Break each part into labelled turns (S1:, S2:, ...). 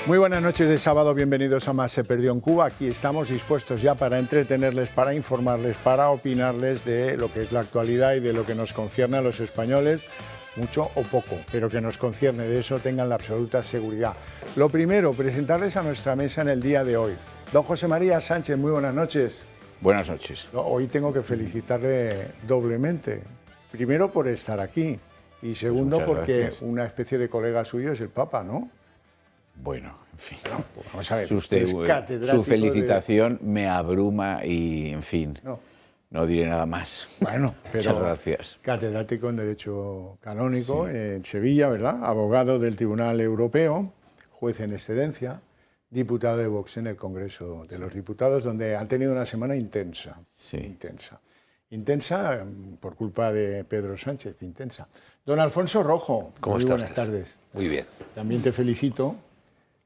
S1: Muy buenas noches de sábado, bienvenidos a Más se perdió en Cuba. Aquí estamos dispuestos ya para entretenerles, para informarles, para opinarles de lo que es la actualidad y de lo que nos concierne a los españoles, mucho o poco, pero que nos concierne, de eso tengan la absoluta seguridad. Lo primero, presentarles a nuestra mesa en el día de hoy. Don José María Sánchez, muy buenas noches.
S2: Buenas noches.
S1: Hoy tengo que felicitarle doblemente. Primero por estar aquí y segundo
S2: Pues
S1: porque
S2: gracias.
S1: una especie de colega suyo es el Papa, ¿no?
S2: Bueno, en fin.
S1: No, pues vamos a ver,
S2: Usted,
S1: usted es catedrático
S2: su felicitación me abruma y, en fin, no diré nada más.
S1: Bueno, pero
S2: muchas gracias.
S1: Catedrático en Derecho Canónico en Sevilla, ¿verdad? Abogado del Tribunal Europeo, juez en excedencia, diputado de Vox en el Congreso de los Diputados, donde han tenido una semana intensa.
S2: Sí.
S1: Intensa por culpa de Pedro Sánchez, intensa. Don Alfonso Rojo,
S3: ¿Cómo
S1: muy
S3: está
S1: buenas
S3: usted?
S1: tardes.
S3: Muy bien.
S1: También te felicito.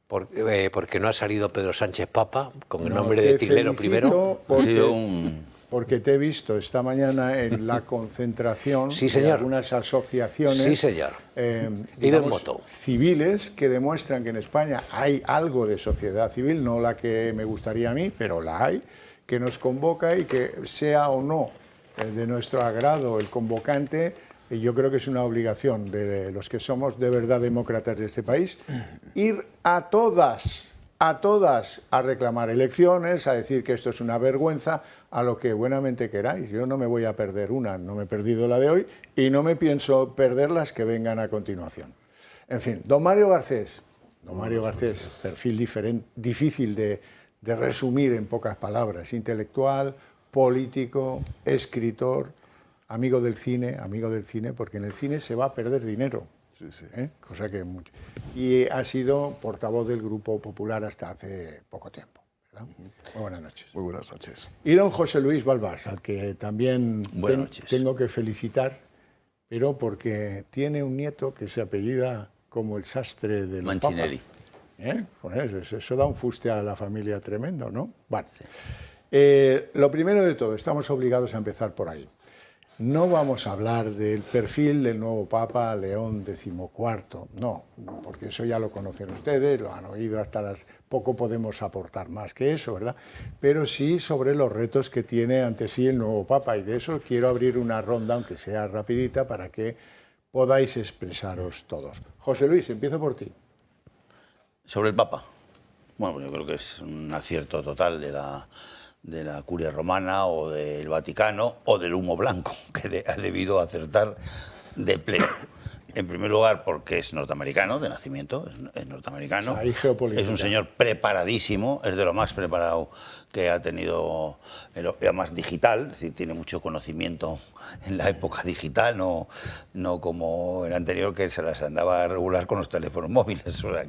S3: Porque no ha salido Pedro Sánchez Papa con el
S1: No,
S3: nombre
S1: te
S3: de Tiglero
S1: felicito
S3: primero.
S1: Porque, porque te he visto esta mañana en la concentración
S3: Sí,
S1: de
S3: señor.
S1: algunas asociaciones
S3: Sí, señor. Ido en
S1: digamos,
S3: moto.
S1: civiles que demuestran que en España hay algo de sociedad civil, no la que me gustaría a mí, pero la hay, que nos convoca y que sea o no de nuestro agrado el convocante, yo creo que es una obligación de los que somos de verdad demócratas de este país, ir a todas a reclamar elecciones, a decir que esto es una vergüenza, a lo que buenamente queráis. Yo no me voy a perder una, no me he perdido la de hoy y no me pienso perder las que vengan a continuación. En fin, don Mario Garcés. Don Mario Garcés, perfil difícil de resumir en pocas palabras. Intelectual, político, escritor, amigo del cine, porque en el cine se va a perder dinero.
S4: Sí, sí.
S1: Cosa que mucho. Y ha sido portavoz del Grupo Popular hasta hace poco tiempo, ¿verdad? Muy buenas noches.
S4: Muy buenas noches.
S1: Y don José Luis Balbás, al que también
S2: Buenas noches.
S1: tengo que felicitar, pero porque tiene un nieto que se apellida como el sastre de los
S2: Mancinelli.
S1: papas. Pues eso da un fuste a la familia tremendo, ¿no? Bueno, lo primero de todo, estamos obligados a empezar por ahí. No vamos a hablar del perfil del nuevo Papa León XIV, no, porque eso ya lo conocen ustedes, lo han oído hasta las... Poco podemos aportar más que eso, ¿verdad? Pero sí sobre los retos que tiene ante sí el nuevo Papa, y de eso quiero abrir una ronda, aunque sea rapidita, para que podáis expresaros todos. José Luis, empiezo por ti.
S5: Sobre el Papa. Bueno, yo creo que es un acierto total de la Curia Romana o del Vaticano o del humo blanco, que ha debido acertar de pleno. En primer lugar, porque es norteamericano de nacimiento, es norteamericano.
S1: O sea, hay geopolítica.
S5: Es un señor preparadísimo, es de lo más preparado que ha tenido, además digital, es decir, tiene mucho conocimiento en la época digital, no como el anterior que se las andaba a regular con los teléfonos móviles, o sea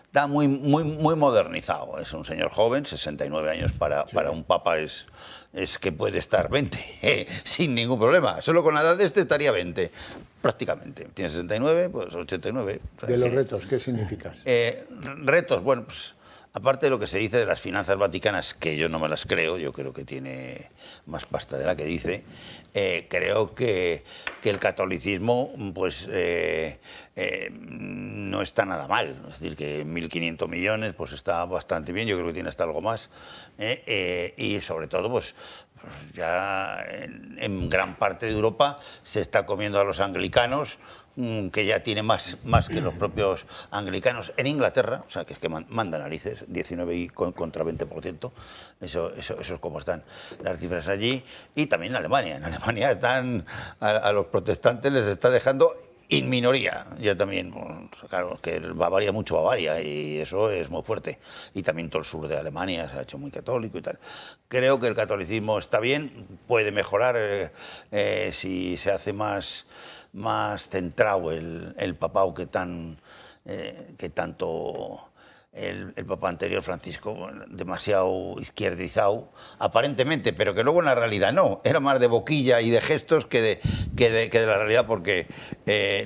S5: está muy modernizado. Es un señor joven, 69 años para un papa es que puede estar 20 sin ningún problema. Solo con la edad de este estaría 20, prácticamente. Tiene 69, pues 89.
S1: De los retos, ¿qué significas?
S5: Retos, bueno, pues aparte de lo que se dice de las finanzas vaticanas, que yo no me las creo, yo creo que tiene más pasta de la que dice, creo que el catolicismo pues no está nada mal. Es decir, que 1.500 millones pues está bastante bien, yo creo que tiene hasta algo más. Y sobre todo, pues ya en gran parte de Europa se está comiendo a los anglicanos, que ya tiene más que los propios anglicanos en Inglaterra, o sea, que es que manda narices, 19 y contra 20%, eso es como están las cifras allí, y también en Alemania. En Alemania están, a los protestantes les está dejando en minoría, ya también, bueno, claro, que Bavaria, mucho Bavaria, y eso es muy fuerte, y también todo el sur de Alemania se ha hecho muy católico y tal. Creo que el catolicismo está bien, puede mejorar si se hace más centrado el papado que tanto el papa anterior, Francisco, demasiado izquierdizado, aparentemente, pero que luego en la realidad no, era más de boquilla y de gestos que de la realidad, porque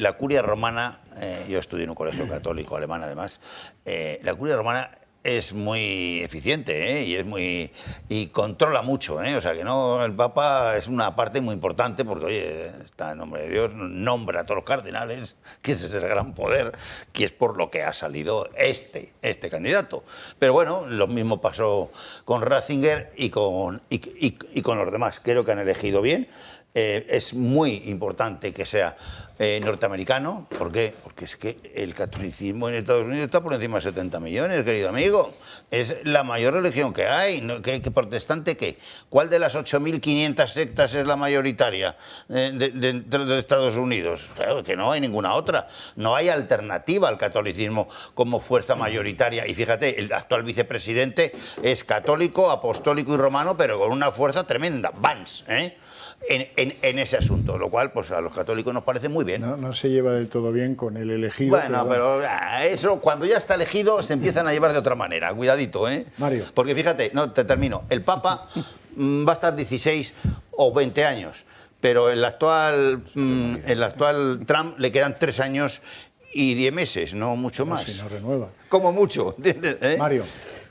S5: la Curia Romana, yo estudié en un colegio católico alemán además, la Curia Romana es muy eficiente, ¿eh? Y controla mucho, ¿eh? O sea que no, el Papa es una parte muy importante porque, oye, está en nombre de Dios, nombra a todos los cardenales, que ese es el gran poder, que es por lo que ha salido este candidato. Pero bueno, lo mismo pasó con Ratzinger y con los demás. Creo que han elegido bien. Es muy importante que sea norteamericano. ¿Por qué? Porque es que el catolicismo en Estados Unidos está por encima de 70 millones, querido amigo. Es la mayor religión que hay. ¿Qué protestante qué? ¿Cuál de las 8.500 sectas es la mayoritaria de Estados Unidos? Claro que no hay ninguna otra. No hay alternativa al catolicismo como fuerza mayoritaria. Y fíjate, el actual vicepresidente es católico, apostólico y romano, pero con una fuerza tremenda. Vance, ¿eh? En ese asunto, lo cual pues a los católicos nos parece muy bien.
S1: No se lleva del todo bien con el elegido.
S5: Bueno, pero eso cuando ya está elegido se empiezan a llevar de otra manera. Cuidadito, ¿eh?
S1: Mario.
S5: Porque fíjate, no, te termino. El Papa va a estar 16 o 20 años, pero el actual Trump le quedan 3 años y 10 meses, no mucho más.
S1: Si no renueva.
S5: Como mucho. ¿Eh?
S1: Mario.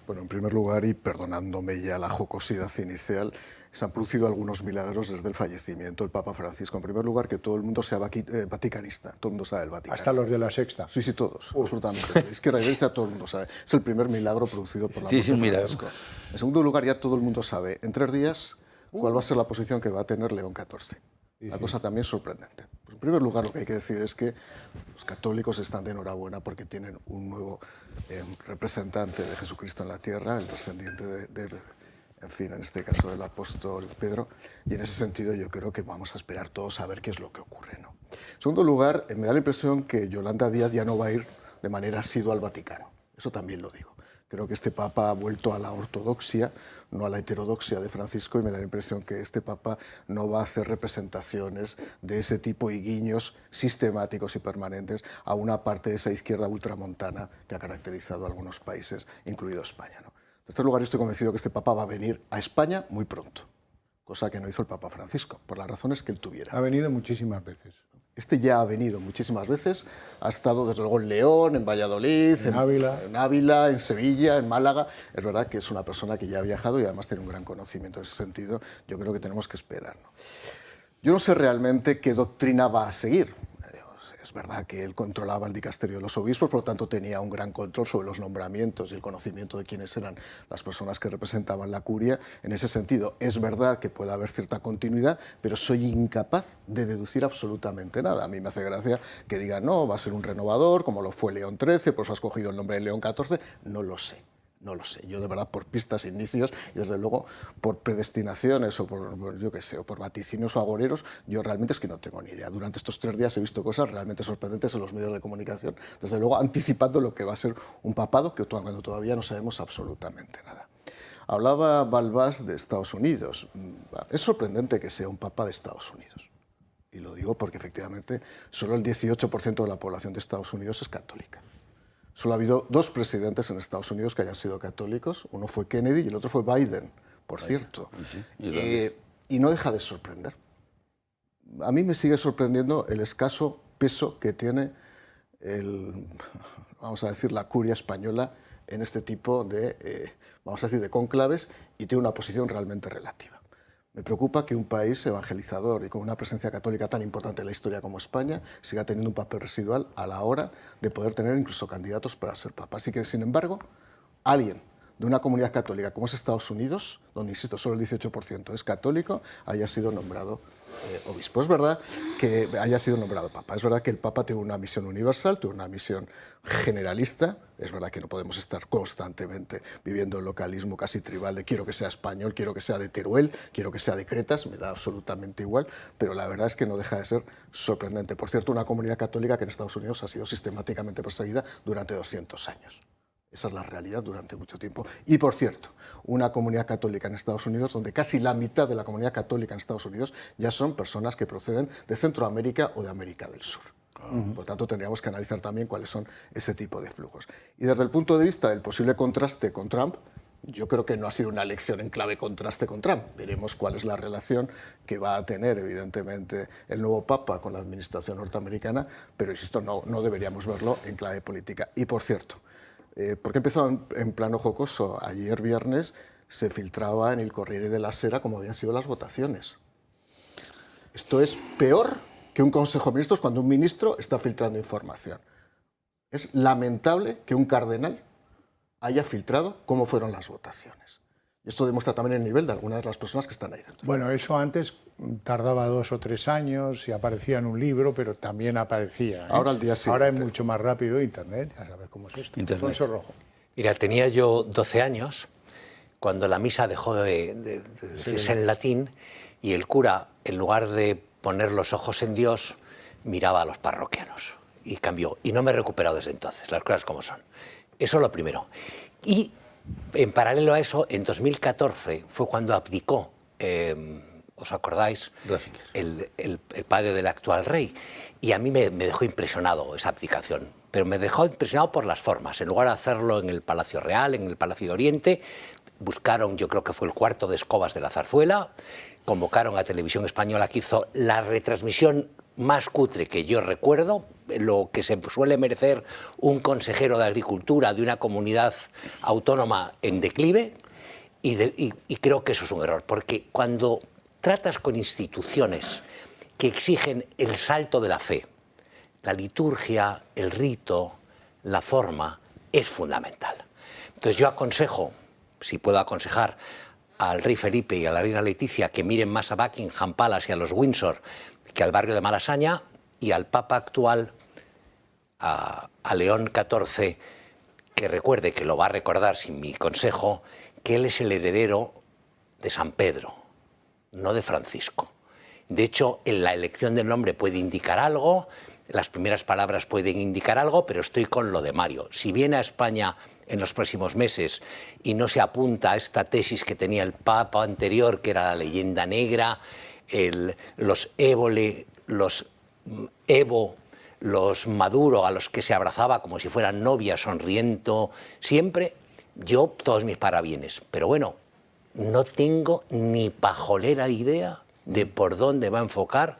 S4: Bueno, en primer lugar, y perdonándome ya la jocosidad inicial, se han producido algunos milagros desde el fallecimiento del Papa Francisco. En primer lugar, que todo el mundo sea vaticanista, todo el mundo sabe el Vaticano.
S1: Hasta los de la Sexta.
S4: Sí, sí, todos, absolutamente. De izquierda y derecha todo el mundo sabe. Es el primer milagro producido por la Papa Francisco. En segundo lugar, ya todo el mundo sabe, en 3 días, cuál va a ser la posición que va a tener León XIV. Una cosa también sorprendente. Pues en primer lugar, lo que hay que decir es que los católicos están de enhorabuena porque tienen un nuevo representante de Jesucristo en la tierra, el descendiente en fin, en este caso del apóstol Pedro, y en ese sentido yo creo que vamos a esperar todos a ver qué es lo que ocurre, ¿no? En segundo lugar, me da la impresión que Yolanda Díaz ya no va a ir de manera asidua al Vaticano. Eso también lo digo. Creo que este Papa ha vuelto a la ortodoxia, no a la heterodoxia de Francisco, y me da la impresión que este Papa no va a hacer representaciones de ese tipo y guiños sistemáticos y permanentes a una parte de esa izquierda ultramontana que ha caracterizado a algunos países, incluido España, ¿no? En tercer lugar, yo estoy convencido que este Papa va a venir a España muy pronto, cosa que no hizo el Papa Francisco, por las razones que él tuviera.
S1: Ha venido muchísimas veces.
S4: Este ya ha venido muchísimas veces, ha estado desde luego en León, en Valladolid, en Ávila, en Sevilla, en Málaga. Es verdad que es una persona que ya ha viajado y además tiene un gran conocimiento en ese sentido. Yo creo que tenemos que esperar, ¿no? Yo no sé realmente qué doctrina va a seguir. Es verdad que él controlaba el dicasterio de los obispos, por lo tanto tenía un gran control sobre los nombramientos y el conocimiento de quiénes eran las personas que representaban la curia. En ese sentido, es verdad que puede haber cierta continuidad, pero soy incapaz de deducir absolutamente nada. A mí me hace gracia que digan, no, va a ser un renovador, como lo fue León XIII, por eso ha escogido el nombre de León XIV. No lo sé. No lo sé. Yo de verdad por pistas, indicios y desde luego por predestinaciones o por yo qué sé, o por vaticinios o agoreros, yo realmente es que no tengo ni idea. Durante estos 3 días he visto cosas realmente sorprendentes en los medios de comunicación, desde luego anticipando lo que va a ser un papado que cuando todavía no sabemos absolutamente nada. Hablaba Balbás de Estados Unidos. Es sorprendente que sea un papa de Estados Unidos. Y lo digo porque efectivamente solo el 18% de la población de Estados Unidos es católica. Solo ha habido 2 presidentes en Estados Unidos que hayan sido católicos. Uno fue Kennedy y el otro fue Biden, por cierto. Y no deja de sorprender. A mí me sigue sorprendiendo el escaso peso que tiene vamos a decir, la curia española en este tipo de, vamos a decir, de cónclaves, y tiene una posición realmente relativa. Me preocupa que un país evangelizador y con una presencia católica tan importante en la historia como España siga teniendo un papel residual a la hora de poder tener incluso candidatos para ser papa. Así que, sin embargo, alguien de una comunidad católica como es Estados Unidos, donde, insisto, solo el 18% es católico, haya sido nombrado obispo. Es verdad que haya sido nombrado papa. Es verdad que el papa tiene una misión universal, tiene una misión generalista. Es verdad que no podemos estar constantemente viviendo el localismo casi tribal de quiero que sea español, quiero que sea de Teruel, quiero que sea de Cretas, me da absolutamente igual, pero la verdad es que no deja de ser sorprendente. Por cierto, una comunidad católica que en Estados Unidos ha sido sistemáticamente perseguida durante 200 años. Esa es la realidad durante mucho tiempo. Y, por cierto, una comunidad católica en Estados Unidos donde casi la mitad de la comunidad católica en Estados Unidos ya son personas que proceden de Centroamérica o de América del Sur. Por tanto, tendríamos que analizar también cuáles son ese tipo de flujos. Y desde el punto de vista del posible contraste con Trump, yo creo que no ha sido una elección en clave contraste con Trump. Veremos cuál es la relación que va a tener, evidentemente, el nuevo Papa con la administración norteamericana, pero, insisto, no deberíamos verlo en clave política. Y, por cierto, porque empezó en plano jocoso. Ayer viernes se filtraba en el Corriere della Sera cómo habían sido las votaciones. Esto es peor que un Consejo de Ministros cuando un ministro está filtrando información. Es lamentable que un cardenal haya filtrado cómo fueron las votaciones. Y esto demuestra también el nivel de algunas de las personas que están ahí dentro.
S1: Bueno, eso antes tardaba 2 o 3 años y aparecía en un libro, pero también aparecía.
S4: Ahora al día siguiente.
S1: Ahora es mucho más rápido Internet, ya sabes cómo es esto.
S5: Internet.
S1: Alfonso Rojo.
S3: Mira, tenía yo 12 años cuando la misa dejó de decirse en latín y el cura, en lugar de poner los ojos en Dios, miraba a los parroquianos y cambió. Y no me he recuperado desde entonces, las cosas como son. Eso es lo primero. Y en paralelo a eso, en 2014 fue cuando abdicó, ¿os acordáis? El padre del actual rey. Y a mí me dejó impresionado esa abdicación. Pero me dejó impresionado por las formas. En lugar de hacerlo en el Palacio Real, en el Palacio de Oriente, buscaron, yo creo que fue el cuarto de escobas de la zarzuela, convocaron a Televisión Española, que hizo la retransmisión más cutre que yo recuerdo, lo que se suele merecer un consejero de Agricultura de una comunidad autónoma en declive, y creo que eso es un error, porque cuando tratas con instituciones que exigen el salto de la fe, la liturgia, el rito, la forma, es fundamental. Entonces yo aconsejo, si puedo aconsejar, al rey Felipe y a la reina Leticia que miren más a Buckingham Palace y a los Windsor que al barrio de Malasaña, y al Papa actual, a León XIV, que recuerde, que lo va a recordar sin mi consejo, que él es el heredero de San Pedro, no de Francisco. De hecho, en la elección del nombre puede indicar algo, las primeras palabras pueden indicar algo, pero estoy con lo de Mario. Si viene a España en los próximos meses y no se apunta a esta tesis que tenía el Papa anterior, que era la leyenda negra, los Évole, los Evo, los Maduro, a los que se abrazaba como si fueran novia, sonriendo siempre, yo todos mis parabienes. Pero bueno, no tengo ni pajolera idea de por dónde va a enfocar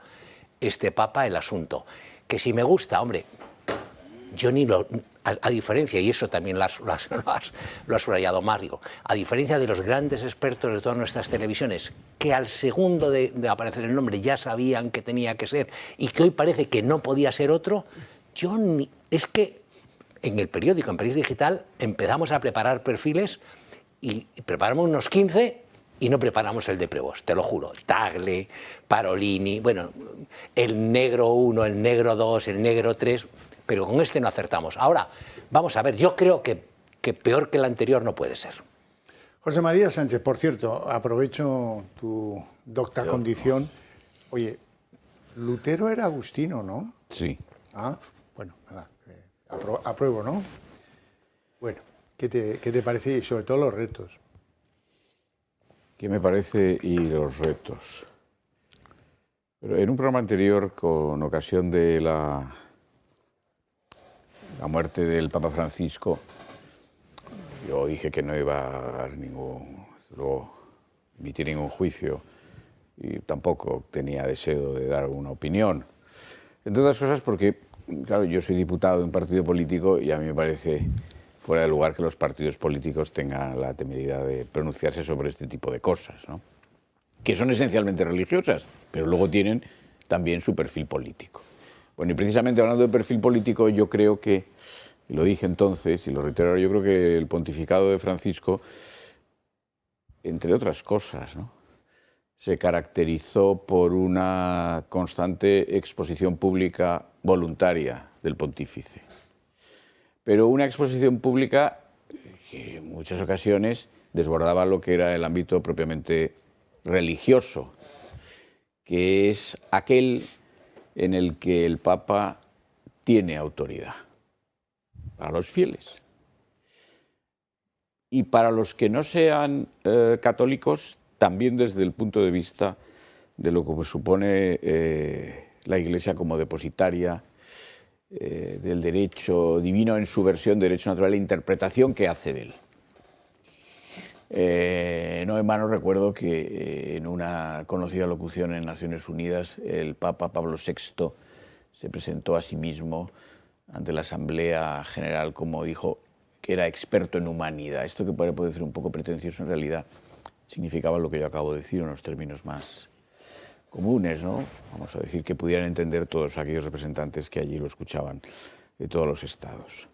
S3: este Papa el asunto. Que si me gusta, hombre, yo ni lo... A diferencia, y eso también lo ha subrayado Mario, a diferencia de los grandes expertos de todas nuestras televisiones, que al segundo de aparecer el nombre ya sabían que tenía que ser y que hoy parece que no podía ser otro, es que en el periódico, en País Digital, empezamos a preparar perfiles y preparamos unos 15 y no preparamos el de Prevost, te lo juro. Tagle, Parolini, bueno, el negro 1, el negro 2, el negro 3... pero con este no acertamos. Ahora, vamos a ver, yo creo que peor que el anterior no puede ser.
S1: José María Sánchez, por cierto, aprovecho tu docta condición. Oye, Lutero era agustino, ¿no?
S2: Sí.
S1: Ah, bueno, nada, apruebo, ¿no? Bueno, ¿qué te parece y sobre todo los retos?
S2: ¿Qué me parece y los retos? Pero en un programa anterior, con ocasión de la muerte del Papa Francisco, yo dije que no iba a emitir ningún juicio y tampoco tenía deseo de dar una opinión. Entre otras cosas porque, claro, yo soy diputado de un partido político y a mí me parece fuera de lugar que los partidos políticos tengan la temeridad de pronunciarse sobre este tipo de cosas, ¿no? Que son esencialmente religiosas, pero luego tienen también su perfil político. Bueno, y precisamente hablando de perfil político, yo creo que, y lo dije entonces y lo reitero ahora, yo creo que el pontificado de Francisco, entre otras cosas, ¿no?, se caracterizó por una constante exposición pública voluntaria del pontífice. Pero una exposición pública que en muchas ocasiones desbordaba lo que era el ámbito propiamente religioso, que es aquel en el que el Papa tiene autoridad para los fieles. Y para los que no sean católicos, también desde el punto de vista de lo que supone la Iglesia como depositaria del derecho divino en su versión de derecho natural, la interpretación que hace de él. No en vano recuerdo que en una conocida locución en Naciones Unidas el Papa Pablo VI se presentó a sí mismo ante la Asamblea General como dijo que era experto en humanidad. Esto que puede ser un poco pretencioso, en realidad significaba lo que yo acabo de decir en los términos más comunes, ¿no? Vamos a decir, que pudieran entender todos aquellos representantes que allí lo escuchaban de todos los estados.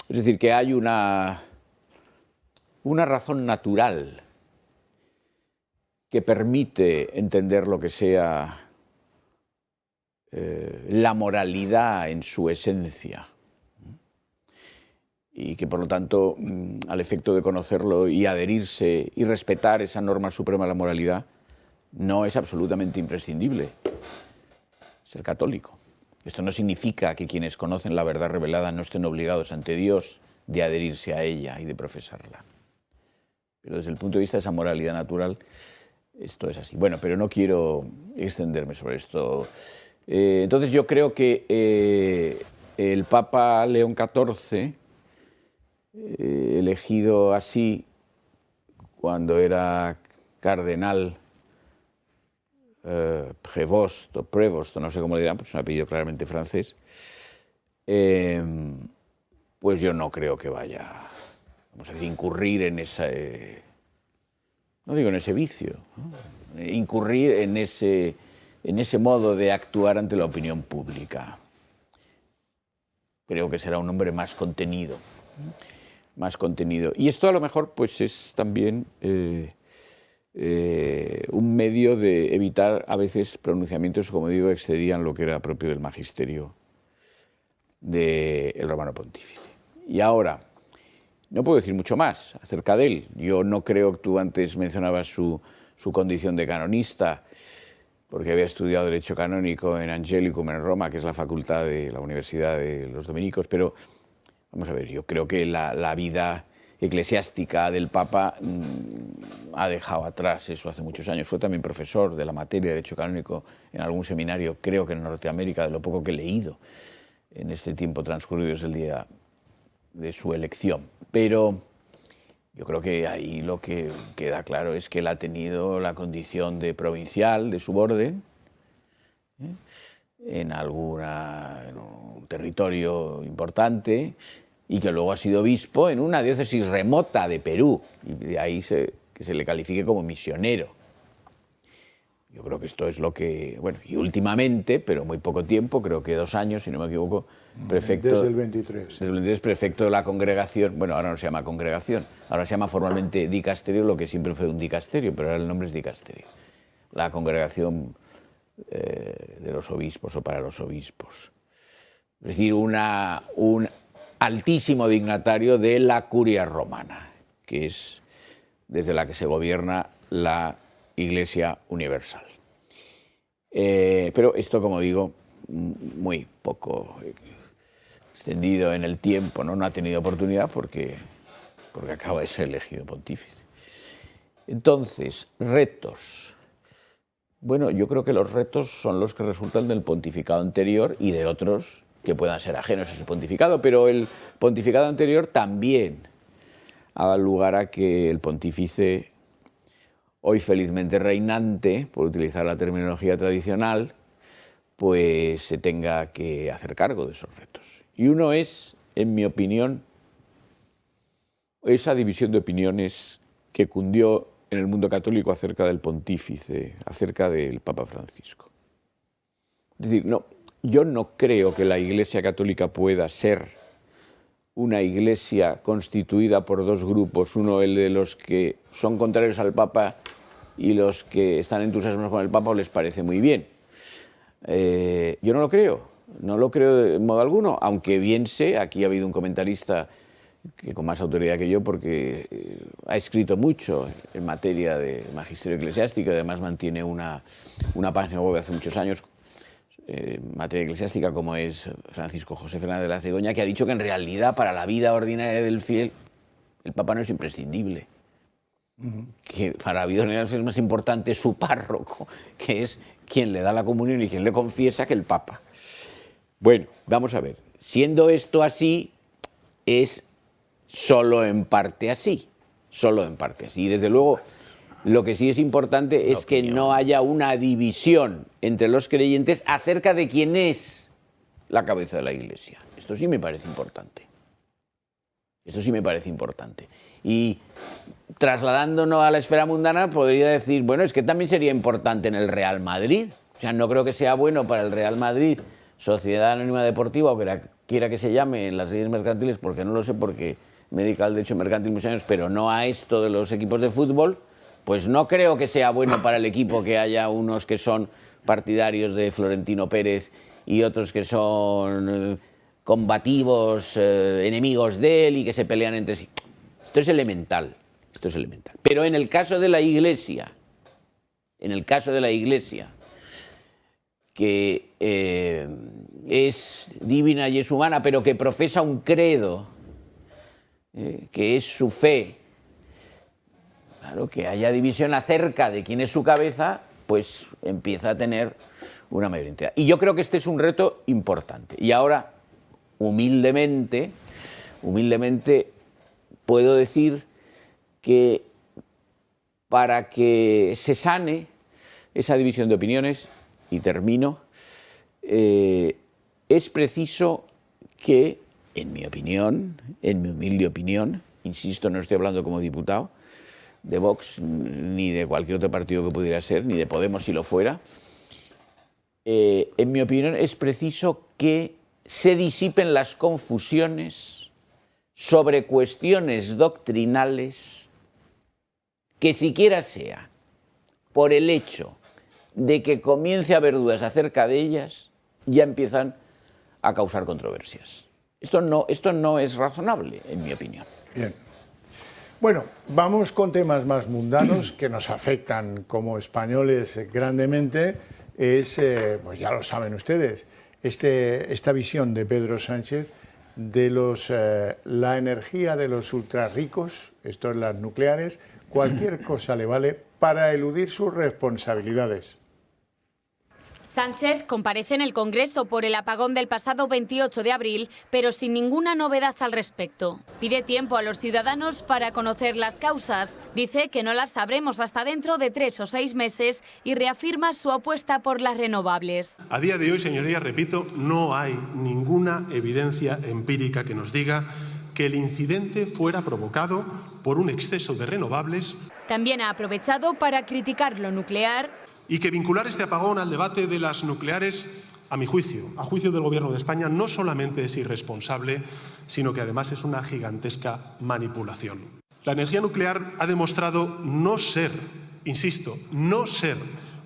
S2: Es decir, que hay una razón natural que permite entender lo que sea la moralidad en su esencia, y que por lo tanto, al efecto de conocerlo y adherirse y respetar esa norma suprema de la moralidad, no es absolutamente imprescindible ser católico. Esto no significa que quienes conocen la verdad revelada no estén obligados ante Dios de adherirse a ella y de profesarla. Pero desde el punto de vista de esa moralidad natural, esto es así. Bueno, pero no quiero extenderme sobre esto. Entonces yo creo que el Papa León XIV, elegido así cuando era cardenal, Prévost o Prévost, no sé cómo le dirán, pues es un apellido claramente francés, pues yo no creo que vaya, vamos a decir, incurrir en esa, no digo en ese vicio, ¿no? Incurrir en ese modo de actuar ante la opinión pública. Creo que será un hombre más contenido. Más contenido. Y esto a lo mejor pues es también un medio de evitar a veces pronunciamientos, como digo, excedían lo que era propio del magisterio del Romano Pontífice. Y ahora, no puedo decir mucho más acerca de él. Yo no creo que tú antes mencionabas su condición de canonista, porque había estudiado Derecho Canónico en Angelicum, en Roma, que es la facultad de la Universidad de los Dominicos, pero vamos a ver, yo creo que la vida eclesiástica del Papa ha dejado atrás eso hace muchos años. Fue también profesor de la materia de Derecho Canónico en algún seminario, creo que en Norteamérica, de lo poco que he leído en este tiempo transcurrido desde el día de su elección. Pero yo creo que ahí lo que queda claro es que él ha tenido la condición de provincial de su orden, en un territorio importante, y que luego ha sido obispo en una diócesis remota de Perú, y de ahí que se le califique como misionero. Yo creo que esto es lo que... Bueno, y últimamente, pero muy poco tiempo, creo que 2 años, si no me equivoco, prefecto...
S1: Desde el 23.
S2: Desde el 23, prefecto de la congregación. Bueno, ahora no se llama congregación, ahora se llama formalmente dicasterio, lo que siempre fue un dicasterio, pero ahora el nombre es dicasterio. La congregación de los obispos o para los obispos. Es decir, un altísimo dignatario de la curia romana, que es desde la que se gobierna la Iglesia Universal. Pero esto, como digo, muy poco extendido en el tiempo, ¿no? No ha tenido oportunidad porque acaba de ser elegido pontífice. Entonces, retos. Bueno, yo creo que los retos son los que resultan del pontificado anterior y de otros que puedan ser ajenos a ese pontificado, pero el pontificado anterior también ha dado lugar a que el pontífice, hoy felizmente reinante, por utilizar la terminología tradicional, pues se tenga que hacer cargo de esos retos. Y uno es, en mi opinión, esa división de opiniones que cundió en el mundo católico acerca del pontífice, acerca del Papa Francisco. Es decir, yo no creo que la Iglesia Católica pueda ser una iglesia constituida por 2 grupos, uno el de los que son contrarios al Papa y los que están entusiasmados con el Papa o les parece muy bien. Yo no lo creo de modo alguno, aunque bien sé, aquí ha habido un comentarista que con más autoridad que yo, porque ha escrito mucho en materia de magisterio eclesiástico, además mantiene una página web hace muchos años en materia eclesiástica, como es Francisco José Fernández de la Cegoña, que ha dicho que en realidad para la vida ordinaria del fiel el Papa no es imprescindible. Que para la vida ordinaria del fiel es más importante su párroco, que es quien le da la comunión y quien le confiesa, que el Papa. Bueno, vamos a ver. Siendo esto así, es solo en parte así. Solo en parte así. Y desde luego, lo que sí es importante es que no haya una división entre los creyentes acerca de quién es la cabeza de la Iglesia. Esto sí me parece importante. Esto sí me parece importante. Y trasladándonos a la esfera mundana, podría decir, bueno, es que también sería importante en el Real Madrid. O sea, no creo que sea bueno para el Real Madrid, Sociedad Anónima Deportiva, o quiera que se llame en las leyes mercantiles, porque no lo sé, porque me he dedicado al derecho mercantil muchos años, pero no a esto de los equipos de fútbol, pues no creo que sea bueno para el equipo que haya unos que son partidarios de Florentino Pérez y otros que son combativos, enemigos de él y que se pelean entre sí. Esto es elemental, esto es elemental. Pero en el caso de la Iglesia, que es divina y es humana, pero que profesa un credo, que es su fe, claro, que haya división acerca de quién es su cabeza, pues empieza a tener una mayor entidad. Y yo creo que este es un reto importante. Y ahora, humildemente, puedo decir que para que se sane esa división de opiniones, y termino, es preciso que, en mi opinión, en mi humilde opinión, insisto, no estoy hablando como diputado de Vox, ni de cualquier otro partido que pudiera ser, ni de Podemos si lo fuera, en mi opinión es preciso que se disipen las confusiones sobre cuestiones doctrinales que siquiera sea por el hecho de que comience a haber dudas acerca de ellas, ya empiezan a causar controversias. Esto no es razonable, en mi opinión.
S1: Bien. Bueno, vamos con temas más mundanos que nos afectan como españoles grandemente. Es, pues ya lo saben ustedes, esta visión de Pedro Sánchez de la energía de los ultrarricos, esto es las nucleares, cualquier cosa le vale para eludir sus responsabilidades.
S6: Sánchez comparece en el Congreso por el apagón del pasado 28 de abril, pero sin ninguna novedad al respecto. Pide tiempo a los ciudadanos para conocer las causas. Dice que no las sabremos hasta dentro de 3 o 6 meses y reafirma su apuesta por las renovables.
S7: A día de hoy, señorías, repito, no hay ninguna evidencia empírica que nos diga que el incidente fuera provocado por un exceso de renovables.
S6: También ha aprovechado para criticar lo nuclear.
S7: Y que vincular este apagón al debate de las nucleares, a mi juicio, a juicio del Gobierno de España, no solamente es irresponsable, sino que además es una gigantesca manipulación. La energía nuclear ha demostrado no ser, insisto, no ser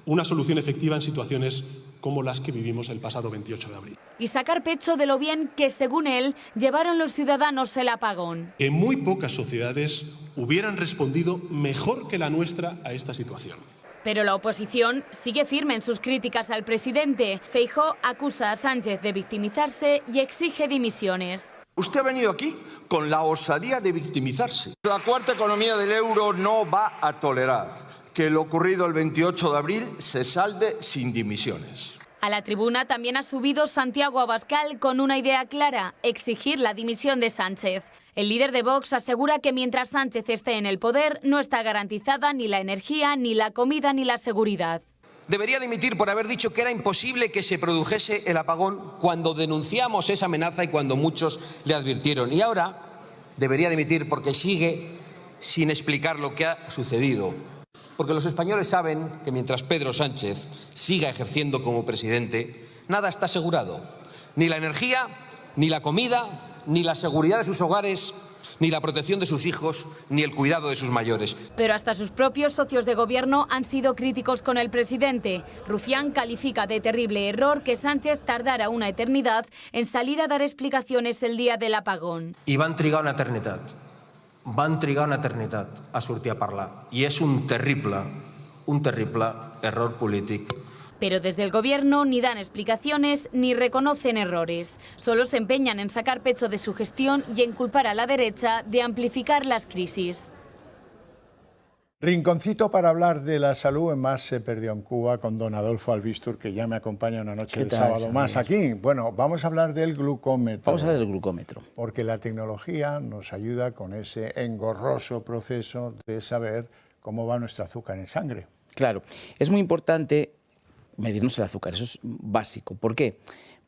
S7: una solución efectiva en situaciones como las que vivimos el pasado 28 de abril.
S6: Y sacar pecho de lo bien que, según él, llevaron los ciudadanos el apagón.
S7: Que muy pocas sociedades hubieran respondido mejor que la nuestra a esta situación.
S6: Pero la oposición sigue firme en sus críticas al presidente. Feijóo acusa a Sánchez de victimizarse y exige dimisiones.
S8: Usted ha venido aquí con la osadía de victimizarse. La cuarta economía del euro no va a tolerar que lo ocurrido el 28 de abril se salde sin dimisiones.
S6: A la tribuna también ha subido Santiago Abascal con una idea clara: exigir la dimisión de Sánchez. El líder de Vox asegura que mientras Sánchez esté en el poder no está garantizada ni la energía, ni la comida, ni la seguridad.
S9: Debería dimitir por haber dicho que era imposible que se produjese el apagón cuando denunciamos esa amenaza y cuando muchos le advirtieron. Y ahora debería dimitir porque sigue sin explicar lo que ha sucedido. Porque los españoles saben que mientras Pedro Sánchez siga ejerciendo como presidente, nada está asegurado. Ni la energía, ni la comida, ni la seguridad de sus hogares, ni la protección de sus hijos, ni el cuidado de sus mayores.
S6: Pero hasta sus propios socios de gobierno han sido críticos con el presidente. Rufián califica de terrible error que Sánchez tardara una eternidad en salir a dar explicaciones el día del apagón.
S10: I van trigar una eternitat a sortir a parlar. I és un terrible error polític.
S6: Pero desde el gobierno ni dan explicaciones ni reconocen errores. Solo se empeñan en sacar pecho de su gestión y en culpar a la derecha de amplificar las crisis.
S1: Rinconcito para hablar de la salud en Más se perdió en Cuba con don Adolfo Albistur, que ya me acompaña una noche de sábado más aquí. Bueno, vamos a hablar del glucómetro.
S11: Vamos a hablar del glucómetro.
S1: Porque la tecnología nos ayuda con ese engorroso proceso de saber cómo va nuestro azúcar en sangre.
S11: Claro, es muy importante medirnos el azúcar, eso es básico. ¿Por qué?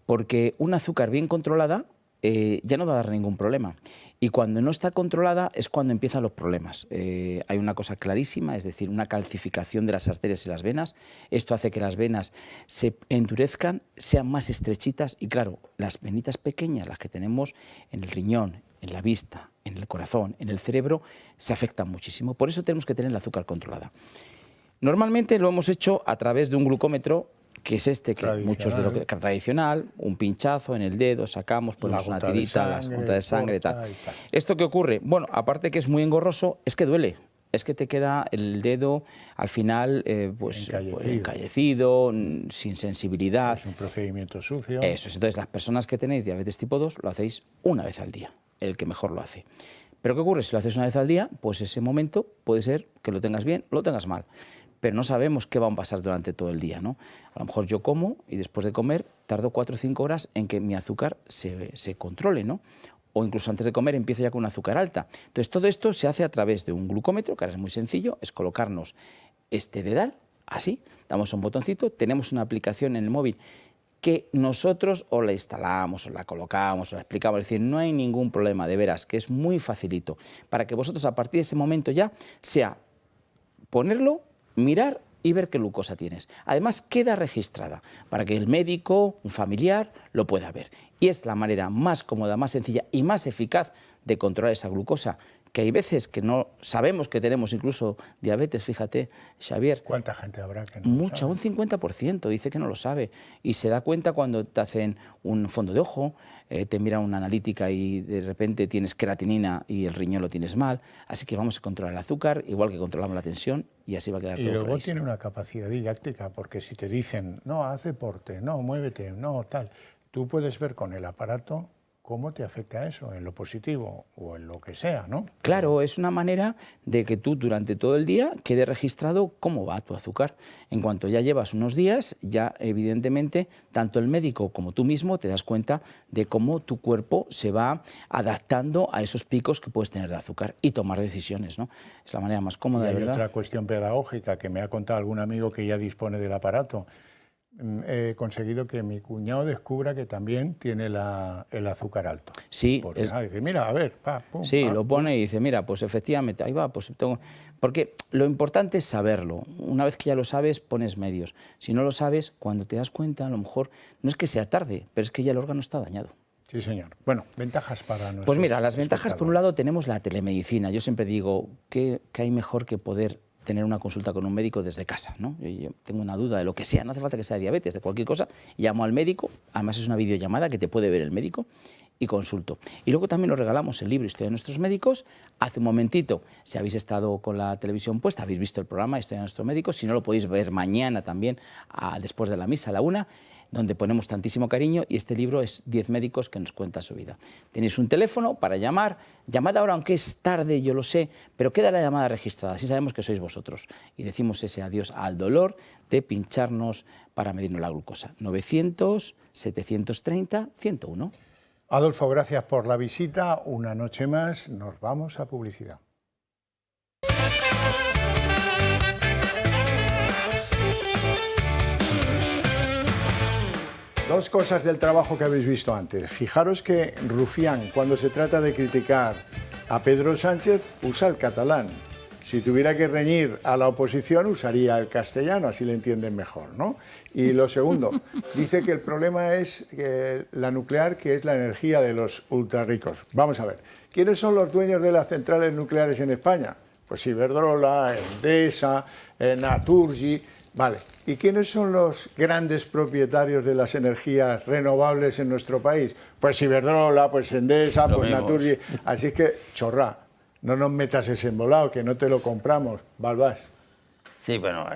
S11: Porque un azúcar bien controlada ya no va a dar ningún problema. Y cuando no está controlada es cuando empiezan los problemas. Hay una cosa clarísima, es decir, una calcificación de las arterias y las venas. Esto hace que las venas se endurezcan, sean más estrechitas y, claro, las venitas pequeñas, las que tenemos en el riñón, en la vista, en el corazón, en el cerebro, se afectan muchísimo. Por eso tenemos que tener el azúcar controlada. Normalmente lo hemos hecho a través de un glucómetro, que es este, que muchos de lo que tradicional, un pinchazo en el dedo, sacamos, ponemos una tirita, la gota de sangre y tal. ¿Esto qué ocurre? Bueno, aparte que es muy engorroso, es que duele. Es que te queda el dedo al final pues encallecido, sin sensibilidad.
S1: Es un procedimiento sucio.
S11: Eso es. Entonces, las personas que tenéis diabetes tipo 2 lo hacéis una vez al día, el que mejor lo hace. Pero ¿qué ocurre? Si lo haces una vez al día, pues ese momento puede ser que lo tengas bien o lo tengas mal. Pero no sabemos qué va a pasar durante todo el día, ¿no? A lo mejor yo como y después de comer tardo 4 o 5 horas en que mi azúcar se controle, ¿no? O incluso antes de comer empiezo ya con un azúcar alta. Entonces todo esto se hace a través de un glucómetro, que ahora es muy sencillo, es colocarnos este dedal, así, damos un botoncito, tenemos una aplicación en el móvil que nosotros o la instalamos, o la colocamos, o la explicamos, es decir, no hay ningún problema, de veras, que es muy facilito, para que vosotros a partir de ese momento ya sea ponerlo, mirar y ver qué glucosa tienes. Además, queda registrada para que el médico, un familiar, lo pueda ver. Y es la manera más cómoda, más sencilla y más eficaz de controlar esa glucosa, que hay veces que no sabemos que tenemos incluso diabetes, fíjate, Xavier.
S1: ¿Cuánta gente habrá que no
S11: Mucha,
S1: lo
S11: sabe? Un 50% dice que no lo sabe. Y se da cuenta cuando te hacen un fondo de ojo, te miran una analítica y de repente tienes creatinina y el riñón lo tienes mal. Así que vamos a controlar el azúcar, igual que controlamos la tensión, y así va a quedar todo.
S1: Y luego
S11: clarísimo.
S1: tiene una capacidad didáctica, porque si te dicen, no, haz deporte, no, muévete, no, tal, tú puedes ver con el aparato cómo te afecta eso, en lo positivo o en lo que sea, ¿no?
S11: Claro, es una manera de que tú durante todo el día quede registrado cómo va tu azúcar. En cuanto ya llevas unos días, ya evidentemente tanto el médico como tú mismo te das cuenta de cómo tu cuerpo se va adaptando a esos picos que puedes tener de azúcar y tomar decisiones, ¿no? Es la manera más cómoda, de verdad.
S1: Hay otra cuestión pedagógica que me ha contado algún amigo que ya dispone del aparato. He conseguido que mi cuñado descubra que también tiene el azúcar alto.
S11: Sí.
S1: Porque dice, mira, a ver, pum,
S11: sí, lo pone y dice, mira, pues efectivamente, ahí va, pues tengo... Porque lo importante es saberlo. Una vez que ya lo sabes, pones medios. Si no lo sabes, cuando te das cuenta, a lo mejor no es que sea tarde, pero es que ya el órgano está dañado.
S1: Sí, señor. Bueno, ventajas para nosotros.
S11: Pues mira, las ventajas, por un lado, tenemos la telemedicina. Yo siempre digo, ¿qué hay mejor que poder tener una consulta con un médico desde casa, ¿no? Yo tengo una duda de lo que sea, no hace falta que sea diabetes, de cualquier cosa, llamo al médico, además es una videollamada que te puede ver el médico y consulto. Y luego también os regalamos el libro Historia de nuestros médicos. Hace un momentito, si habéis estado con la televisión puesta, habéis visto el programa Historia de nuestros médicos, si no lo podéis ver mañana también, después de la misa, a la 1, donde ponemos tantísimo cariño, y este libro es 10 médicos que nos cuentan su vida. Tenéis un teléfono para llamar, llamad ahora, aunque es tarde, yo lo sé, pero queda la llamada registrada, así sabemos que sois vosotros, y decimos ese adiós al dolor de pincharnos para medirnos la glucosa. 900-730-101.
S1: Adolfo, gracias por la visita, una noche más, nos vamos a publicidad. Dos cosas del trabajo que habéis visto antes. Fijaros que Rufián, cuando se trata de criticar a Pedro Sánchez, usa el catalán. Si tuviera que reñir a la oposición, usaría el castellano, así le entienden mejor, ¿no? Y lo segundo, dice que el problema es la nuclear, que es la energía de los ultrarricos. Vamos a ver, ¿quiénes son los dueños de las centrales nucleares en España? Pues Iberdrola, Endesa, Naturgy... Vale, ¿y quiénes son los grandes propietarios de las energías renovables en nuestro país? Pues Iberdrola, pues Endesa, pues Naturgy. Así es que, chorra, no nos metas ese embolado, que no te lo compramos, Balbás.
S5: Sí, bueno,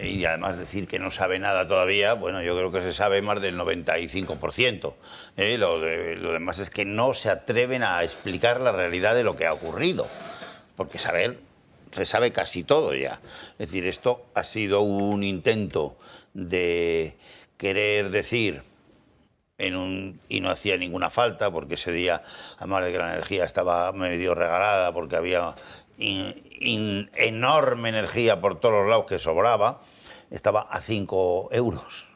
S5: y además decir que no sabe nada todavía, bueno, yo creo que se sabe más del 95%. Lo demás es que no se atreven a explicar la realidad de lo que ha ocurrido, porque se sabe casi todo ya. Es decir, esto ha sido un intento de querer decir, y no hacía ninguna falta, porque ese día, además de que la energía estaba medio regalada, porque había enorme energía por todos los lados que sobraba, estaba a 5 euros.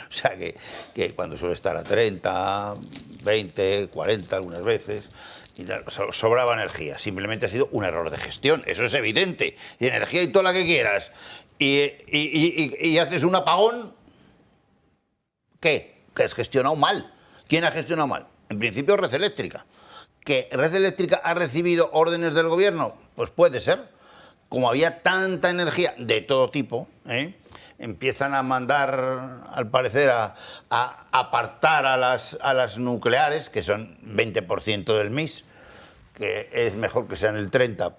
S5: O sea que cuando suele estar a 30, 20, 40 algunas veces, y sobraba energía. Simplemente ha sido un error de gestión, eso es evidente. Y energía y toda la que quieras. Y haces un apagón, ¿qué? Que has gestionado mal. ¿Quién ha gestionado mal? En principio Red Eléctrica. ¿Que Red Eléctrica ha recibido órdenes del gobierno? Pues puede ser. Como había tanta energía de todo tipo, empiezan a mandar, al parecer, a apartar a las nucleares, que son 20% del MIS, que es mejor que sean el 30%,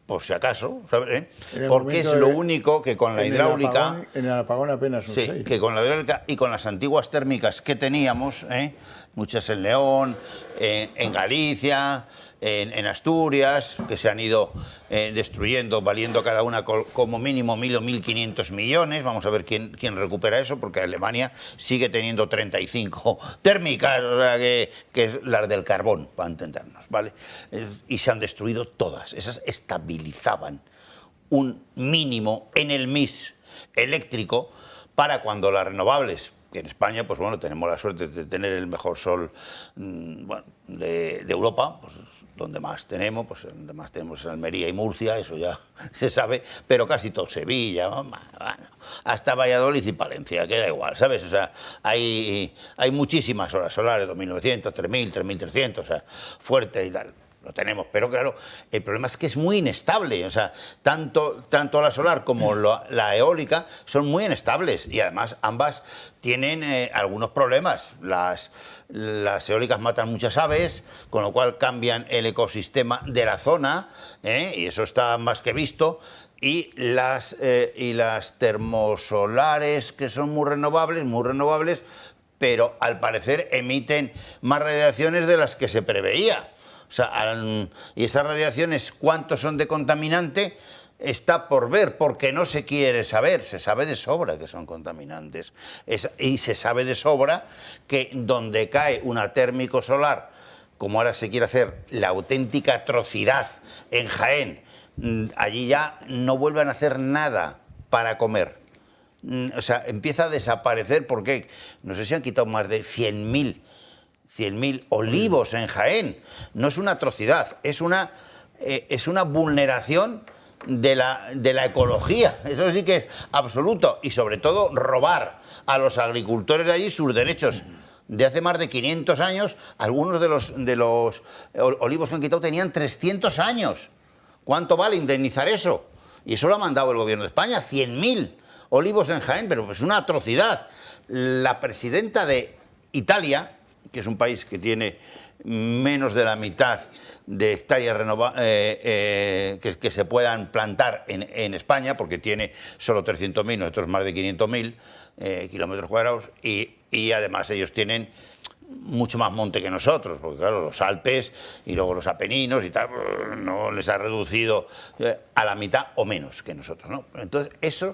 S5: por si acaso, ¿sabes? Porque es lo único que con la hidráulica...
S1: En el apagón apenas un 6.
S5: Que con la hidráulica y con las antiguas térmicas que teníamos, muchas en León, en Galicia, en Asturias, que se han ido destruyendo, valiendo cada una como mínimo 1.000 o 1.500 millones. Vamos a ver quién recupera eso, porque Alemania sigue teniendo 35 térmicas, o sea, que es las del carbón, para entendernos, ¿vale? Y se han destruido todas. Esas estabilizaban un mínimo en el MIS eléctrico para cuando las renovables, que en España, pues bueno, tenemos la suerte de tener el mejor sol de Europa, pues donde más tenemos, pues donde más tenemos en Almería y Murcia, eso ya se sabe, pero casi todo Sevilla, bueno, hasta Valladolid y Palencia, que da igual, ¿sabes? O sea, hay muchísimas horas solares, 2.900, 3.000, 3.300, o sea, fuerte y tal. Lo tenemos, pero claro, el problema es que es muy inestable, o sea, tanto la solar como la eólica son muy inestables y además ambas tienen algunos problemas. Las eólicas matan muchas aves, con lo cual cambian el ecosistema de la zona, y eso está más que visto. Y las termosolares, que son muy renovables, pero al parecer emiten más radiaciones de las que se preveía. O sea, y esas radiaciones, ¿cuántos son de contaminante? Está por ver, porque no se quiere saber. Se sabe de sobra que son contaminantes. Y se sabe de sobra que donde cae una térmico solar, como ahora se quiere hacer la auténtica atrocidad en Jaén, allí ya no vuelven a hacer nada para comer. O sea, empieza a desaparecer porque no sé si han quitado más de 100.000 olivos en Jaén. No es una atrocidad, es una vulneración de la ecología. Eso sí que es absoluto. Y sobre todo robar a los agricultores de allí sus derechos. De hace más de 500 años, algunos de los olivos que han quitado tenían 300 años. ¿Cuánto vale indemnizar eso? Y eso lo ha mandado el gobierno de España, 100.000 olivos en Jaén, pero es una atrocidad. La presidenta de Italia, que es un país que tiene menos de la mitad de hectáreas que se puedan plantar en España, porque tiene solo 300.000, nosotros más de 500.000 kilómetros cuadrados, y además ellos tienen mucho más monte que nosotros, porque claro, los Alpes y luego los Apeninos y tal, no les ha reducido a la mitad o menos que nosotros, ¿no? Entonces, eso...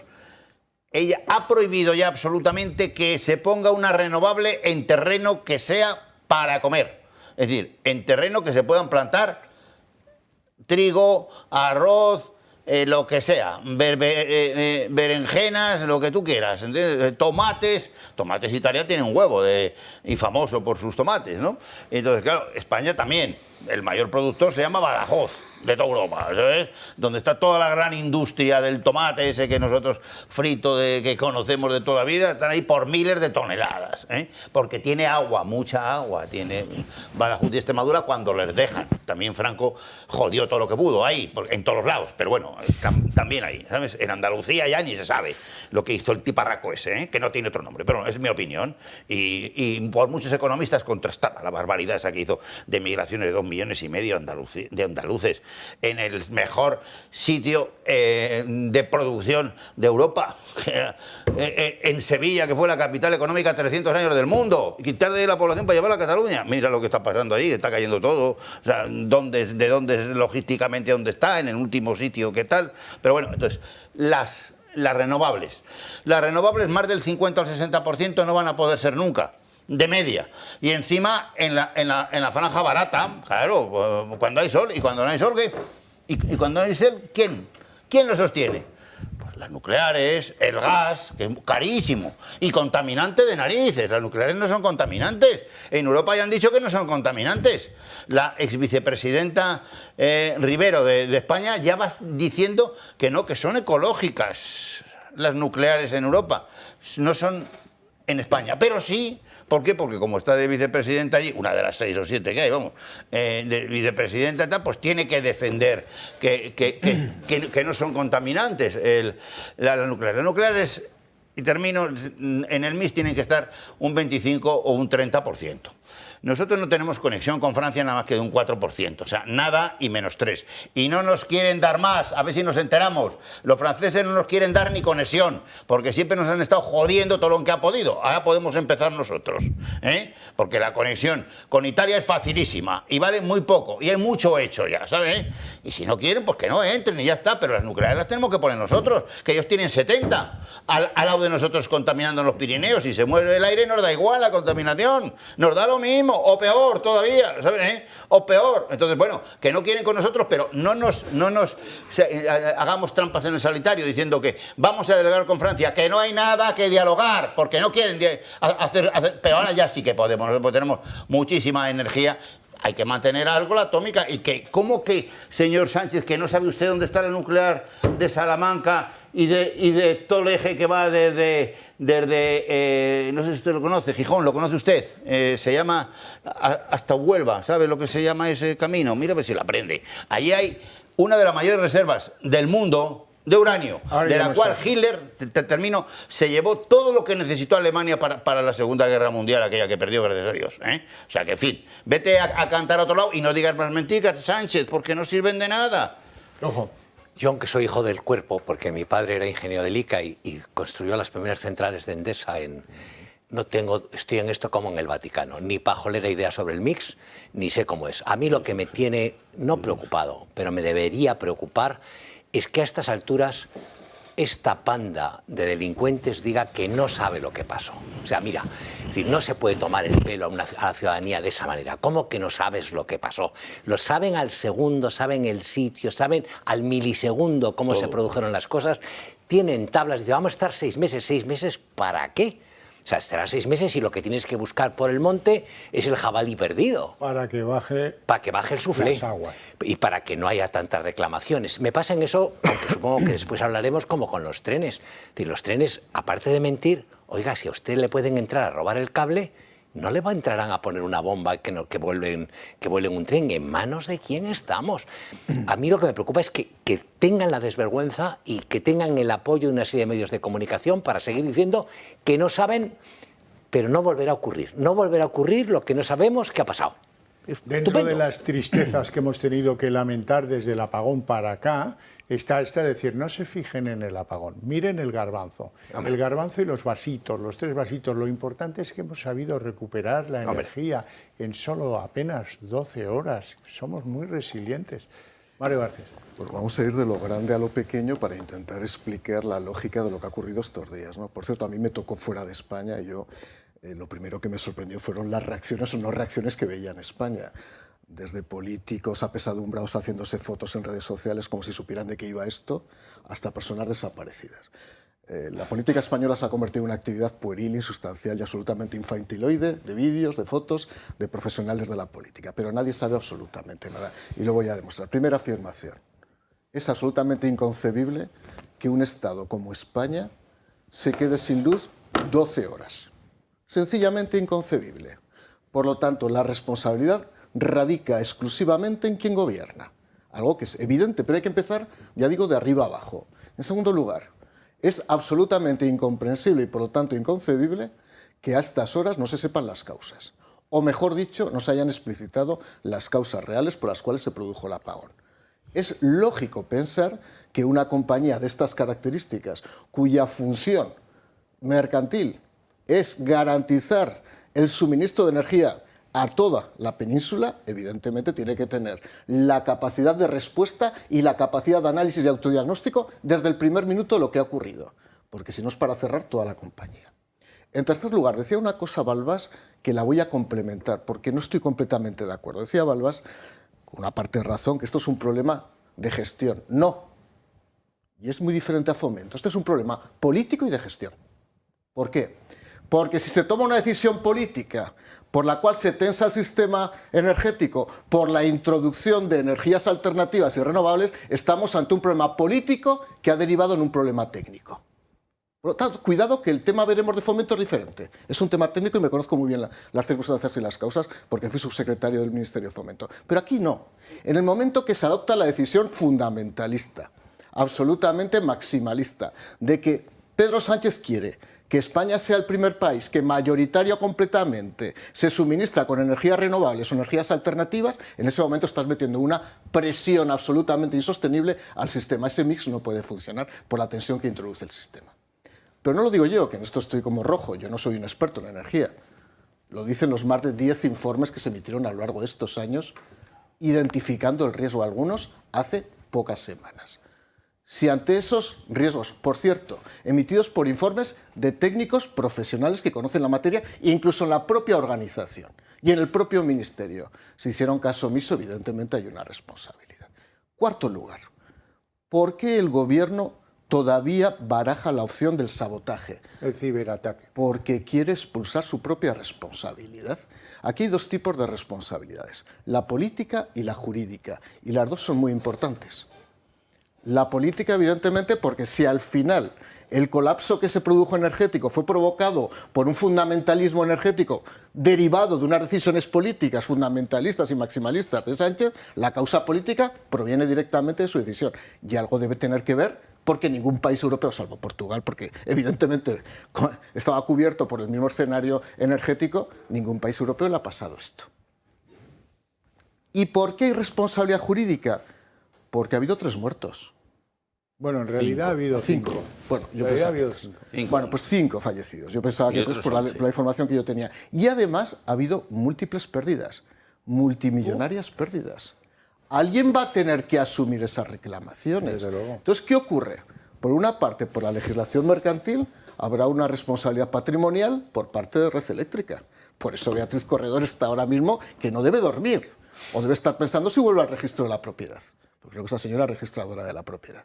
S5: Ella ha prohibido ya absolutamente que se ponga una renovable en terreno que sea para comer. Es decir, en terreno que se puedan plantar trigo, arroz, lo que sea, berenjenas, lo que tú quieras, ¿entiendes? Tomates Italia tiene un huevo y famoso por sus tomates, ¿no? Entonces, claro, España también, el mayor productor se llama Badajoz, de toda Europa, ¿sabes? Donde está toda la gran industria del tomate ese que nosotros frito que conocemos de toda la vida, están ahí por miles de toneladas, porque tiene agua, mucha agua, tiene Badajoz y Extremadura cuando les dejan. También Franco jodió todo lo que pudo ahí, en todos los lados, pero bueno, también ahí, ¿sabes? En Andalucía ya ni se sabe lo que hizo el tiparraco ese, que no tiene otro nombre, pero es mi opinión, y por muchos economistas contrastada la barbaridad esa que hizo de migraciones de 2,5 millones de andaluces en el mejor sitio de producción de Europa, en Sevilla, que fue la capital económica 300 años del mundo, y quitar de ahí la población para llevarla a Cataluña. Mira lo que está pasando ahí, está cayendo todo. O sea, de dónde logísticamente dónde está, en el último sitio, qué tal. Pero bueno, entonces, las renovables. Las renovables, más del 50 al 60% no van a poder ser nunca. De media. Y encima en la franja barata, claro, cuando hay sol, y cuando no hay sol, ¿qué? Y cuando no hay sol, ¿quién lo sostiene? Pues Las nucleares, el gas, que es carísimo, y contaminante de narices. Las nucleares no son contaminantes. En Europa ya han dicho que no son contaminantes. La ex vicepresidenta Rivero de España ya va diciendo que no, que son ecológicas las nucleares en Europa. No son en España, pero sí. ¿Por qué? Porque como está de vicepresidenta allí, una de las 6 o 7 que hay, vamos, de vicepresidenta tal, pues tiene que defender que no son contaminantes las nucleares. Las nucleares, y termino, en el MIS tienen que estar un 25 o un 30%. Nosotros no tenemos conexión con Francia nada más que de un 4%, o sea, nada y menos 3. Y no nos quieren dar más, a ver si nos enteramos. Los franceses no nos quieren dar ni conexión, porque siempre nos han estado jodiendo todo lo que ha podido. Ahora podemos empezar nosotros, porque la conexión con Italia es facilísima y vale muy poco, y hay mucho hecho ya, ¿sabes? Y si no quieren, pues que no entren y ya está, pero las nucleares las tenemos que poner nosotros, que ellos tienen 70 al lado de nosotros contaminando en los Pirineos. Si se mueve el aire nos da igual la contaminación, nos da lo mismo. O peor todavía, ¿saben? O peor. Entonces, bueno, que no quieren con nosotros, pero no nos hagamos trampas en el solitario diciendo que vamos a dialogar con Francia, que no hay nada que dialogar, porque no quieren hacer. Pero ahora ya sí que podemos, porque tenemos muchísima energía. Hay que mantener algo la atómica. Y que, ¿cómo que, señor Sánchez, que no sabe usted dónde está la nuclear de Salamanca y de todo el eje que va desde no sé si usted lo conoce, Gijón, ¿lo conoce usted? Se llama hasta Huelva, ¿sabe lo que se llama ese camino? Mira a ver si lo aprende. Allí hay una de las mayores reservas del mundo de uranio, de la cual Hitler, termino, se llevó todo lo que necesitó Alemania para la Segunda Guerra Mundial, aquella que perdió, gracias a Dios. O sea que, en fin, vete a cantar a otro lado y no digas más mentiras, Sánchez, porque no sirven de nada.
S1: Ojo.
S3: Yo, aunque soy hijo del cuerpo, porque mi padre era ingeniero del ICA y construyó las primeras centrales de Endesa estoy en esto como en el Vaticano, ni pajolera idea sobre el mix, ni sé cómo es. A mí lo que me tiene, no preocupado, pero me debería preocupar, es que a estas alturas esta panda de delincuentes diga que no sabe lo que pasó. O sea, mira, es decir, no se puede tomar el pelo a la ciudadanía de esa manera. ¿Cómo que no sabes lo que pasó? Lo saben al segundo, saben el sitio, saben al milisegundo cómo se produjeron las cosas. Tienen tablas, dicen, vamos a estar 6 meses. ¿6 meses para qué? O sea, estarás 6 meses y lo que tienes que buscar por el monte es el jabalí perdido.
S1: Para que baje
S3: el suflé.
S1: Las aguas.
S3: Y para que no haya tantas reclamaciones. Me pasa en eso, aunque supongo que después hablaremos, como con los trenes. Es decir, los trenes, aparte de mentir, oiga, si a usted le pueden entrar a robar el cable, no le entrarán a poner una bomba que vuelven un tren. ¿En manos de quién estamos? A mí lo que me preocupa es que tengan la desvergüenza y que tengan el apoyo de una serie de medios de comunicación para seguir diciendo que no saben, pero no volverá a ocurrir. No volverá a ocurrir lo que no sabemos que ha pasado.
S1: Dentro de las tristezas que hemos tenido que lamentar desde el apagón para acá, está decir, no se fijen en el apagón, miren el garbanzo. El garbanzo y los vasitos, los 3 vasitos. Lo importante es que hemos sabido recuperar la energía en solo apenas 12 horas. Somos muy resilientes. Mario Garcés.
S4: Bueno, vamos a ir de lo grande a lo pequeño para intentar explicar la lógica de lo que ha ocurrido estos días, ¿no? Por cierto, a mí me tocó fuera de España y yo lo primero que me sorprendió fueron las reacciones o no reacciones que veía en España. Desde políticos apesadumbrados haciéndose fotos en redes sociales como si supieran de qué iba esto, hasta personas desaparecidas. La política española se ha convertido en una actividad pueril, insustancial y absolutamente infantiloide, de vídeos, de fotos, de profesionales de la política. Pero nadie sabe absolutamente nada. Y lo voy a demostrar. Primera afirmación. Es absolutamente inconcebible que un Estado como España se quede sin luz 12 horas. Sencillamente inconcebible. Por lo tanto, la responsabilidad radica exclusivamente en quien gobierna. Algo que es evidente, pero hay que empezar, ya digo, de arriba abajo. En segundo lugar, es absolutamente incomprensible y por lo tanto inconcebible que a estas horas no se sepan las causas. O mejor dicho, no se hayan explicitado las causas reales por las cuales se produjo el apagón. Es lógico pensar que una compañía de estas características, cuya función mercantil es garantizar el suministro de energía a toda la península, evidentemente tiene que tener la capacidad de respuesta y la capacidad de análisis y autodiagnóstico desde el primer minuto de lo que ha ocurrido, porque si no es para cerrar toda la compañía. En tercer lugar, decía una cosa Balbás que la voy a complementar, porque no estoy completamente de acuerdo. Decía Balbás, con una parte de razón, que esto es un problema de gestión. No, Y es muy diferente a Fomento. Este es un problema político y de gestión. ¿Por qué? Porque si se toma una decisión política por la cual se tensa el sistema energético por la introducción de energías alternativas y renovables, estamos ante un problema político que ha derivado en un problema técnico. Por lo tanto, cuidado que el tema veremos de Fomento es diferente. Es un tema técnico y me conozco muy bien las circunstancias y las causas porque fui subsecretario del Ministerio de Fomento. Pero aquí no. En el momento que se adopta la decisión fundamentalista, absolutamente maximalista, de que Pedro Sánchez quiere que España sea el primer país que mayoritario completamente se suministra con energías renovables o energías alternativas, en ese momento estás metiendo una presión absolutamente insostenible al sistema. Ese mix no puede funcionar por la tensión que introduce el sistema. Pero no lo digo yo, que en esto estoy como rojo, yo no soy un experto en energía. Lo dicen los más de 10 informes que se emitieron a lo largo de estos años, identificando el riesgo de algunos hace pocas semanas. Si ante esos riesgos, por cierto, emitidos por informes de técnicos profesionales que conocen la materia, e incluso en la propia organización y en el propio ministerio, se hicieron caso omiso, evidentemente hay una responsabilidad. Cuarto lugar, ¿por qué el gobierno todavía baraja la opción del sabotaje?
S1: El ciberataque.
S4: Porque quiere expulsar su propia responsabilidad. Aquí hay dos tipos de responsabilidades, la política y la jurídica, y las dos son muy importantes. La política, evidentemente, porque si al final el colapso que se produjo energético fue provocado por un fundamentalismo energético derivado de unas decisiones políticas fundamentalistas y maximalistas de Sánchez, la causa política proviene directamente de su decisión. Y algo debe tener que ver porque ningún país europeo, salvo Portugal, porque evidentemente estaba cubierto por el mismo escenario energético, ningún país europeo le ha pasado esto. ¿Y por qué hay responsabilidad jurídica? Porque ha habido 3 muertos.
S1: Bueno, en realidad ha habido 5.
S4: Bueno, yo pensaba,
S1: ha habido 5.
S4: Bueno, pues 5 fallecidos. Yo pensaba que 3 por la información que yo tenía. Y además ha habido múltiples pérdidas, multimillonarias pérdidas. Alguien va a tener que asumir esas reclamaciones.
S1: Desde luego.
S4: Entonces, ¿qué ocurre? Por una parte, por la legislación mercantil, habrá una responsabilidad patrimonial por parte de Red Eléctrica. Por eso Beatriz Corredor está ahora mismo que no debe dormir o debe estar pensando si vuelve al registro de la propiedad. Porque creo que esa señora es registradora de la propiedad.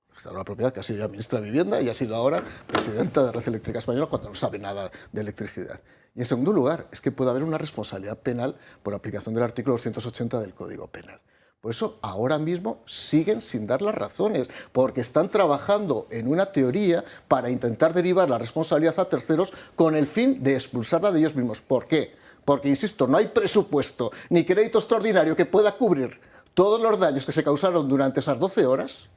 S4: Registradora de la propiedad que ha sido ya ministra de Vivienda y ha sido ahora presidenta de Red Eléctrica Española cuando no sabe nada de electricidad. Y en segundo lugar, es que puede haber una responsabilidad penal por aplicación del artículo 280 del Código Penal. Por eso ahora mismo siguen sin dar las razones, porque están trabajando en una teoría para intentar derivar la responsabilidad a terceros con el fin de expulsarla de ellos mismos. ¿Por qué? Porque, insisto, no hay presupuesto ni crédito extraordinario que pueda cubrir todos los daños que se causaron durante esas 12 horas,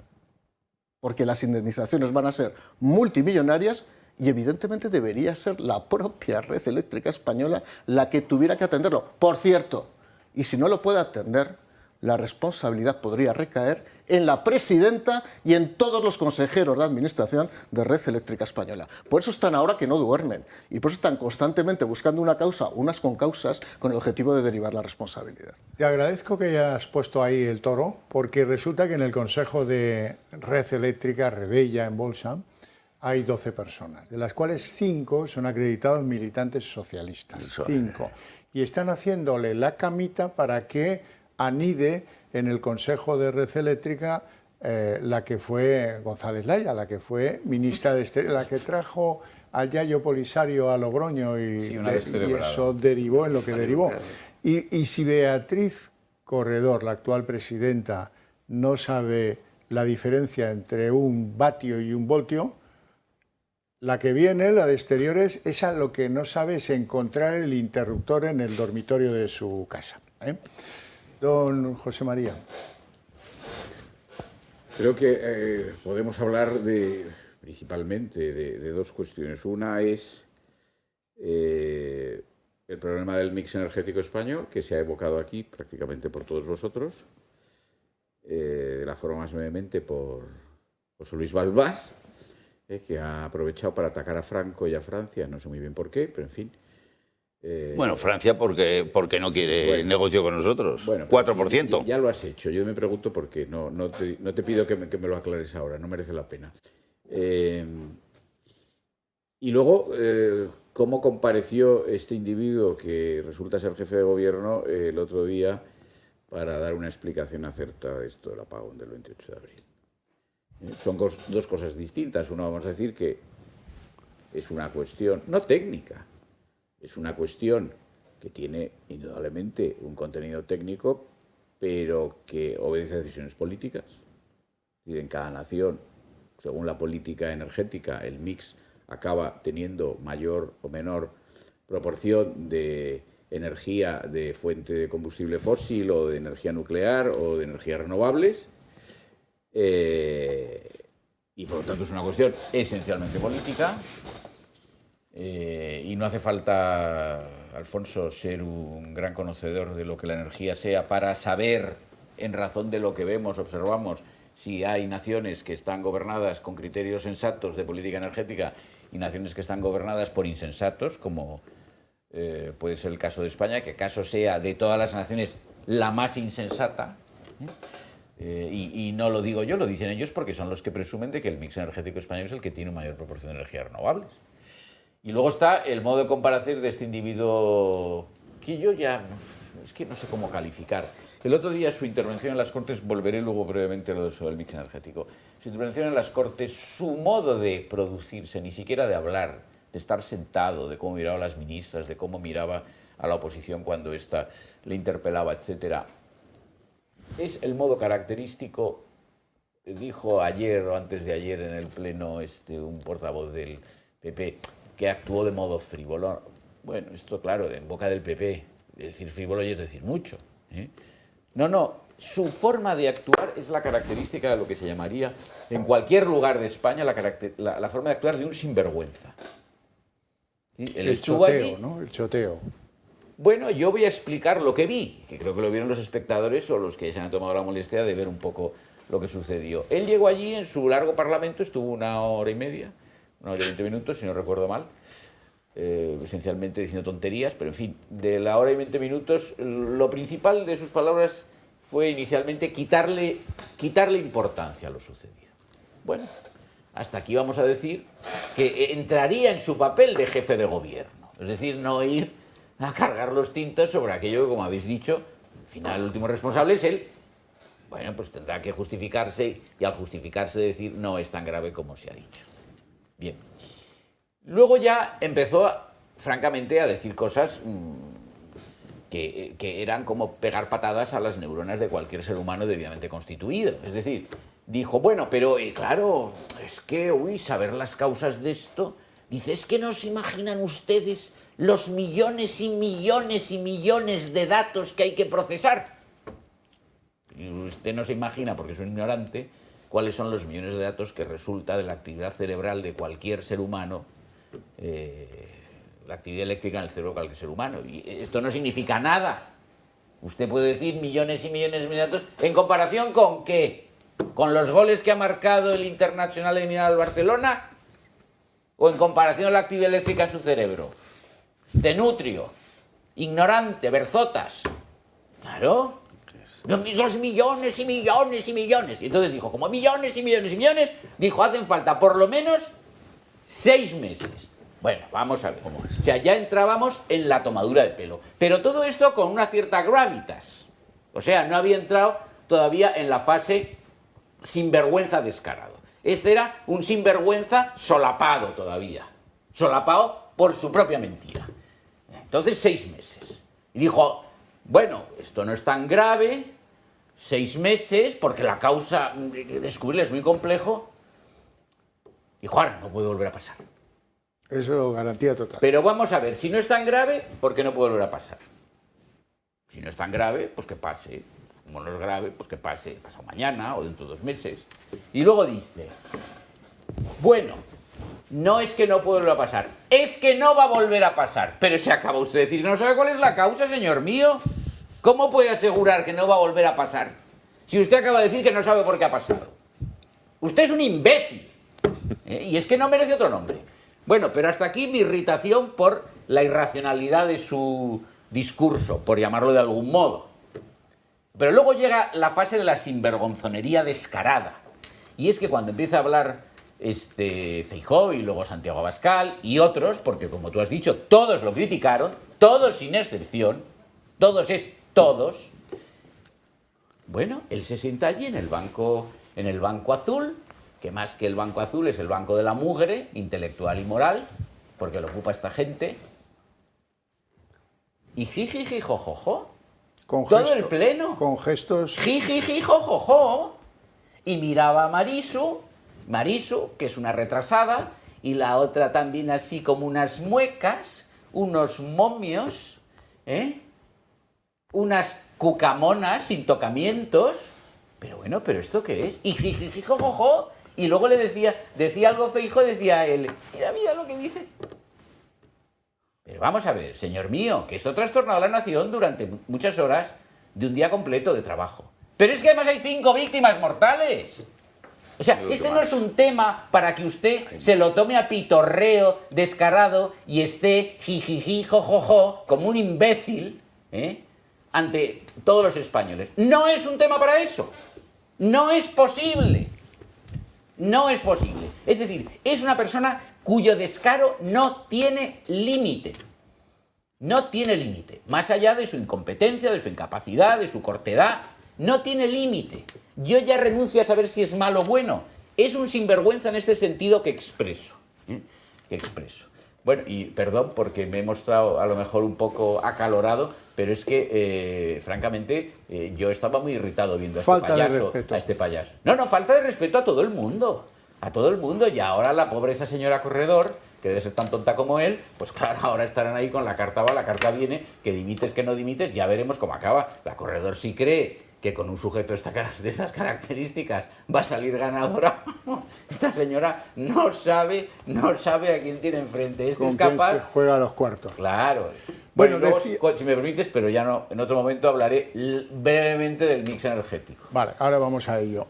S4: porque las indemnizaciones van a ser multimillonarias y evidentemente debería ser la propia Red Eléctrica Española la que tuviera que atenderlo. Por cierto, y si no lo puede atender, la responsabilidad podría recaer en la presidenta y en todos los consejeros de administración de Red Eléctrica Española. Por eso están ahora que no duermen y por eso están constantemente buscando una causa, unas con causas, con el objetivo de derivar la responsabilidad.
S1: Te agradezco que hayas puesto ahí el toro, porque resulta que en el Consejo de Red Eléctrica, Rebella, en Bolsa, hay 12 personas, de las cuales 5 son acreditados militantes socialistas. 5. Y están haciéndole la camita para que anide en el Consejo de Red Eléctrica la que fue González Laya, la que fue ministra de Exteriores, la que trajo al Yayo Polisario a Logroño y eso derivó en lo que derivó. Y si Beatriz Corredor, la actual presidenta, no sabe la diferencia entre un vatio y un voltio, la que viene, la de Exteriores, esa lo que no sabe es encontrar el interruptor en el dormitorio de su casa. Don José María.
S2: Creo que podemos hablar principalmente de 2 cuestiones. Una es el problema del mix energético español, que se ha evocado aquí prácticamente por todos vosotros, de la forma más vehemente por José Luis Balbás, que ha aprovechado para atacar a Franco y a Francia, no sé muy bien por qué, pero en fin.
S5: Bueno, Francia porque no quiere negocio con nosotros, bueno, 4%.
S2: Ya lo has hecho, yo me pregunto por qué, no te pido que me lo aclares ahora, no merece la pena. Y luego, ¿cómo compareció este individuo que resulta ser jefe de gobierno el otro día para dar una explicación acertada de esto del apagón del 28 de abril? Son dos cosas distintas. Una, vamos a decir que es una cuestión, no técnica, es una cuestión que tiene indudablemente un contenido técnico, pero que obedece a decisiones políticas. Y en cada nación, según la política energética, el mix acaba teniendo mayor o menor proporción de energía de fuente de combustible fósil o de energía nuclear o de energías renovables. Y por lo tanto es una cuestión esencialmente política. Y no hace falta, Alfonso, ser un gran conocedor de lo que la energía sea para saber, en razón de lo que vemos, observamos, si hay naciones que están gobernadas con criterios sensatos de política energética y naciones que están gobernadas por insensatos, como puede ser el caso de España, que acaso sea de todas las naciones la más insensata. Y no lo digo yo, lo dicen ellos porque son los que presumen de que el mix energético español es el que tiene mayor proporción de energías renovables. Y luego está el modo de comparación de este individuo que yo ya, es que no sé cómo calificar. El otro día su intervención en las Cortes, volveré luego brevemente a lo sobre el mix energético, su intervención en las Cortes, su modo de producirse, ni siquiera de hablar, de estar sentado, de cómo miraba a las ministras, de cómo miraba a la oposición cuando ésta le interpelaba, etcétera, es el modo característico. Dijo ayer o antes de ayer en el Pleno un portavoz del PP que actuó de modo frívolo. Bueno, esto claro, en boca del PP, decir frívolo y es decir mucho. No, su forma de actuar es la característica de lo que se llamaría en cualquier lugar de España la forma de actuar de un sinvergüenza. ¿Sí?
S1: El choteo, ¿no? El choteo.
S2: Bueno, yo voy a explicar lo que vi, que creo que lo vieron los espectadores o los que se han tomado la molestia de ver un poco lo que sucedió. Él llegó allí en su largo parlamento, estuvo 1 hora y media, 1 hora y 20 minutos, si no recuerdo mal, esencialmente diciendo tonterías, pero en fin, de la hora y 20 minutos, lo principal de sus palabras fue inicialmente quitarle importancia a lo sucedido. Bueno, hasta aquí vamos a decir que entraría en su papel de jefe de gobierno, es decir, no ir a cargar los tintos sobre aquello que, como habéis dicho, al final el último responsable es él. Bueno, pues tendrá que justificarse y al justificarse decir no es tan grave como se ha dicho. Bien. Luego ya empezó, francamente, a decir cosas que eran como pegar patadas a las neuronas de cualquier ser humano debidamente constituido. Es decir, dijo, bueno, pero claro, es que, saber las causas de esto, dice, es que no se imaginan ustedes los millones y millones y millones de datos que hay que procesar. Y usted no se imagina, porque es un ignorante, cuáles son los millones de datos que resulta de la actividad cerebral de cualquier ser humano, la actividad eléctrica en el cerebro de cualquier ser humano. Y esto no significa nada. Usted puede decir millones y millones de datos, ¿en comparación con qué? ¿Con los goles que ha marcado el Internacional de Mineral Barcelona? ¿O en comparación a la actividad eléctrica en su cerebro? Tenutrio, ignorante, berzotas. Claro. Los millones y millones y millones. Y entonces dijo, como millones y millones y millones, dijo, hacen falta por lo menos 6 meses. Bueno, vamos a ver. O sea, ya entrábamos en la tomadura de pelo. Pero todo esto con una cierta gravitas. O sea, no había entrado todavía en la fase sinvergüenza descarado. Este era un sinvergüenza solapado todavía. Solapado por su propia mentira. Entonces, 6 meses. Y dijo, bueno, esto no es tan grave, 6 meses, porque la causa, descubrirla es muy complejo. Dijo, ahora no puede volver a pasar.
S1: Eso garantía total.
S2: Pero vamos a ver, si no es tan grave, ¿por qué no puede volver a pasar? Si no es tan grave, pues que pase. Como no es grave, pues que pase pasado mañana o dentro de 2 meses. Y luego dice, bueno, no es que no puede volver a pasar, es que no va a volver a pasar. Pero se acaba usted de decir, no sabe cuál es la causa, señor mío. ¿Cómo puede asegurar que no va a volver a pasar? Si usted acaba de decir que no sabe por qué ha pasado. Usted es un imbécil. Y es que no merece otro nombre. Bueno, pero hasta aquí mi irritación por la irracionalidad de su discurso, por llamarlo de algún modo. Pero luego llega la fase de la sinvergonzonería descarada. Y es que cuando empieza a hablar Feijóo y luego Santiago Abascal y otros, porque como tú has dicho, todos lo criticaron, todos sin excepción, todos es todos. Bueno, él se sienta allí en el banco azul
S11: que más que el banco azul es el banco de la mugre, intelectual y moral, porque lo ocupa esta gente. Y jijiji, jojojo. Todo el pleno.
S1: Con gestos.
S11: Jijiji, jojojo. Y miraba a Marisu, que es una retrasada, y la otra también así como unas muecas, unos momios, unas cucamonas sin tocamientos. Pero bueno, ¿pero esto qué es? Y jijiji, jojojo. Y luego le decía algo Feijóo, decía a él, mira lo que dice. Pero vamos a ver, señor mío, que esto ha trastornado a la nación durante muchas horas de un día completo de trabajo. Pero es que además hay 5 víctimas mortales. O sea, este no es un tema para que usted se lo tome a pitorreo descarado y esté jijiji, jojojo, como un imbécil, ante todos los españoles. No es un tema para eso. No es posible. No es posible. Es decir, es una persona cuyo descaro no tiene límite. No tiene límite. Más allá de su incompetencia, de su incapacidad, de su cortedad, no tiene límite. Yo ya renuncio a saber si es malo o bueno. Es un sinvergüenza en este sentido que expreso. Bueno, y perdón porque me he mostrado a lo mejor un poco acalorado, pero es que, francamente, yo estaba muy irritado viendo a este payaso. No, falta de respeto a todo el mundo. A todo el mundo. Y ahora la pobre esa señora Corredor, que debe ser tan tonta como él, pues claro, ahora estarán ahí con la carta va, la carta viene, que dimites, que no dimites, ya veremos cómo acaba. La Corredor sí cree que con un sujeto de estas características va a salir ganadora. Esta señora no sabe a quién tiene enfrente. Es capaz.
S1: Se juega a los cuartos.
S11: Claro. Bueno, luego, si me permites, pero ya no, en otro momento hablaré brevemente del mix energético.
S1: Vale, ahora vamos a ello.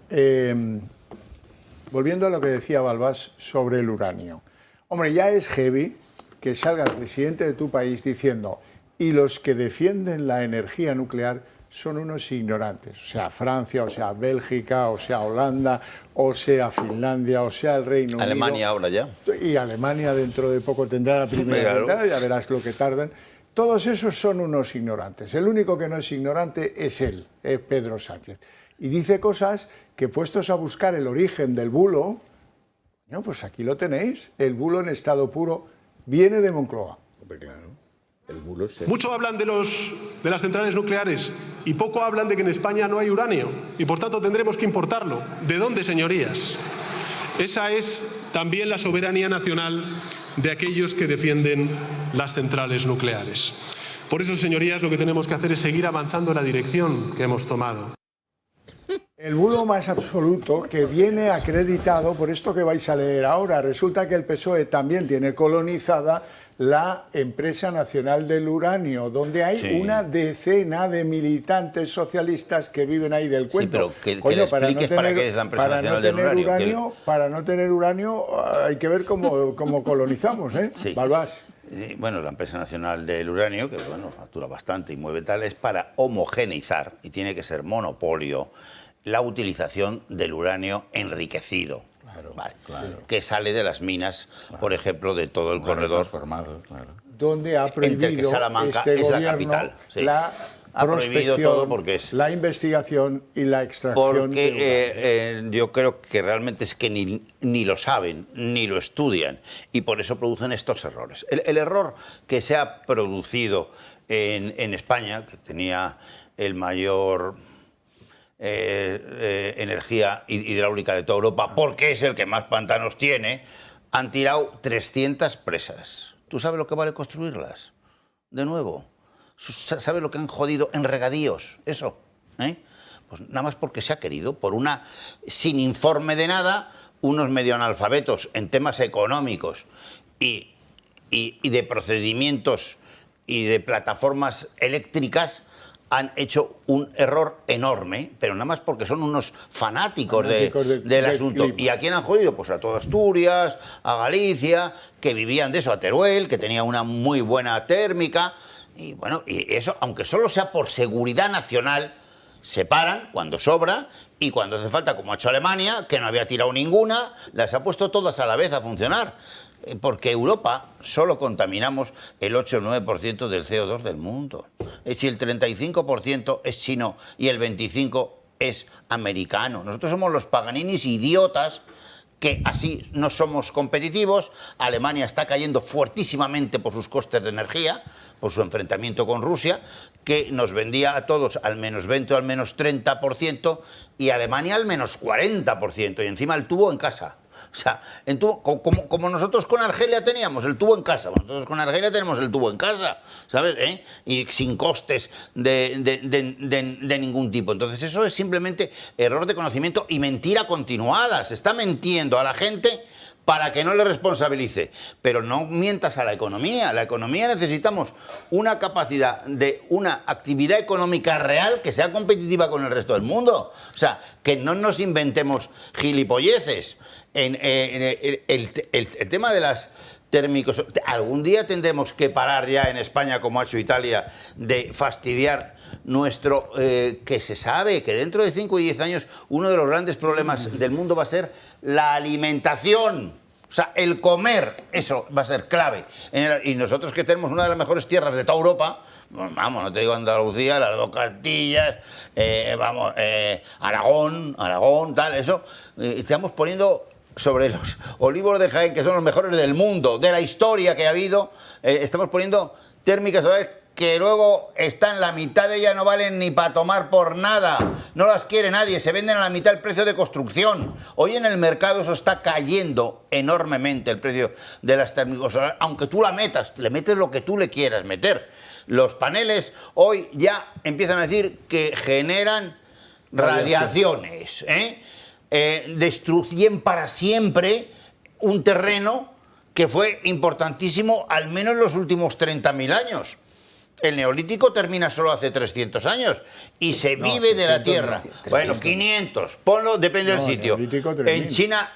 S1: Volviendo a lo que decía Balbás sobre el uranio. Hombre, ya es heavy que salga el presidente de tu país diciendo y los que defienden la energía nuclear son unos ignorantes. O sea, Francia, o sea, Bélgica, o sea, Holanda, o sea, Finlandia, o sea, el Reino Unido.
S5: Alemania ahora ya.
S1: Y Alemania dentro de poco tendrá la primera ventana, ya verás lo que tardan. Todos esos son unos ignorantes. El único que no es ignorante es él, es Pedro Sánchez. Y dice cosas que, puestos a buscar el origen del bulo, no, pues aquí lo tenéis, el bulo en estado puro viene de Moncloa.
S2: Claro, el bulo es...
S7: Mucho hablan de las centrales nucleares y poco hablan de que en España no hay uranio y por tanto tendremos que importarlo. ¿De dónde, señorías? Esa es también la soberanía nacional de aquellos que defienden las centrales nucleares. Por eso, señorías, lo que tenemos que hacer es seguir avanzando en la dirección que hemos tomado.
S1: El bulo más absoluto que viene acreditado por esto que vais a leer ahora. Resulta que el PSOE también tiene colonizada la Empresa Nacional del Uranio, donde hay una decena de militantes socialistas que viven ahí del cuento.
S5: Sí, pero que le expliques para qué es la Empresa Nacional del Uranio.
S1: Para no tener uranio hay que ver cómo colonizamos, ¿eh?
S5: Sí.
S1: Balbás.
S5: Bueno, la Empresa Nacional del Uranio, que bueno, factura bastante y mueve tal, es para homogeneizar, y tiene que ser monopolio, la utilización del uranio enriquecido. Claro. Que sale de las minas, por ejemplo, de todo el corredor.
S1: Donde ha prohibido
S5: entre que Salamanca
S1: este
S5: es
S1: gobierno
S5: la capital. Sí.
S1: La prospección,
S5: todo porque es...
S1: la investigación y la extracción.
S5: Porque yo creo que realmente es que ni lo saben, ni lo estudian, y por eso producen estos errores. El error que se ha producido en España, que tenía el mayor... energía hidráulica de toda Europa, porque es el que más pantanos tiene, han tirado 300 presas. ¿Tú sabes lo que vale construirlas? De nuevo. ¿Sabes lo que han jodido en regadíos? Eso. Pues nada más porque se ha querido, sin informe de nada, unos medio analfabetos en temas económicos y de procedimientos y de plataformas eléctricas, han hecho un error enorme, pero nada más porque son unos fanáticos del asunto. Clip. ¿Y a quién han jodido? Pues a toda Asturias, a Galicia, que vivían de eso, a Teruel, que tenía una muy buena térmica. Y bueno, y eso, aunque solo sea por seguridad nacional, se paran cuando sobra y cuando hace falta, como ha hecho Alemania, que no había tirado ninguna, las ha puesto todas a la vez a funcionar. Porque Europa solo contaminamos el 8 o 9% del CO2 del mundo. Si el 35% es chino y el 25% es americano. Nosotros somos los paganinis idiotas que así no somos competitivos. Alemania está cayendo fuertísimamente por sus costes de energía, por su enfrentamiento con Rusia, que nos vendía a todos al menos 20 o al menos 30% y Alemania al menos 40%, y encima el tubo en casa. O sea, como nosotros con Argelia teníamos el tubo en casa, nosotros con Argelia tenemos el tubo en casa, ¿sabes? Y sin costes de ningún tipo. Entonces eso es simplemente error de conocimiento y mentira continuada. Se está mintiendo a la gente para que no le responsabilice. Pero no mientas a la economía. La economía necesitamos una capacidad de una actividad económica real que sea competitiva con el resto del mundo. O sea, que no nos inventemos gilipolleces. El tema de las térmicos, algún día tendremos que parar ya en España, como ha hecho Italia, de fastidiar nuestro, que se sabe que dentro de 5 y 10 años uno de los grandes problemas del mundo va a ser la alimentación. O sea, el comer, eso va a ser clave. Y nosotros que tenemos una de las mejores tierras de toda Europa, vamos, no te digo Andalucía, las dos Castillas, Aragón, tal, eso, estamos poniendo sobre los olivos de Jaén, que son los mejores del mundo, de la historia que ha habido, estamos poniendo térmicas solares que luego están, la mitad de ellas no valen ni para tomar por nada, no las quiere nadie, se venden a la mitad el precio de construcción. Hoy en el mercado eso está cayendo enormemente, el precio de las térmicos solares, aunque tú la metas, le metes lo que tú le quieras meter. Los paneles hoy ya empiezan a decir que generan radiaciones, destruyen para siempre un terreno que fue importantísimo al menos en los últimos 30.000 años. El neolítico termina solo hace 300 años y se vive de la tierra. 300. Bueno, 500, ponlo, depende del sitio. En China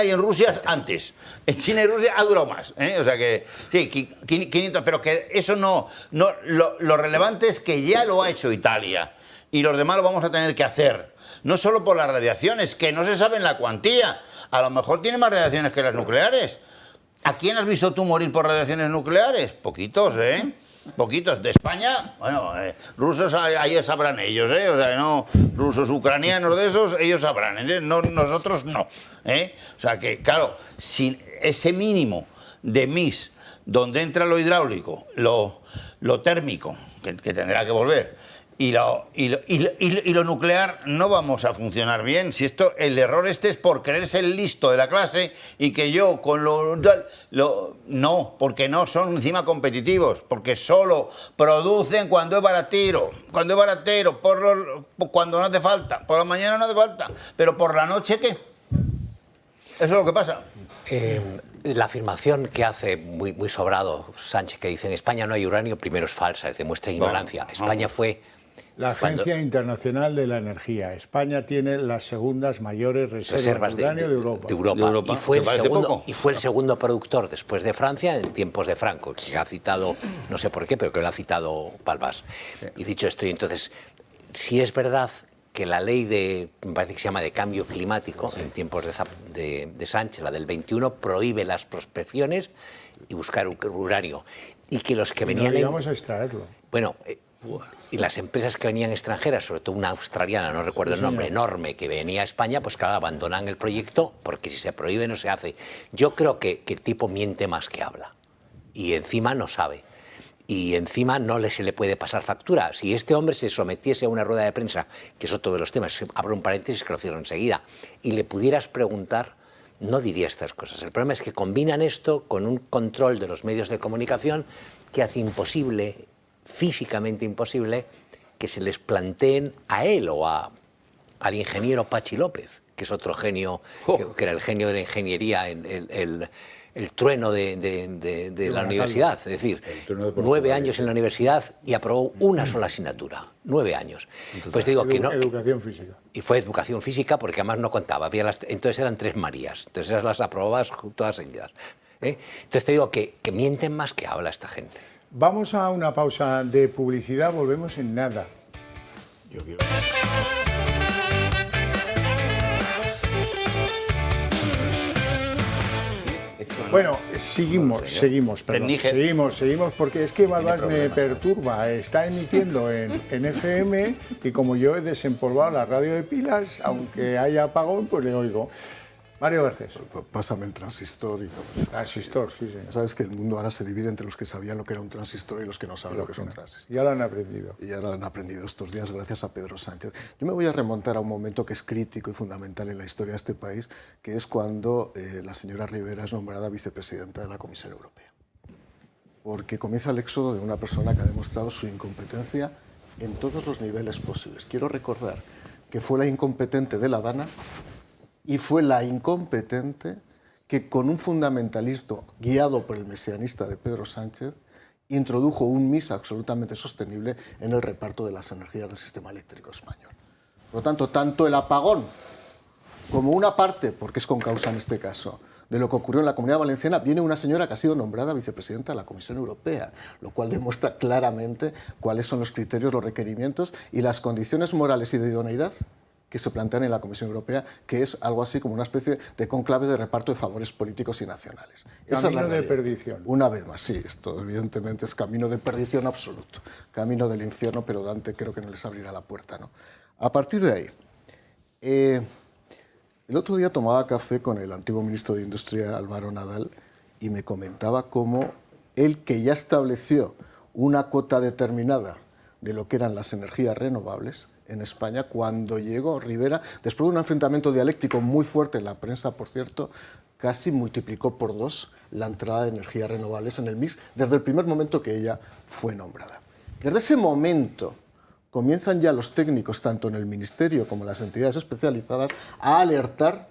S5: y en Rusia antes. En China y Rusia ha durado más. O sea que, sí, 500, pero que eso no lo relevante es que ya lo ha hecho Italia y los demás lo vamos a tener que hacer. No solo por las radiaciones, que no se sabe en la cuantía. A lo mejor tiene más radiaciones que las nucleares. ¿A quién has visto tú morir por radiaciones nucleares? Poquitos, Poquitos. De España, bueno, rusos ahí sabrán ellos, o sea, no, rusos ucranianos de esos, ellos sabrán, no, nosotros no, O sea que, claro, sin ese mínimo de MIS, donde entra lo hidráulico, lo térmico, que tendrá que volver, y lo nuclear, no vamos a funcionar bien. Si el error es por creerse el listo de la clase y que yo con no, porque no son encima competitivos, porque solo producen cuando es baratero, cuando no hace falta, por la mañana no hace falta, pero por la noche ¿qué? Eso es lo que pasa.
S3: La afirmación que hace muy, muy sobrado Sánchez, que dice en España no hay uranio, primero es falsa, demuestra ignorancia. España fue...
S1: La Agencia Internacional de la Energía. España tiene las segundas mayores reservas de uranio de Europa.
S3: Y fue el segundo productor después de Francia en tiempos de Franco, que ha citado, no sé por qué, pero que lo ha citado Balbás. Y dicho esto, entonces, si es verdad que la ley me parece que se llama de cambio climático, en tiempos de Sánchez, la del 21, prohíbe las prospecciones y buscar uranio. Y que los que venían...
S1: No íbamos a extraerlo.
S3: Bueno... y las empresas que venían extranjeras, sobre todo una australiana, no recuerdo el nombre, enorme, que venía a España, pues claro, abandonan el proyecto porque si se prohíbe no se hace. Yo creo que el tipo miente más que habla y encima no sabe. Y encima no se le puede pasar factura. Si este hombre se sometiese a una rueda de prensa, que es otro de los temas, abro un paréntesis que lo cierro enseguida, y le pudieras preguntar, no diría estas cosas. El problema es que combinan esto con un control de los medios de comunicación que hace imposible, físicamente imposible, que se les planteen a él o al ingeniero Pachi López, que es otro genio, que era el genio de la ingeniería, el trueno de la universidad. Es decir, 9 años en la universidad y aprobó una sola asignatura. 9 años. Pues te digo que no.
S1: Educación física.
S3: Y fue educación física porque además no contaba. Entonces eran 3 Marías. Entonces esas las aprobabas todas seguidas. Entonces te digo que mienten más que habla esta gente.
S1: Vamos a una pausa de publicidad, volvemos en nada. Yo quiero... Bueno, seguimos, porque es que Balbás me perturba. Está emitiendo en FM y como yo he desempolvado la radio de pilas, aunque haya apagón, pues le oigo. Mario Garcés.
S4: Pásame el transistor.
S1: Transistor, sí, sí.
S4: Sabes que el mundo ahora se divide entre los que sabían lo que era un transistor y los que no saben lo que es un transistor.
S1: Ya lo han aprendido.
S4: Y ya lo han aprendido estos días gracias a Pedro Sánchez. Yo me voy a remontar a un momento que es crítico y fundamental en la historia de este país, que es cuando la señora Rivera es nombrada vicepresidenta de la Comisión Europea. Porque comienza el éxodo de una persona que ha demostrado su incompetencia en todos los niveles posibles. Quiero recordar que fue la incompetente de la Dana y fue la incompetente que, con un fundamentalismo guiado por el mesianista de Pedro Sánchez, introdujo un mix absolutamente sostenible en el reparto de las energías del sistema eléctrico español. Por lo tanto, tanto el apagón como una parte, porque es con causa en este caso, de lo que ocurrió en la Comunidad Valenciana, viene una señora que ha sido nombrada vicepresidenta de la Comisión Europea, lo cual demuestra claramente cuáles son los criterios, los requerimientos y las condiciones morales y de idoneidad que se plantean en la Comisión Europea, que es algo así como una especie de cónclave de reparto de favores políticos y nacionales.
S1: Camino de perdición.
S4: Una vez más, sí, esto evidentemente es camino de perdición absoluto, camino del infierno, pero Dante creo que no les abrirá la puerta, ¿no? A partir de ahí, el otro día tomaba café con el antiguo ministro de Industria, Álvaro Nadal, y me comentaba cómo él, que ya estableció una cuota determinada de lo que eran las energías renovables en España, cuando llegó Rivera, después de un enfrentamiento dialéctico muy fuerte en la prensa, por cierto, casi multiplicó por 2 la entrada de energías renovables en el mix desde el primer momento que ella fue nombrada. Desde ese momento comienzan ya los técnicos, tanto en el Ministerio como en las entidades especializadas, a alertar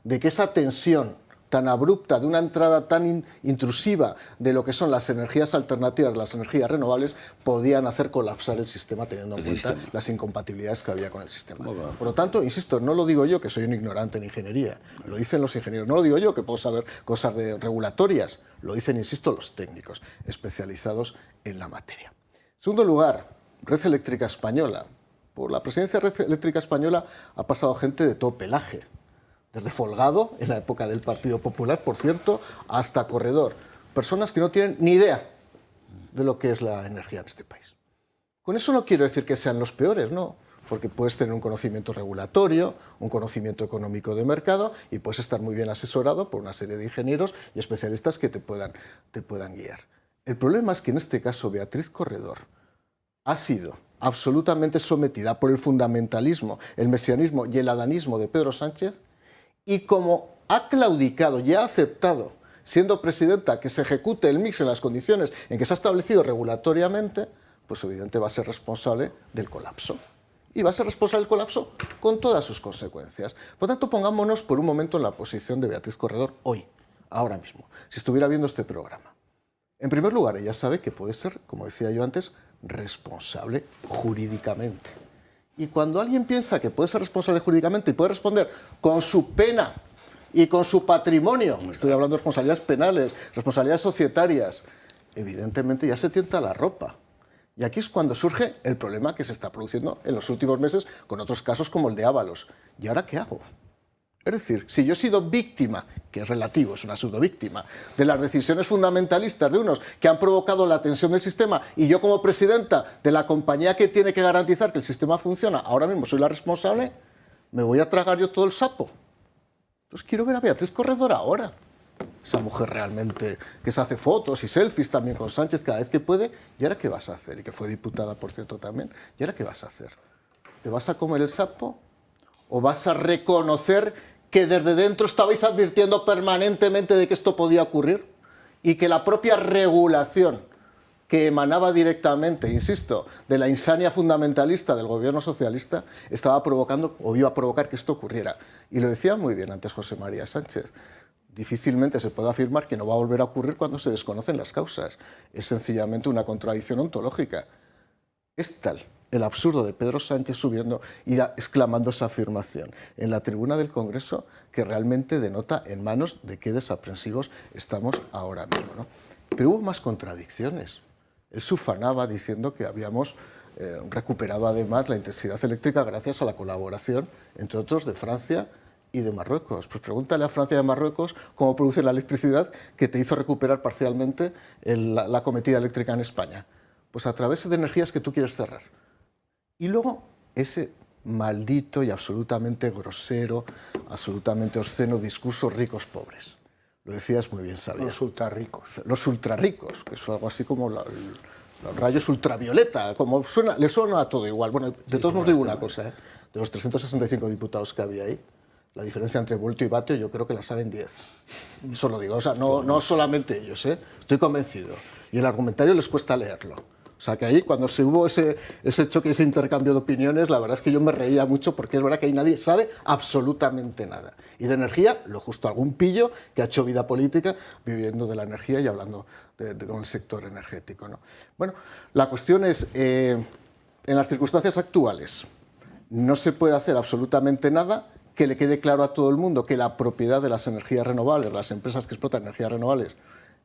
S4: de que esa tensión tan abrupta, de una entrada tan intrusiva de lo que son las energías alternativas, las energías renovables, podían hacer colapsar el sistema, teniendo en cuenta las incompatibilidades que había con el sistema. Por lo tanto, insisto, no lo digo yo, que soy un ignorante en ingeniería, lo dicen los ingenieros, no lo digo yo, que puedo saber cosas regulatorias, lo dicen, insisto, los técnicos especializados en la materia. En segundo lugar, Red Eléctrica Española. Por la presidencia de Red Eléctrica Española ha pasado gente de todo pelaje, desde Folgado, en la época del Partido Popular, por cierto, hasta Corredor. Personas que no tienen ni idea de lo que es la energía en este país. Con eso no quiero decir que sean los peores, no, porque puedes tener un conocimiento regulatorio, un conocimiento económico de mercado y puedes estar muy bien asesorado por una serie de ingenieros y especialistas que te puedan guiar. El problema es que en este caso Beatriz Corredor ha sido absolutamente sometida por el fundamentalismo, el mesianismo y el adanismo de Pedro Sánchez, y como ha claudicado y ha aceptado, siendo presidenta, que se ejecute el mix en las condiciones en que se ha establecido regulatoriamente, pues evidentemente va a ser responsable del colapso. Y va a ser responsable del colapso con todas sus consecuencias. Por tanto, pongámonos por un momento en la posición de Beatriz Corredor hoy, ahora mismo, si estuviera viendo este programa. En primer lugar, ella sabe que puede ser, como decía yo antes, responsable jurídicamente. Y cuando alguien piensa que puede ser responsable jurídicamente y puede responder con su pena y con su patrimonio, estoy hablando de responsabilidades penales, responsabilidades societarias, evidentemente ya se tienta la ropa. Y aquí es cuando surge el problema que se está produciendo en los últimos meses con otros casos como el de Ábalos. ¿Y ahora qué hago? Es decir, si yo he sido víctima, que es relativo, es una pseudovíctima, de las decisiones fundamentalistas de unos que han provocado la tensión del sistema, y yo como presidenta de la compañía que tiene que garantizar que el sistema funciona, ahora mismo soy la responsable, ¿me voy a tragar yo todo el sapo? Entonces quiero ver a Beatriz Corredor ahora. Esa mujer realmente que se hace fotos y selfies también con Sánchez cada vez que puede. ¿Y ahora qué vas a hacer? Y que fue diputada, por cierto, también. ¿Y ahora qué vas a hacer? ¿Te vas a comer el sapo? ¿O vas a reconocer que desde dentro estabais advirtiendo permanentemente de que esto podía ocurrir? Y que la propia regulación que emanaba directamente, insisto, de la insania fundamentalista del gobierno socialista, estaba provocando o iba a provocar que esto ocurriera. Y lo decía muy bien antes José María Sánchez. Difícilmente se puede afirmar que no va a volver a ocurrir cuando se desconocen las causas. Es sencillamente una contradicción ontológica. Es tal el absurdo de Pedro Sánchez subiendo y exclamando esa afirmación en la tribuna del Congreso, que realmente denota en manos de qué desaprensivos estamos ahora mismo, ¿no? Pero hubo más contradicciones. Él se ufanaba diciendo que habíamos recuperado además la intensidad eléctrica gracias a la colaboración, entre otros, de Francia y de Marruecos. Pues pregúntale a Francia y a Marruecos cómo produce la electricidad que te hizo recuperar parcialmente la acometida eléctrica en España. Pues a través de energías que tú quieres cerrar. Y luego ese maldito y absolutamente grosero, absolutamente obsceno discurso ricos-pobres. Lo decías muy bien, Xavier.
S1: Los ultrarricos.
S4: Los ultrarricos, que es algo así como los rayos ultravioleta, como suena, le suena a todo igual. Bueno, de todos modos digo una cosa, ¿eh? De los 365 diputados que había ahí, la diferencia entre vuelto y vatio yo creo que la saben 10. Eso lo digo, o sea, no solamente ellos, ¿eh? Estoy convencido. Y el argumentario les cuesta leerlo. O sea, que ahí cuando se hubo ese choque, ese intercambio de opiniones, la verdad es que yo me reía mucho porque es verdad que ahí nadie sabe absolutamente nada. Y de energía, lo justo algún pillo que ha hecho vida política viviendo de la energía y hablando con el sector energético, ¿no? Bueno, la cuestión es, en las circunstancias actuales, no se puede hacer absolutamente nada que le quede claro a todo el mundo que la propiedad de las energías renovables, las empresas que explotan energías renovables,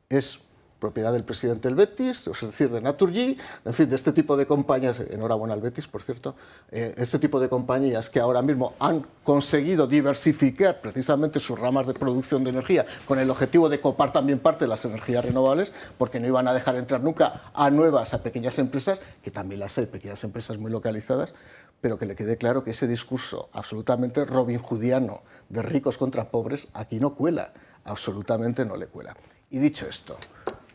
S4: es propiedad del presidente del Betis, es decir, de Naturgy, en fin, de este tipo de compañías, enhorabuena al Betis, por cierto, este tipo de compañías que ahora mismo han conseguido diversificar precisamente sus ramas de producción de energía con el objetivo de copar también parte de las energías renovables, porque no iban a dejar entrar nunca a pequeñas empresas, que también las hay, pequeñas empresas muy localizadas, pero que le quede claro que ese discurso absolutamente robinhoodiano de ricos contra pobres aquí no cuela, absolutamente no le cuela. Y dicho esto,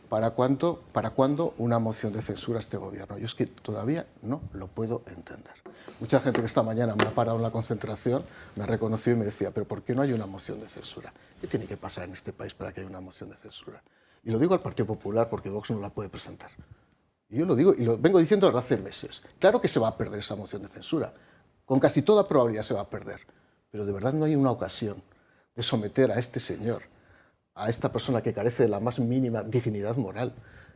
S4: ¿para cuándo una moción de censura a este gobierno? Yo es que todavía no lo puedo entender. Mucha gente que esta mañana me ha parado en la concentración me ha reconocido y me decía, ¿pero por qué no hay una moción de censura? ¿Qué tiene que pasar en este país para que haya una moción de censura? Y lo digo al Partido Popular porque Vox no la puede presentar. Y yo lo digo y lo vengo diciendo desde hace meses. Claro que se va a perder esa moción de censura. Con casi toda probabilidad se va a perder. Pero de verdad no hay una ocasión de someter a este señor, a esta persona que carece de la más mínima dignidad moral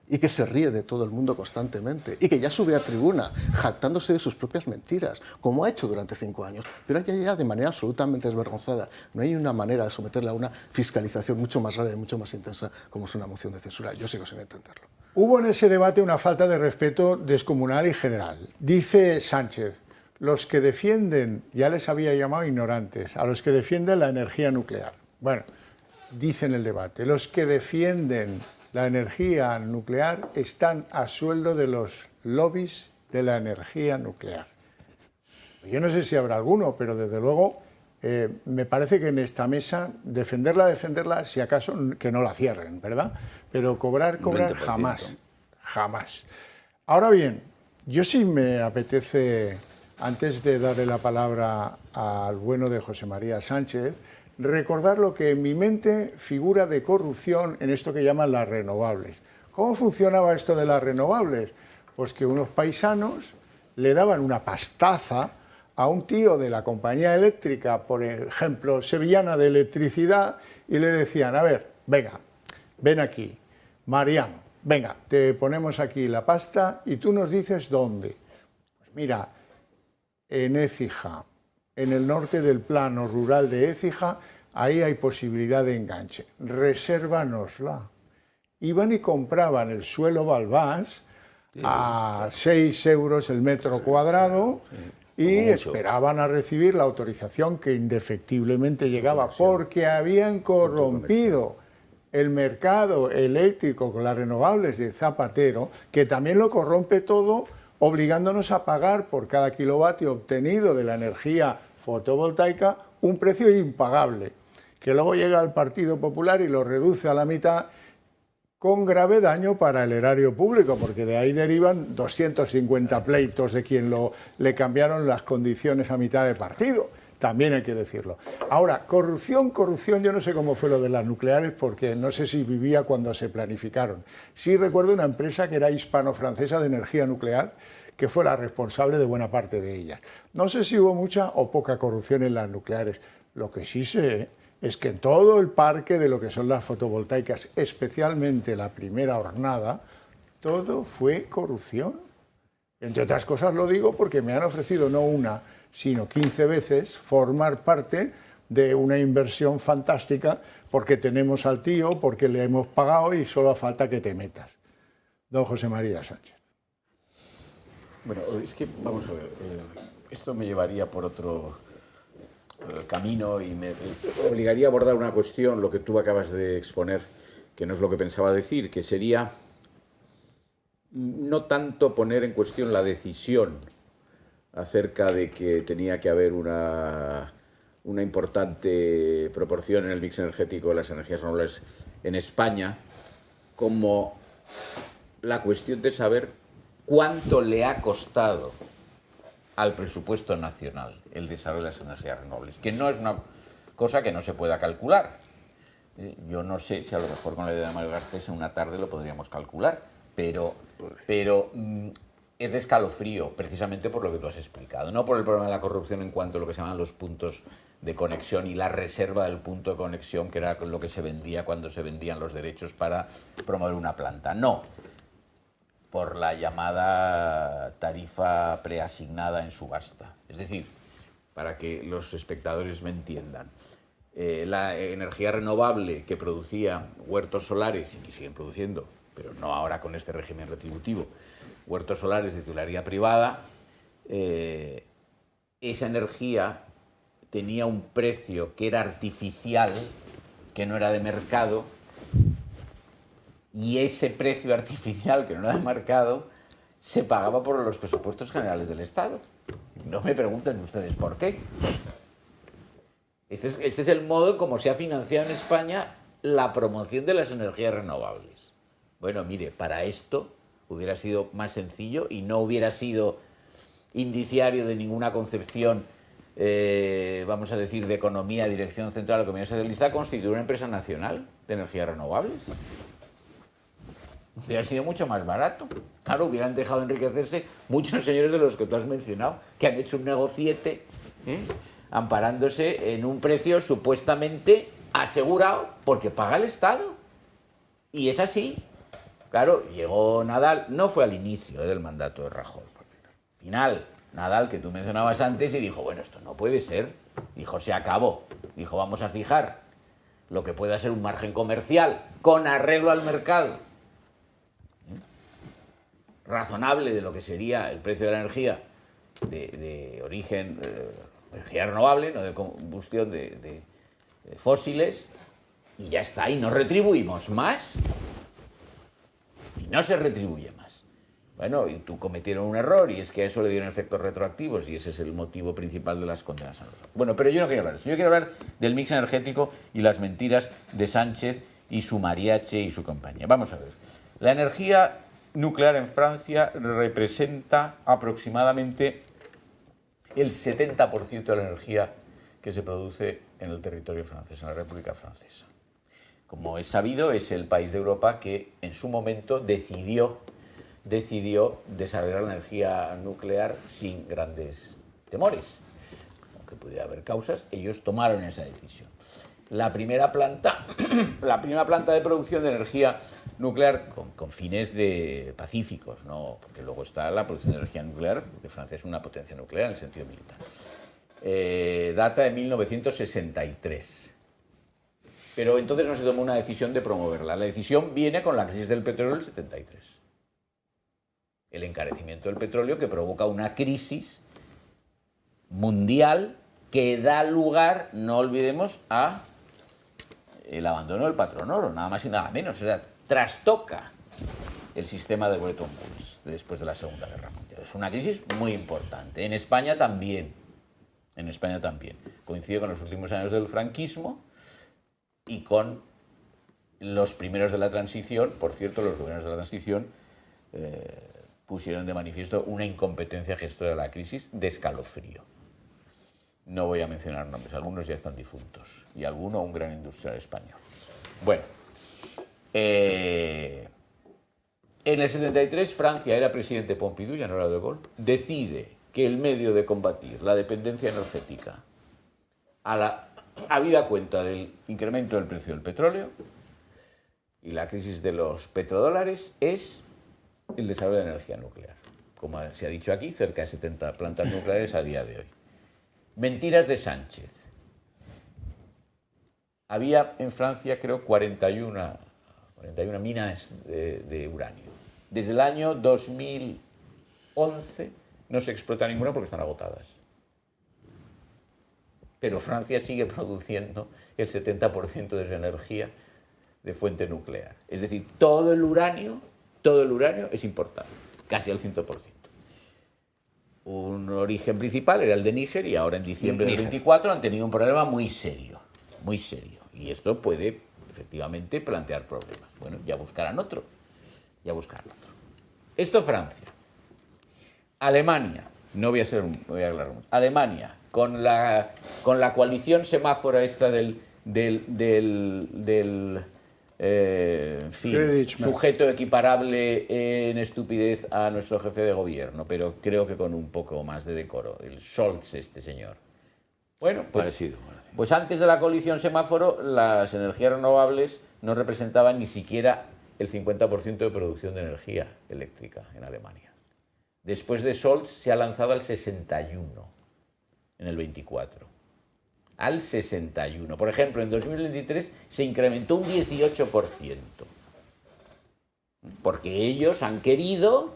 S4: y que se ríe de todo el mundo constantemente y que ya sube a tribuna jactándose de sus propias mentiras, como ha hecho durante 5 años, pero ya de manera absolutamente desvergonzada. No hay una manera de someterla a una fiscalización mucho más rara y mucho más intensa como es una moción de censura. Yo sigo sin entenderlo.
S1: Hubo en ese debate una falta de respeto descomunal y general. Dice Sánchez, los que defienden, ya les había llamado ignorantes, a los que defienden la energía nuclear. Bueno, dice en el debate, los que defienden la energía nuclear están a sueldo de los lobbies de la energía nuclear. Yo no sé si habrá alguno, pero desde luego me parece que en esta mesa defenderla, si acaso que no la cierren, ¿verdad? Pero cobrar, jamás. Ahora bien, yo sí me apetece, antes de darle la palabra al bueno de José María Sánchez, recordar lo que en mi mente figura de corrupción en esto que llaman las renovables. ¿Cómo funcionaba esto de las renovables? Pues que unos paisanos le daban una pastaza a un tío de la compañía eléctrica, por ejemplo, sevillana de electricidad, y le decían, a ver, venga, ven aquí, Mariano, venga, te ponemos aquí la pasta y tú nos dices dónde. Pues mira, en Écija, en el norte del plano rural de Écija, ahí hay posibilidad de enganche. Resérvanosla. Iban y compraban el suelo Balbás a 6 euros el metro cuadrado y esperaban a recibir la autorización que indefectiblemente llegaba porque habían corrompido el mercado eléctrico con las renovables de Zapatero, que también lo corrompe todo, obligándonos a pagar por cada kilovatio obtenido de la energía fotovoltaica un precio impagable, que luego llega al Partido Popular y lo reduce a la mitad con grave daño para el erario público, porque de ahí derivan 250 pleitos de quien le cambiaron las condiciones a mitad de partido. También hay que decirlo. Ahora, corrupción, yo no sé cómo fue lo de las nucleares, porque no sé si vivía cuando se planificaron. Sí recuerdo una empresa que era hispano-francesa de energía nuclear, que fue la responsable de buena parte de ellas. No sé si hubo mucha o poca corrupción en las nucleares. Lo que sí sé es que en todo el parque de lo que son las fotovoltaicas, especialmente la primera hornada, todo fue corrupción. Entre otras cosas lo digo porque me han ofrecido no una, sino 15 veces formar parte de una inversión fantástica porque tenemos al tío, porque le hemos pagado y solo falta que te metas. Don José María Sánchez.
S2: Bueno, es que, vamos a ver, esto me llevaría por otro camino y me obligaría a abordar una cuestión, lo que tú acabas de exponer, que no es lo que pensaba decir, que sería no tanto poner en cuestión la decisión acerca de que tenía que haber una importante proporción en el mix energético de las energías renovables en España, como la cuestión de saber cuánto le ha costado al presupuesto nacional el desarrollo de las energías renovables, que no es una cosa que no se pueda calcular. Yo no sé si a lo mejor con la idea de Mario Garcés en una tarde lo podríamos calcular, pero es de escalofrío, precisamente por lo que tú has explicado, no por el problema de la corrupción en cuanto a lo que se llaman los puntos de conexión y la reserva del punto de conexión, que era lo que se vendía cuando se vendían los derechos para promover una planta. No, por la llamada tarifa preasignada en subasta. Es decir, para que los espectadores me entiendan, la energía renovable que producía huertos solares, y que siguen produciendo, pero no ahora con este régimen retributivo, huertos solares de titularidad privada, esa energía tenía un precio que era artificial, que no era de mercado, y ese precio artificial, que no era de mercado, se pagaba por los presupuestos generales del Estado. No me pregunten ustedes por qué. Este es el modo como se ha financiado en España la promoción de las energías renovables. Bueno, mire, para esto hubiera sido más sencillo y no hubiera sido indiciario de ninguna concepción, vamos a decir, de economía, dirección central de la Comunidad Socialista, constituir una empresa nacional de energías renovables. Hubiera sido mucho más barato. Claro, hubieran dejado enriquecerse muchos señores de los que tú has mencionado, que han hecho un negociete, amparándose en un precio supuestamente asegurado porque paga el Estado. Y es así. Claro, llegó Nadal, no fue al inicio del mandato de Rajoy, fue al final. Nadal, que tú mencionabas antes, y dijo, bueno, esto no puede ser. Dijo, se acabó. Dijo, vamos a fijar lo que pueda ser un margen comercial con arreglo al mercado razonable de lo que sería el precio de la energía de origen energía renovable, no de combustión de fósiles, y ya está, y no retribuimos más, y no se retribuye más. Bueno, y tú cometieron un error, y es que a eso le dieron efectos retroactivos, y ese es el motivo principal de las condenas a los otros. Bueno, pero yo no quiero hablar de eso, yo quiero hablar del mix energético y las mentiras de Sánchez y su mariachi y su compañía. Vamos a ver, la energía nuclear en Francia representa aproximadamente el 70% de la energía que se produce en el territorio francés, en la República Francesa. Como es sabido, es el país de Europa que en su momento decidió desarrollar la energía nuclear sin grandes temores. Aunque pudiera haber causas, ellos tomaron esa decisión. La primera planta de producción de energía nuclear con fines pacíficos, ¿no? Porque luego está la producción de energía nuclear, porque Francia es una potencia nuclear en el sentido militar. Data de 1963. Pero entonces no se tomó una decisión de promoverla. La decisión viene con la crisis del petróleo del 73. El encarecimiento del petróleo que provoca una crisis mundial que da lugar, no olvidemos, a el abandono del patrón oro, nada más y nada menos. O sea, trastoca el sistema de Bretton Woods después de la Segunda Guerra Mundial. Es una crisis muy importante. En España también. En España también. Coincide con los últimos años del franquismo y con los primeros de la transición. Por cierto, los gobiernos de la transición pusieron de manifiesto una incompetencia gestora de la crisis de escalofrío. No voy a mencionar nombres, algunos ya están difuntos, y alguno un gran industrial español. Bueno, en el 73 Francia, era presidente Pompidou, ya no era De Gaulle, decide que el medio de combatir la dependencia energética habida cuenta del incremento del precio del petróleo y la crisis de los petrodólares es el desarrollo de energía nuclear. Como se ha dicho aquí, cerca de 70 plantas nucleares a día de hoy. Mentiras de Sánchez. Había en Francia, creo, 41 minas de uranio. Desde el año 2011 no se explota ninguna porque están agotadas. Pero Francia sigue produciendo el 70% de su energía de fuente nuclear. Es decir, todo el uranio es importado, casi al 100%. un origen principal, era el de Níger, y ahora en diciembre del 24 han tenido un problema muy serio, muy serio. Y esto puede, efectivamente, plantear problemas. Bueno, ya buscarán otro, ya buscarán otro. Esto Francia. Alemania, no voy a hablar mucho. Alemania, con la coalición semáfora esta del en fin, sujeto equiparable en estupidez a nuestro jefe de gobierno, pero creo que con un poco más de decoro, el Scholz, este señor. Bueno, pues, parecido. Pues antes de la coalición semáforo, las energías renovables no representaban ni siquiera el 50% de producción de energía eléctrica en Alemania. Después de Scholz se ha lanzado al 61 en el 24. Al 61. Por ejemplo, en 2023 se incrementó un 18%. Porque ellos han querido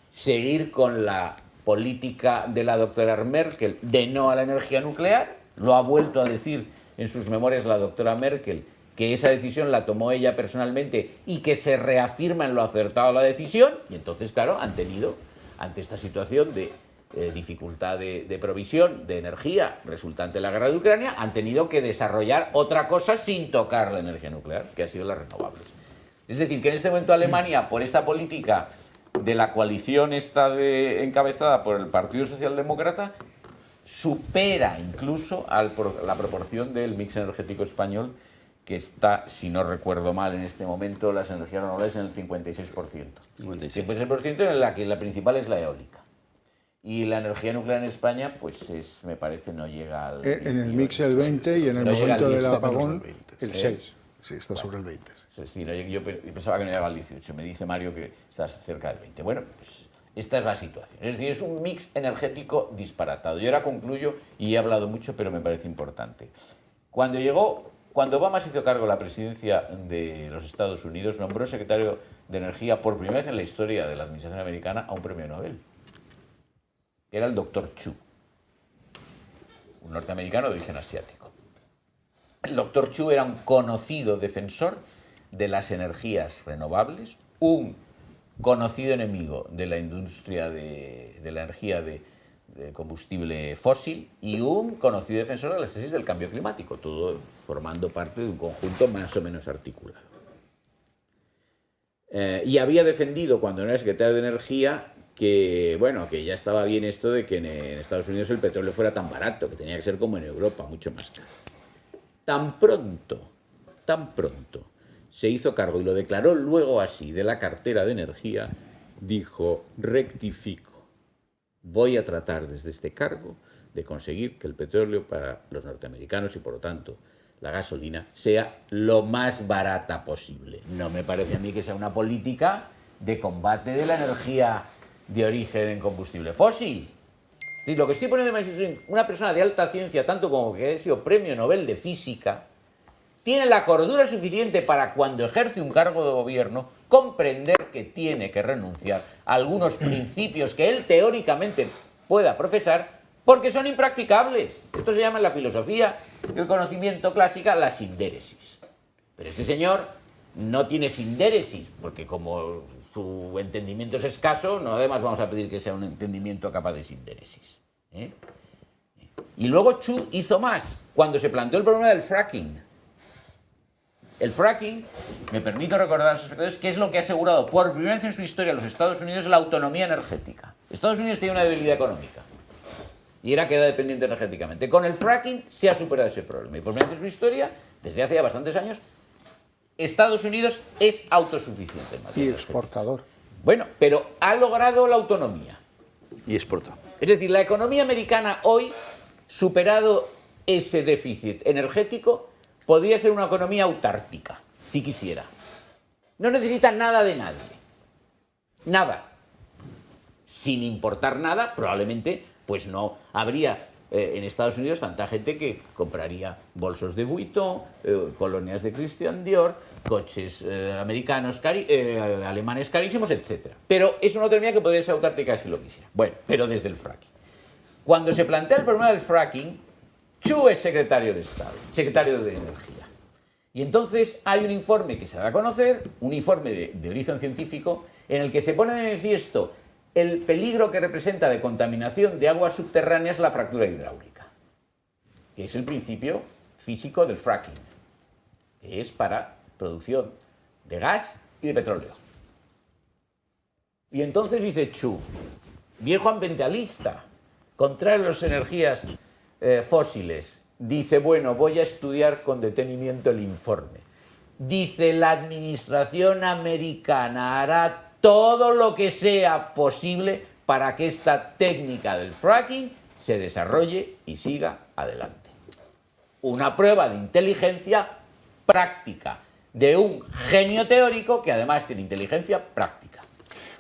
S2: seguir con la política de la doctora Merkel de no a la energía nuclear. Lo ha vuelto a decir en sus memorias la doctora Merkel, que esa decisión la tomó ella personalmente y que se reafirma en lo acertado de la decisión. Y entonces, claro, han tenido, ante esta situación de dificultad de provisión de energía resultante de la guerra de Ucrania, han tenido que desarrollar otra cosa sin tocar la energía nuclear, que ha sido las renovables. Es decir, que en este momento Alemania, por esta política de la coalición encabezada por el Partido Socialdemócrata, supera incluso la proporción del mix energético español, que está, si no recuerdo mal en este momento, las energías renovables en el 56%. 56% en la que la principal es la eólica. Y la energía nuclear en España, pues me parece, no llega al...
S1: En el mix el 20 y en el momento del apagón el 6.
S4: Sí, está sobre el 20.
S2: Sí, yo pensaba que no llegaba al 18. Me dice Mario que está cerca del 20. Bueno, pues esta es la situación. Es decir, es un mix energético disparatado. Yo ahora concluyo, y he hablado mucho, pero me parece importante. Cuando Obama se hizo cargo de la presidencia de los Estados Unidos, nombró secretario de Energía por primera vez en la historia de la administración americana a un premio Nobel, que era el Dr. Chu, un norteamericano de origen asiático. El Dr. Chu era un conocido defensor de las energías renovables, un conocido enemigo de la industria de la energía de combustible fósil y un conocido defensor de las tesis del cambio climático, todo formando parte de un conjunto más o menos articulado. Y había defendido, cuando no era secretario de Energía, que ya estaba bien esto de que en Estados Unidos el petróleo fuera tan barato, que tenía que ser como en Europa, mucho más caro. Tan pronto se hizo cargo, y lo declaró luego así, de la cartera de energía, dijo: rectifico, voy a tratar desde este cargo de conseguir que el petróleo para los norteamericanos y por lo tanto la gasolina sea lo más barata posible. No me parece a mí que sea una política de combate de la energía de origen en combustible fósil. Y lo que estoy poniendo de manifiesto, una persona de alta ciencia, tanto como que ha sido premio Nobel de Física, tiene la cordura suficiente para, cuando ejerce un cargo de gobierno, comprender que tiene que renunciar a algunos principios que él teóricamente pueda profesar, porque son impracticables. Esto se llama en la filosofía del conocimiento clásica la sindéresis. Pero este señor no tiene sindéresis, porque como su entendimiento es escaso, no además vamos a pedir que sea un entendimiento capaz de sindéresis. Y luego Chu hizo más, cuando se planteó el problema del fracking. El fracking, me permito recordar a los espectadores, que es lo que ha asegurado por primera vez en su historia a los Estados Unidos la autonomía energética. Estados Unidos tiene una debilidad económica y era queda dependiente energéticamente. Con el fracking se ha superado ese problema y por primera vez en su historia, desde hace ya bastantes años, Estados Unidos es autosuficiente en materia
S1: y exportador.
S2: Bueno, pero ha logrado la autonomía.
S5: Y exporta.
S2: Es decir, la economía americana hoy, superado ese déficit energético, podría ser una economía autártica, si quisiera. No necesita nada de nadie. Nada. Sin importar nada, probablemente pues no habría en Estados Unidos tanta gente que compraría bolsos de Vuitton, colonias de Christian Dior, coches alemanes carísimos, etc. Pero eso no termina que podría ser autártica si lo quisiera. Bueno, pero desde el fracking. Cuando se plantea el problema del fracking, Chu es secretario de Estado, secretario de Energía. Y entonces hay un informe que se da a conocer, un informe de origen científico, en el que se pone de manifiesto el peligro que representa de contaminación de aguas subterráneas la fractura hidráulica, que es el principio físico del fracking, que es para producción de gas y de petróleo. Y entonces dice Chu, viejo ambientalista, contrario a las energías fósiles, dice, bueno, voy a estudiar con detenimiento el informe. Dice, la administración americana hará todo lo que sea posible para que esta técnica del fracking se desarrolle y siga adelante. Una prueba de inteligencia práctica, de un genio teórico que además tiene inteligencia práctica.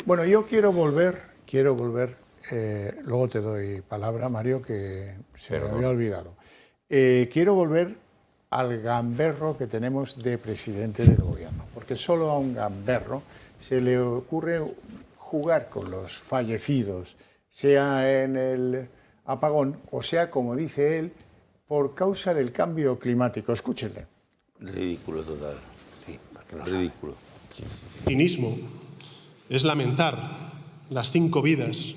S1: Bueno, yo quiero volver, luego te doy palabra, Mario, que se me había olvidado. Quiero volver al gamberro que tenemos de presidente del gobierno, porque solo a un gamberro se le ocurre jugar con los fallecidos, sea en el apagón o sea, como dice él, por causa del cambio climático. Escúchenle.
S5: Ridículo total.
S3: Sí,
S5: ridículo.
S7: Cinismo es lamentar las 5 vidas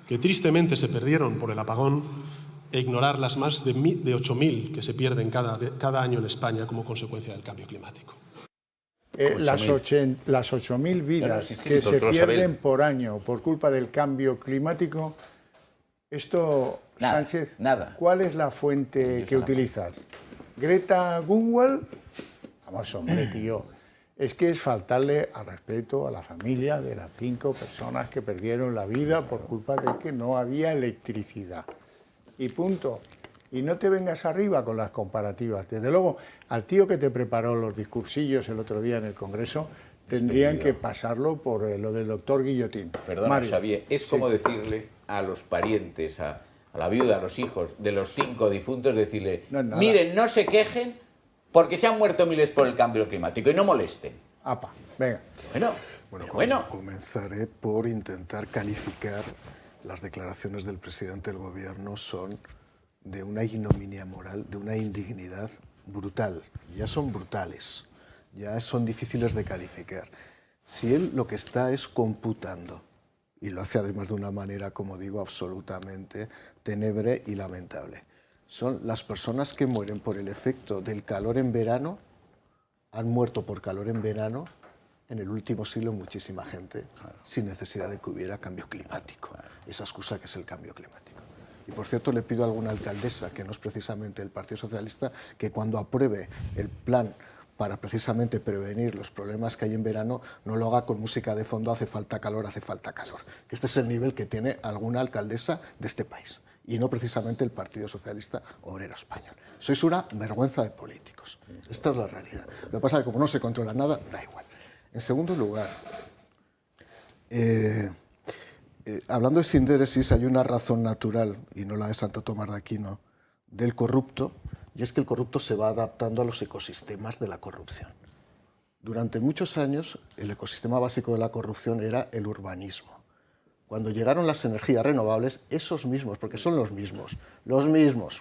S7: que tristemente se perdieron por el apagón e ignorar las más de 8.000 que se pierden cada año en España como consecuencia del cambio climático.
S1: Las 8.000 vidas que se pierden por año por culpa del cambio climático, esto,
S2: nada,
S1: Sánchez,
S2: nada.
S1: ¿Cuál es la fuente que utilizas? ¿Greta Thunberg? Vamos, hombre, tío. Es que es faltarle al respeto a la familia de las 5 personas que perdieron la vida por culpa de que no había electricidad. Y punto. Y no te vengas arriba con las comparativas. Desde luego, al tío que te preparó los discursillos el otro día en el Congreso, tendrían que pasarlo por lo del doctor Guillotín.
S2: Perdona, Mario, Xavier, es como decirle a los parientes, a la viuda, a los hijos de los 5 difuntos, decirle, miren, no se quejen porque se han muerto miles por el cambio climático y no molesten.
S1: Apa, venga.
S4: Bueno, comenzaré por intentar calificar las declaraciones del presidente del gobierno son de una ignominia moral, de una indignidad brutal. Ya son brutales, ya son difíciles de calificar. Si él lo que está es computando, y lo hace además de una manera, como digo, absolutamente tenebre y lamentable, son las personas que mueren por el efecto del calor en verano, han muerto por calor en verano, en el último siglo muchísima gente, sin necesidad de que hubiera cambio climático, esa excusa que es el cambio climático. Y por cierto, le pido a alguna alcaldesa, que no es precisamente el Partido Socialista, que cuando apruebe el plan para precisamente prevenir los problemas que hay en verano, no lo haga con música de fondo, hace falta calor, que este es el nivel que tiene alguna alcaldesa de este país, y no precisamente el Partido Socialista Obrero Español. Sois una vergüenza de políticos, esta es la realidad. Lo que pasa es que como no se controla nada, da igual. En segundo lugar, hablando de sindéresis, hay una razón natural, y no la de Santo Tomás de Aquino, del corrupto, y es que el corrupto se va adaptando a los ecosistemas de la corrupción. Durante muchos años, el ecosistema básico de la corrupción era el urbanismo. Cuando llegaron las energías renovables, esos mismos, porque son los mismos,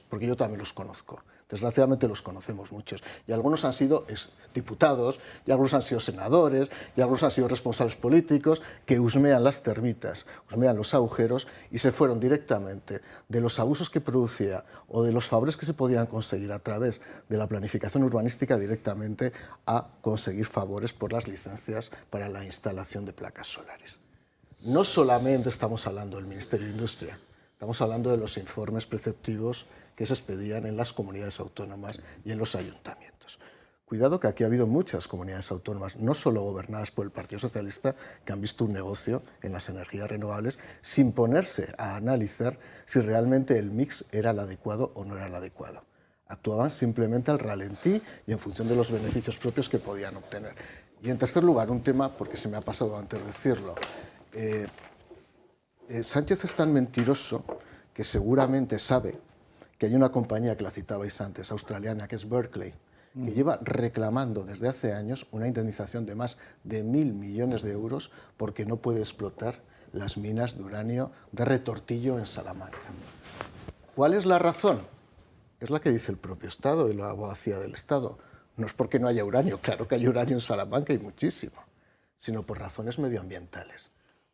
S4: porque yo también los conozco, desgraciadamente los conocemos muchos, y algunos han sido diputados, y algunos han sido senadores, y algunos han sido responsables políticos, que husmean las termitas, husmean los agujeros, y se fueron directamente de los abusos que producía o de los favores que se podían conseguir a través de la planificación urbanística directamente a conseguir favores por las licencias para la instalación de placas solares. No solamente estamos hablando del Ministerio de Industria, estamos hablando de los informes preceptivos que se expedían en las comunidades autónomas y en los ayuntamientos. Cuidado que aquí ha habido muchas comunidades autónomas, no solo gobernadas por el Partido Socialista, que han visto un negocio en las energías renovables sin ponerse a analizar si realmente el mix era el adecuado o no era el adecuado. Actuaban simplemente al ralentí y en función de los beneficios propios que podían obtener. Y en tercer lugar, un tema, porque se me ha pasado antes de decirlo, Sánchez es tan mentiroso que seguramente sabe que hay una compañía que la citabais antes, australiana, que es Berkeley, que lleva reclamando desde hace años una indemnización de más de 1.000 millones de euros porque no puede explotar las minas de uranio de Retortillo en Salamanca. ¿Cuál es la razón? Es la que dice el propio Estado y la abogacía del Estado. No es porque no haya uranio, claro que hay uranio en Salamanca y muchísimo, sino por razones medioambientales.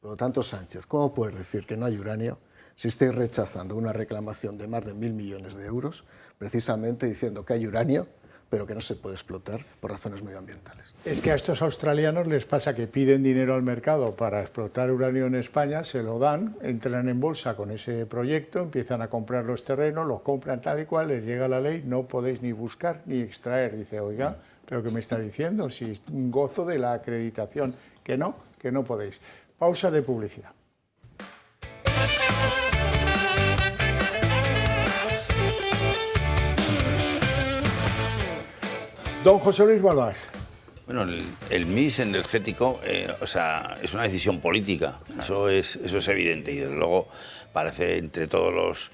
S4: Por lo tanto, Sánchez, ¿cómo puedes decir que no hay uranio si estáis rechazando una reclamación de más de 1.000 millones de euros, precisamente diciendo que hay uranio, pero que no se puede explotar por razones medioambientales?
S1: Es que a estos australianos les pasa que piden dinero al mercado para explotar uranio en España, se lo dan, entran en bolsa con ese proyecto, empiezan a comprar los terrenos, los compran tal y cual, les llega la ley, no podéis ni buscar ni extraer. Dice, oiga, ¿pero qué me está diciendo? Si gozo de la acreditación, que no podéis. Pausa de publicidad. Don José Luis Balbás.
S5: Bueno, el mix energético, o sea, es una decisión política, eso es evidente, y desde luego parece entre todos los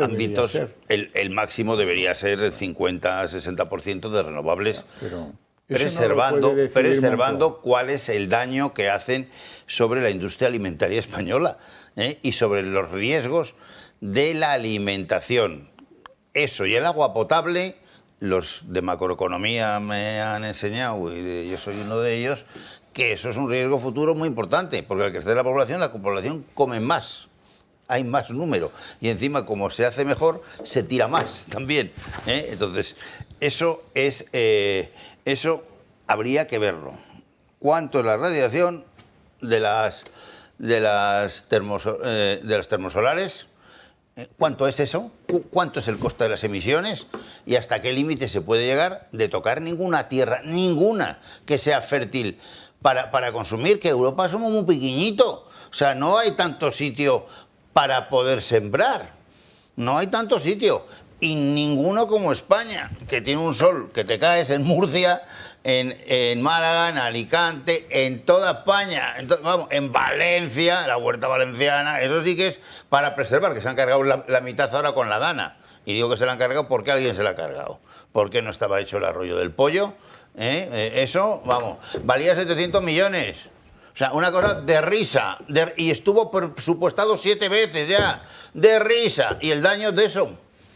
S5: ámbitos, el máximo debería ser el 50-60% de renovables,
S1: pero
S5: preservando cuál es el daño que hacen sobre la industria alimentaria española, y sobre los riesgos de la alimentación. Eso y el agua potable. Los de macroeconomía me han enseñado, y yo soy uno de ellos, que eso es un riesgo futuro muy importante, porque al crecer la población come más, hay más número, y encima como se hace mejor, se tira más también, Entonces, eso habría que verlo. ¿Cuánto es la radiación de las termosolares? ¿Cuánto es eso? ¿Cuánto es el coste de las emisiones? ¿Y hasta qué límite se puede llegar de tocar ninguna tierra, ninguna, que sea fértil para consumir? Que Europa somos muy pequeñito. O sea, no hay tanto sitio para poder sembrar. No hay tanto sitio. Y ninguno como España, que tiene un sol que te caes en Murcia, en Málaga, en Alicante, en toda España, en Valencia, la huerta valenciana. Eso sí que es para preservar, que se han cargado la mitad ahora con la Dana. Y digo que se la han cargado porque alguien se la ha cargado. Porque no estaba hecho el arroyo del pollo. Eso, valía 700 millones. O sea, una cosa de risa. Y estuvo presupuestado 7 veces ya. De risa. Y el daño de eso,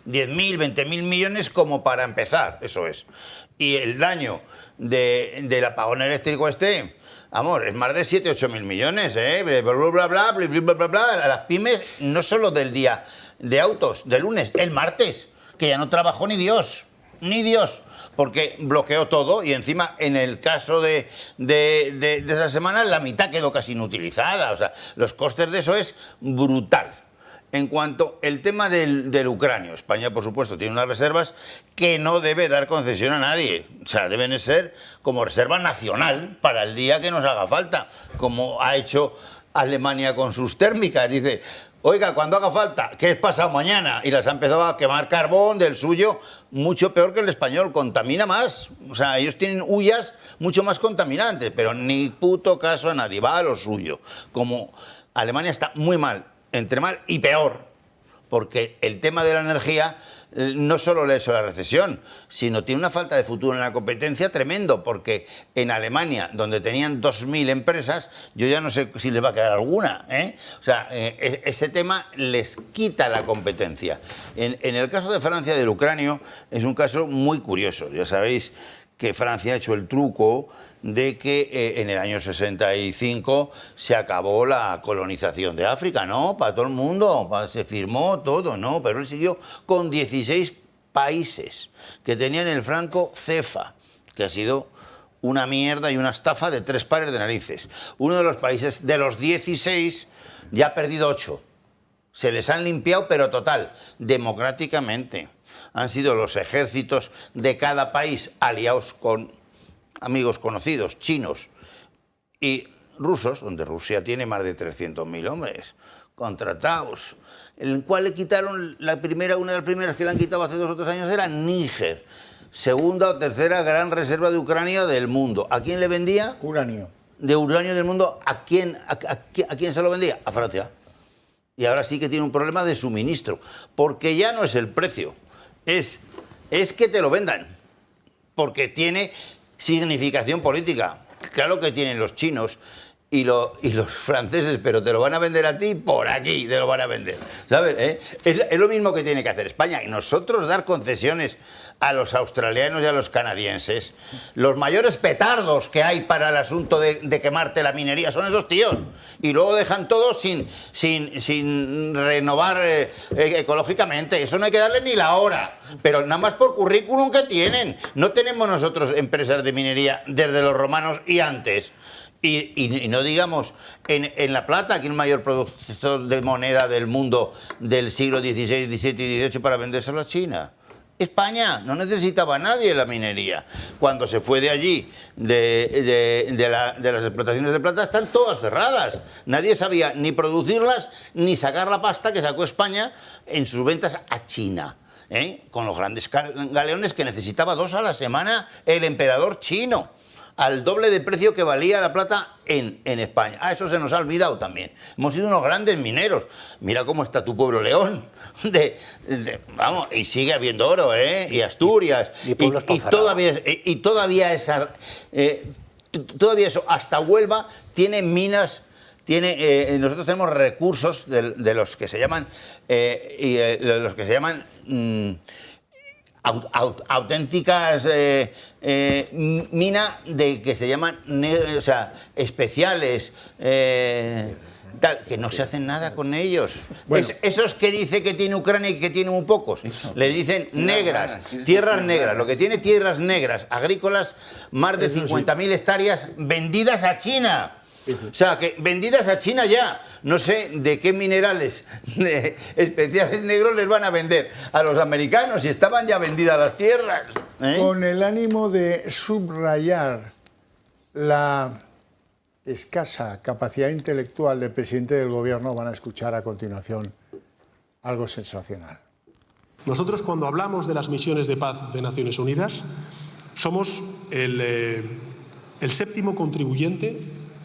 S5: 10.000, 20.000 millones como para empezar. Eso es. Y el daño del apagón eléctrico amor, es más de 7-8.000 millones, bla, bla, bla. A las pymes, no solo del día de autos, de lunes, el martes, que ya no trabajó ni Dios, porque bloqueó todo, y encima, en el caso de esa semana, la mitad quedó casi inutilizada. O sea, los costes de eso es brutal. En cuanto al tema del uranio, España, por supuesto, tiene unas reservas que no debe dar concesión a nadie. O sea, deben ser como reserva nacional para el día que nos haga falta, como ha hecho Alemania con sus térmicas. Dice, oiga, cuando haga falta, ¿qué es pasado mañana? Y las ha empezado a quemar carbón del suyo, mucho peor que el español, contamina más. O sea, ellos tienen hullas mucho más contaminantes, pero ni puto caso a nadie, va a lo suyo. Como Alemania está muy mal, entre mal y peor, porque el tema de la energía no solo le ha hecho la recesión, sino tiene una falta de futuro en la competencia tremendo, porque en Alemania, donde tenían 2.000 empresas, yo ya no sé si les va a quedar alguna, O sea, ese tema les quita la competencia. En el caso de Francia, del uranio, es un caso muy curioso. Ya sabéis que Francia ha hecho el truco de que en el año 65 se acabó la colonización de África, ¿no? Para todo el mundo, se firmó todo, ¿no? Pero él siguió con 16 países que tenían el franco CEFA, que ha sido una mierda y una estafa de 3 pares de narices. Uno de los países, de los 16, ya ha perdido 8. Se les han limpiado, pero total, democráticamente. Han sido los ejércitos de cada país aliados con amigos conocidos, chinos y rusos, donde Rusia tiene más de 300.000 hombres contratados, el cual le quitaron una de las primeras que le han quitado hace 2 o 3 años era Níger, segunda o tercera gran reserva de uranio del mundo. ¿A quién le vendía?
S1: Uranio.
S5: De uranio del mundo, ¿a quién se lo vendía? A Francia. Y ahora sí que tiene un problema de suministro, porque ya no es el precio, es que te lo vendan, porque tiene significación política. Claro que tienen los chinos y los franceses, pero te lo van a vender a ti por aquí, te lo van a vender, ¿sabes? Es lo mismo que tiene que hacer España, y nosotros dar concesiones a los australianos y a los canadienses. Los mayores petardos que hay para el asunto de quemarte la minería son esos tíos, y luego dejan todo sin renovar ecológicamente. Eso no hay que darle ni la hora, pero nada más por currículum que tienen. No tenemos nosotros empresas de minería desde los romanos y antes. Y no digamos, en La Plata, que es el mayor productor de moneda del mundo del siglo XVI, XVII y XVIII, para vendérselo a China. España no necesitaba a nadie la minería. Cuando se fue de allí, de las explotaciones de plata, están todas cerradas. Nadie sabía ni producirlas ni sacar la pasta que sacó España en sus ventas a China, con los grandes galeones que necesitaba 2 a la semana el emperador chino, al doble de precio que valía la plata en España. Eso se nos ha olvidado también. Hemos sido unos grandes mineros. Mira cómo está tu pueblo León. Vamos, y sigue habiendo oro, y Asturias. Y todavía eso, hasta Huelva, tiene minas. Nosotros tenemos recursos de los que se llaman auténticas mina de que se llaman especiales, tal, que no se hace nada con ellos. Bueno, esos que dice que tiene Ucrania y que tiene muy pocos, le dicen negras, tierras negras. Lo que tiene tierras negras agrícolas, más de 50.000 hectáreas vendidas a China. O sea, que vendidas a China ya. No sé de qué minerales especiales negros les van a vender a los americanos, si estaban ya vendidas las tierras.
S1: Con el ánimo de subrayar la escasa capacidad intelectual del presidente del gobierno, van a escuchar a continuación algo sensacional.
S7: Nosotros, cuando hablamos de las misiones de paz de Naciones Unidas, somos el 7º contribuyente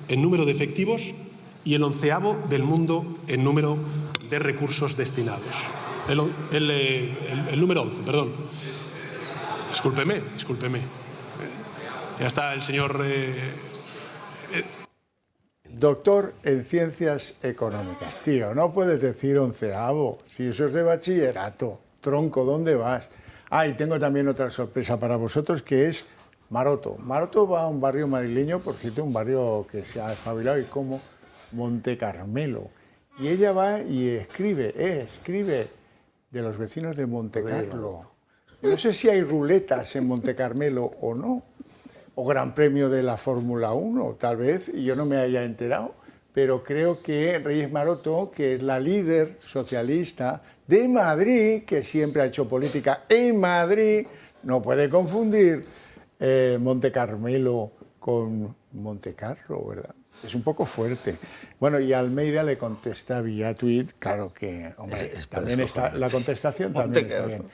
S7: en número de efectivos y el 11º del mundo en número de recursos destinados. El número 11, perdón. Discúlpeme. Ya está el señor...
S1: Doctor en Ciencias Económicas. Tío, no puedes decir 11º, si eso es de bachillerato. Tronco, ¿dónde vas? Y tengo también otra sorpresa para vosotros, que es Maroto. Maroto va a un barrio madrileño, por cierto, un barrio que se ha espabilado y como Monte Carmelo. Y ella va y escribe de los vecinos de Monte Carlo. No sé si hay ruletas en Monte Carmelo o no, o Gran Premio de la Fórmula 1, tal vez, y yo no me haya enterado, pero creo que Reyes Maroto, que es la líder socialista de Madrid, que siempre ha hecho política en Madrid, no puede confundir Monte Carmelo con Monte Carlo, ¿verdad? Es un poco fuerte. Bueno, y Almeida le contesta vía tuit, claro que, hombre, también está, la contestación también está bien.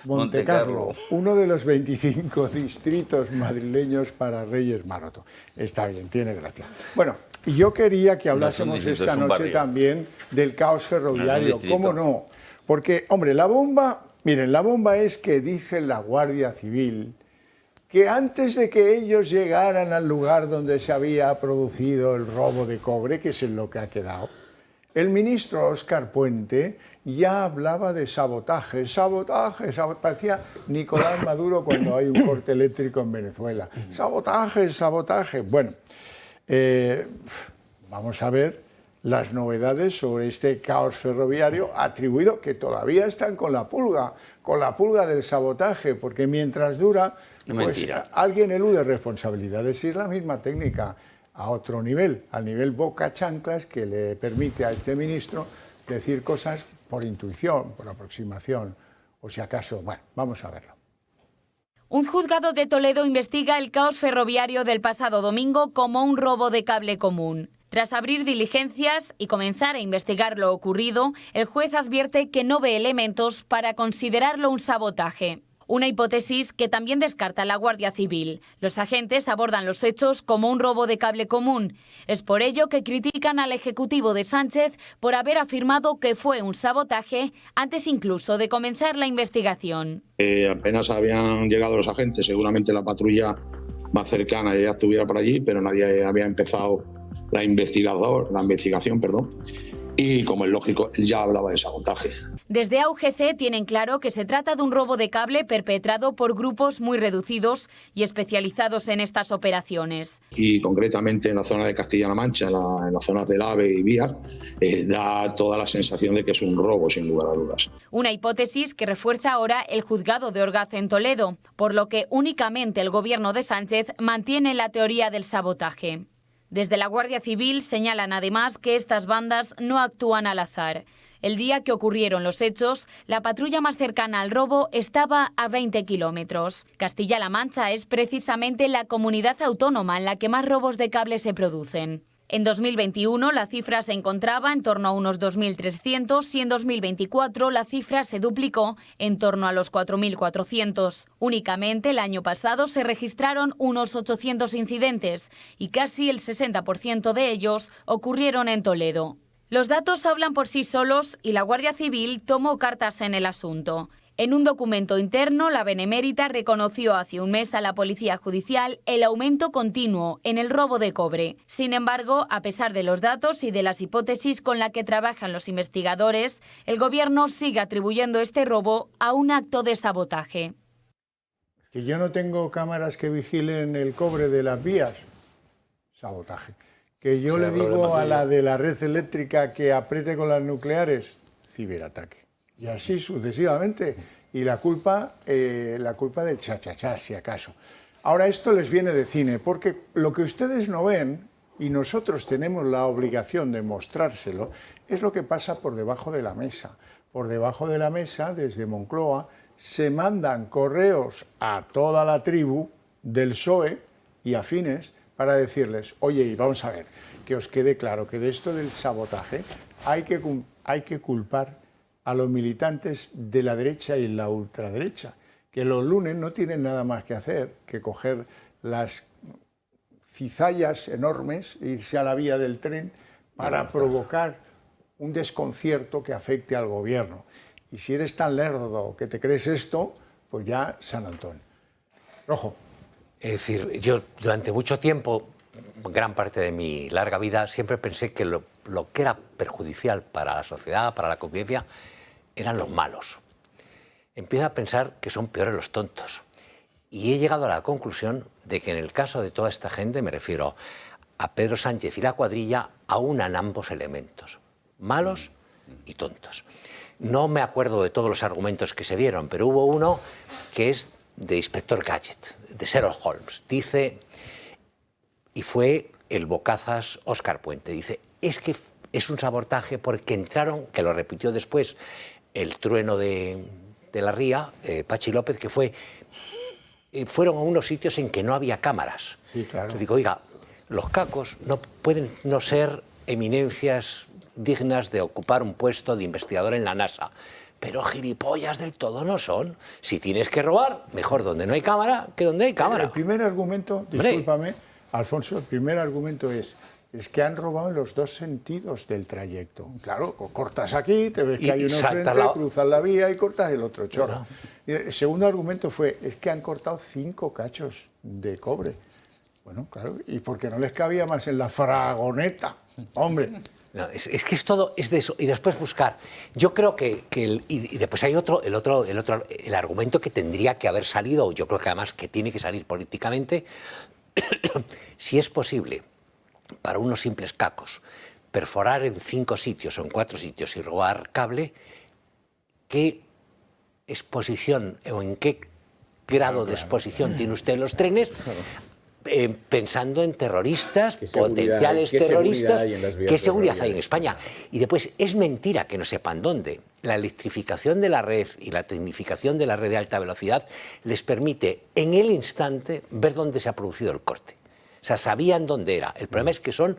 S1: Monte Carlo, uno de los 25 distritos madrileños para Reyes Maroto. Está bien, tiene gracia. Bueno, yo quería que hablásemos esta noche también del caos ferroviario, ¿cómo no? Porque, hombre, la bomba es que dice la Guardia Civil que antes de que ellos llegaran al lugar donde se había producido el robo de cobre, que es en lo que ha quedado, el ministro Óscar Puente ya hablaba de sabotaje, parecía Nicolás Maduro cuando hay un corte eléctrico en Venezuela. Sabotaje. Bueno, vamos a ver las novedades sobre este caos ferroviario atribuido, que todavía están con la pulga del sabotaje, porque mientras dura, pues alguien elude responsabilidades. Y es la misma técnica a otro nivel, al nivel boca chanclas, que le permite a este ministro decir cosas por intuición, por aproximación, o si acaso, bueno, vamos a verlo.
S6: Un juzgado de Toledo investiga el caos ferroviario del pasado domingo como un robo de cable común. Tras abrir diligencias y comenzar a investigar lo ocurrido, el juez advierte que no ve elementos para considerarlo un sabotaje. Una hipótesis que también descarta la Guardia Civil. Los agentes abordan los hechos como un robo de cable común. Es por ello que critican al ejecutivo de Sánchez por haber afirmado que fue un sabotaje antes incluso de comenzar la investigación.
S12: Apenas habían llegado los agentes, seguramente la patrulla más cercana ya estuviera por allí, pero nadie había empezado la investigación, y como es lógico, él ya hablaba de sabotaje.
S6: Desde AUGC tienen claro que se trata de un robo de cable perpetrado por grupos muy reducidos y especializados en estas operaciones.
S12: Y concretamente en la zona de Castilla-La Mancha, en las zonas del AVE y Vías, da toda la sensación de que es un robo, sin lugar a dudas.
S6: Una hipótesis que refuerza ahora el juzgado de Orgaz en Toledo, por lo que únicamente el gobierno de Sánchez mantiene la teoría del sabotaje. Desde la Guardia Civil señalan además que estas bandas no actúan al azar. El día que ocurrieron los hechos, la patrulla más cercana al robo estaba a 20 kilómetros. Castilla-La Mancha es precisamente la comunidad autónoma en la que más robos de cable se producen. En 2021 la cifra se encontraba en torno a unos 2.300 y en 2024 la cifra se duplicó en torno a los 4.400. Únicamente el año pasado se registraron unos 800 incidentes y casi el 60% de ellos ocurrieron en Toledo. Los datos hablan por sí solos y la Guardia Civil tomó cartas en el asunto. En un documento interno, la Benemérita reconoció hace un mes a la Policía Judicial el aumento continuo en el robo de cobre. Sin embargo, a pesar de los datos y de las hipótesis con las que trabajan los investigadores, el Gobierno sigue atribuyendo este robo a un acto de sabotaje.
S1: Que yo no tengo cámaras que vigilen el cobre de las vías, sabotaje. Que yo le digo a la de la red eléctrica que apriete con las nucleares, ciberataque. Y así sucesivamente. Y la culpa del cha-cha-cha, si acaso. Ahora, esto les viene de cine, porque lo que ustedes no ven, y nosotros tenemos la obligación de mostrárselo, es lo que pasa por debajo de la mesa. Por debajo de la mesa, desde Moncloa, se mandan correos a toda la tribu del PSOE y afines para decirles, oye, y vamos a ver, que os quede claro que de esto del sabotaje hay que culpar a los militantes de la derecha y la ultraderecha, que los lunes no tienen nada más que hacer que coger las cizallas enormes e irse a la vía del tren para provocar un desconcierto que afecte al gobierno. Y si eres tan lerdo que te crees esto, pues ya San Antón. Rojo.
S3: Es decir, yo durante mucho tiempo, gran parte de mi larga vida, siempre pensé que lo que era perjudicial para la sociedad, para la convivencia, eran los malos. Empiezo a pensar que son peores los tontos. Y he llegado a la conclusión de que en el caso de toda esta gente, me refiero a Pedro Sánchez y la cuadrilla, aunan ambos elementos, malos y tontos. No me acuerdo de todos los argumentos que se dieron, pero hubo uno que es de Inspector Gadget, de Sherlock Holmes. Dice, y fue el bocazas Óscar Puente, dice, es que es un sabotaje porque entraron, que lo repitió después el trueno de la Ría, Pachi López, que fueron a unos sitios en que no había cámaras.
S1: Sí, claro.
S3: Yo digo, oiga, los cacos no pueden no ser eminencias dignas de ocupar un puesto de investigador en la NASA, pero gilipollas del todo no son. Si tienes que robar, mejor donde no hay cámara que donde hay cámara.
S1: El primer argumento, discúlpame, Alfonso, el primer argumento es que han robado en los dos sentidos del trayecto. Claro, cortas aquí, te ves que hay uno enfrente, cruzas la vía y cortas el otro chorro. Y el segundo argumento es que han cortado 5 cachos de cobre. Bueno, claro, ¿y por qué no les cabía más en la fragoneta? Hombre.
S3: No, es que es todo, es de eso. Y después buscar. Yo creo que y después hay el argumento que tendría que haber salido, yo creo que además que tiene que salir políticamente, si es posible para unos simples cacos perforar en 5 sitios o en 4 sitios y robar cable, ¿qué exposición o en qué grado de exposición tiene usted los trenes? Pensando en terroristas, potenciales terroristas, ¿qué seguridad hay en España? Y después, es mentira que no sepan dónde. La electrificación de la red y la tecnificación de la red de alta velocidad les permite en el instante ver dónde se ha producido el corte. O sea, sabían dónde era. El problema es que son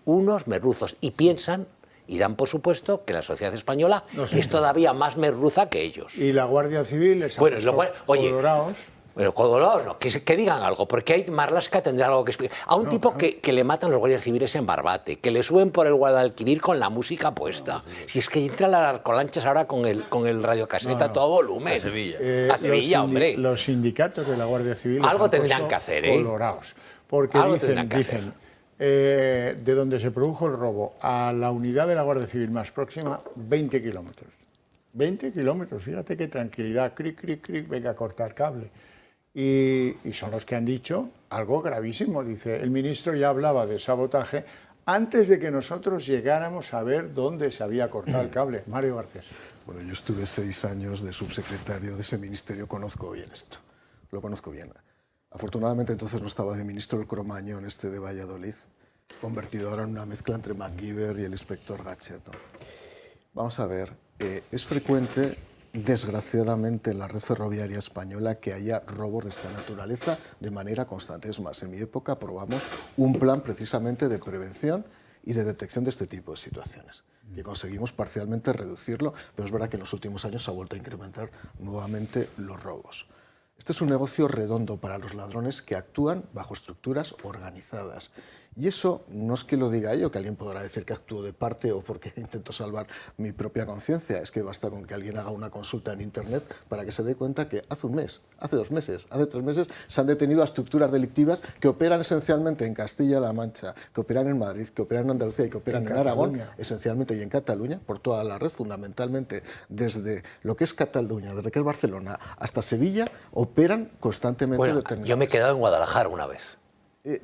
S3: unos merluzos y piensan y dan por supuesto que la sociedad española es todavía más merluza que ellos.
S1: Y la Guardia Civil les ha puesto colorados.
S3: Bueno, colorados no, que digan algo, porque hay Marlaska tendrá algo que explicar. A un tipo que le matan los guardias civiles en Barbate, que le suben por el Guadalquivir con la música puesta. Si es que entra las arcolanchas ahora con el radiocaseta a todo volumen. A Sevilla, hombre.
S1: Los sindicatos de la Guardia Civil
S3: algo tendrán que hacer,
S1: colorados. Porque dicen de donde se produjo el robo a la unidad de la Guardia Civil más próxima, 20 kilómetros. 20 kilómetros, fíjate qué tranquilidad, cric, cric, cric, venga a cortar cable. Y son los que han dicho algo gravísimo. Dice, el ministro ya hablaba de sabotaje antes de que nosotros llegáramos a ver dónde se había cortado el cable. Mario Garcés.
S4: Bueno, yo estuve 6 años de subsecretario de ese ministerio, conozco bien esto, lo conozco bien. Afortunadamente entonces no estaba de ministro el cromañón este de Valladolid, convertido ahora en una mezcla entre MacGyver y el inspector Gadget, ¿no? Vamos a ver, es frecuente, desgraciadamente, en la red ferroviaria española que haya robos de esta naturaleza de manera constante. Es más, en mi época aprobamos un plan precisamente de prevención y de detección de este tipo de situaciones, que conseguimos parcialmente reducirlo, pero es verdad que en los últimos años se ha vuelto a incrementar nuevamente los robos. Este es un negocio redondo para los ladrones que actúan bajo estructuras organizadas. Y eso no es que lo diga yo, que alguien podrá decir que actúo de parte o porque intento salvar mi propia conciencia. Es que basta con que alguien haga una consulta en Internet para que se dé cuenta que hace un mes, hace 2 meses, hace 3 meses se han detenido a estructuras delictivas que operan esencialmente en Castilla-La Mancha, que operan en Madrid, que operan en Andalucía y que operan en Aragón, esencialmente, y en Cataluña, por toda la red, fundamentalmente desde lo que es Cataluña, desde que es Barcelona hasta Sevilla, operan constantemente determinados.
S3: Yo me he quedado en Guadalajara una vez.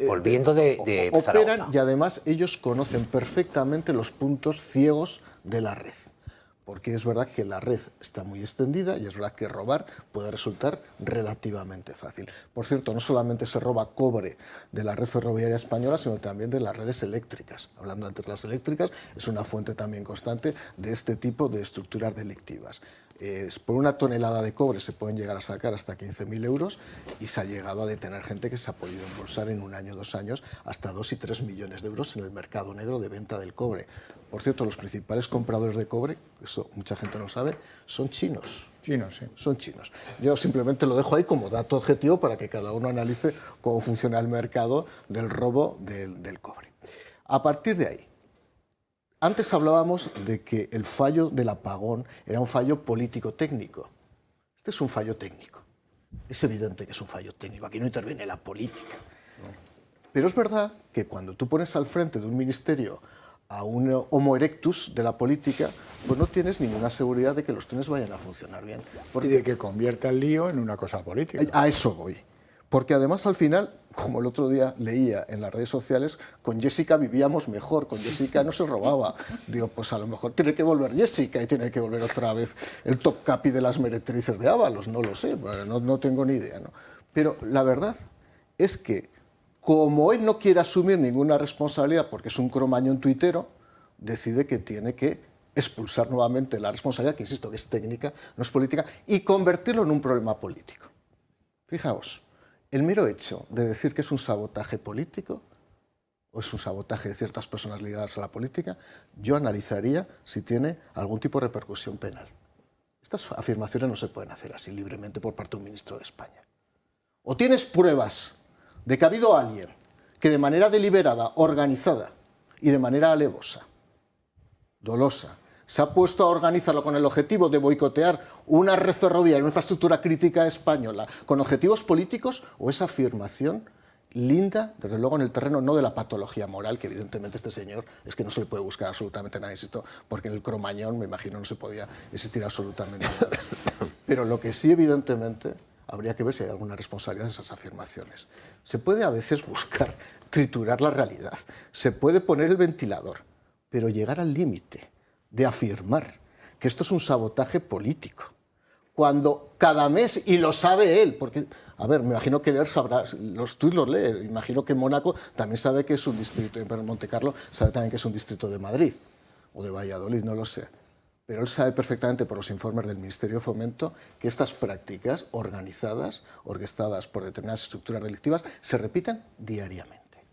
S3: Volviendo de
S4: operan
S3: Zaragoza.
S4: Y además ellos conocen perfectamente los puntos ciegos de la red, porque es verdad que la red está muy extendida y es verdad que robar puede resultar relativamente fácil. Por cierto, no solamente se roba cobre de la red ferroviaria española, sino también de las redes eléctricas. Hablando antes de las eléctricas, es una fuente también constante de este tipo de estructuras delictivas. Por 1 tonelada de cobre se pueden llegar a sacar hasta 15.000 euros y se ha llegado a detener gente que se ha podido embolsar en 1 año, 2 años, hasta 2 y 3 millones de euros en el mercado negro de venta del cobre. Por cierto, los principales compradores de cobre, eso mucha gente no lo sabe, son chinos.
S1: Chinos, sí.
S4: Son chinos. Yo simplemente lo dejo ahí como dato objetivo para que cada uno analice cómo funciona el mercado del robo del cobre. A partir de ahí, antes hablábamos de que el fallo del apagón era un fallo político-técnico. Este es un fallo técnico. Es evidente que es un fallo técnico. Aquí no interviene la política. Pero es verdad que cuando tú pones al frente de un ministerio a un Homo erectus de la política, pues no tienes ninguna seguridad de que los trenes vayan a funcionar bien.
S1: Y de que convierta el lío en una cosa política.
S4: A eso voy. Porque además al final, como el otro día leía en las redes sociales, con Jessica vivíamos mejor, con Jessica no se robaba. Digo, pues a lo mejor tiene que volver Jessica y tiene que volver otra vez el top capi de las meretrices de Ábalos, no lo sé, no tengo ni idea, ¿no? Pero la verdad es que como él no quiere asumir ninguna responsabilidad porque es un cromañón tuitero, decide que tiene que expulsar nuevamente la responsabilidad, que insisto que es técnica, no es política, y convertirlo en un problema político. Fijaos. El mero hecho de decir que es un sabotaje político o es un sabotaje de ciertas personas ligadas a la política, yo analizaría si tiene algún tipo de repercusión penal. Estas afirmaciones no se pueden hacer así libremente por parte de un ministro de España. O tienes pruebas de que ha habido alguien que de manera deliberada, organizada y de manera alevosa, dolosa, se ha puesto a organizarlo con el objetivo de boicotear una red ferroviaria, una infraestructura crítica española, con objetivos políticos, o esa afirmación linda, desde luego en el terreno no de la patología moral, que evidentemente este señor es que no se le puede buscar absolutamente nada, insisto, porque en el cromañón, me imagino, no se podía existir absolutamente nada. Pero lo que sí, evidentemente, habría que ver si hay alguna responsabilidad en esas afirmaciones. Se puede a veces buscar triturar la realidad, se puede poner el ventilador, pero llegar al límite de afirmar que esto es un sabotaje político, cuando cada mes, y lo sabe él, porque, a ver, me imagino que él sabrá, los tuits los lee, imagino que Mónaco también sabe que es un distrito, pero Monte Carlo sabe también que es un distrito de Madrid, o de Valladolid, no lo sé, pero él sabe perfectamente por los informes del Ministerio de Fomento que estas prácticas organizadas, orquestadas por determinadas estructuras delictivas, se repiten diariamente.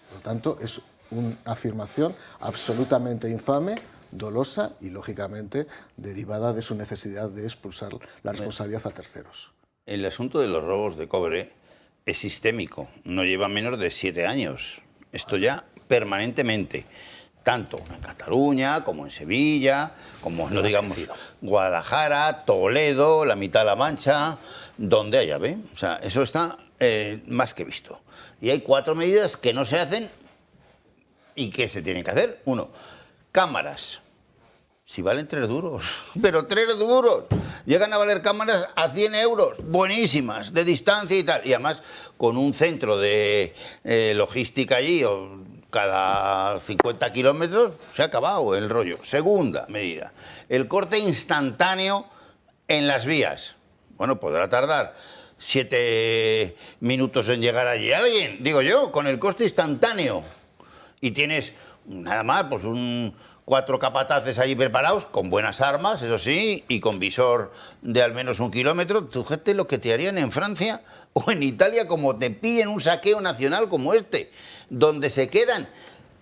S4: Por lo tanto, es una afirmación absolutamente infame, dolosa y, lógicamente, derivada de su necesidad de expulsar la responsabilidad a terceros.
S5: El asunto de los robos de cobre es sistémico, no lleva menos de 7 años. Esto ya permanentemente, tanto en Cataluña como en Sevilla, como no digamos Guadalajara, Toledo, la mitad de La Mancha, donde haya, ¿ve? O sea, eso está más que visto. Y hay 4 medidas que no se hacen ¿Y qué se tienen que hacer? Uno, cámaras. Si valen 3 duros, pero 3 duros. Llegan a valer cámaras a 100 euros, buenísimas, de distancia y tal. Y además, con un centro de logística allí, o cada 50 kilómetros, se ha acabado el rollo. Segunda medida, el corte instantáneo en las vías. Bueno, podrá tardar 7 minutos en llegar allí alguien, digo yo, con el corte instantáneo. Y tienes nada más, pues 4 capataces allí preparados, con buenas armas, eso sí, y con visor de al menos 1 kilómetro. Tú fíjate lo que te harían en Francia o en Italia, como te pillen un saqueo nacional como este, donde se quedan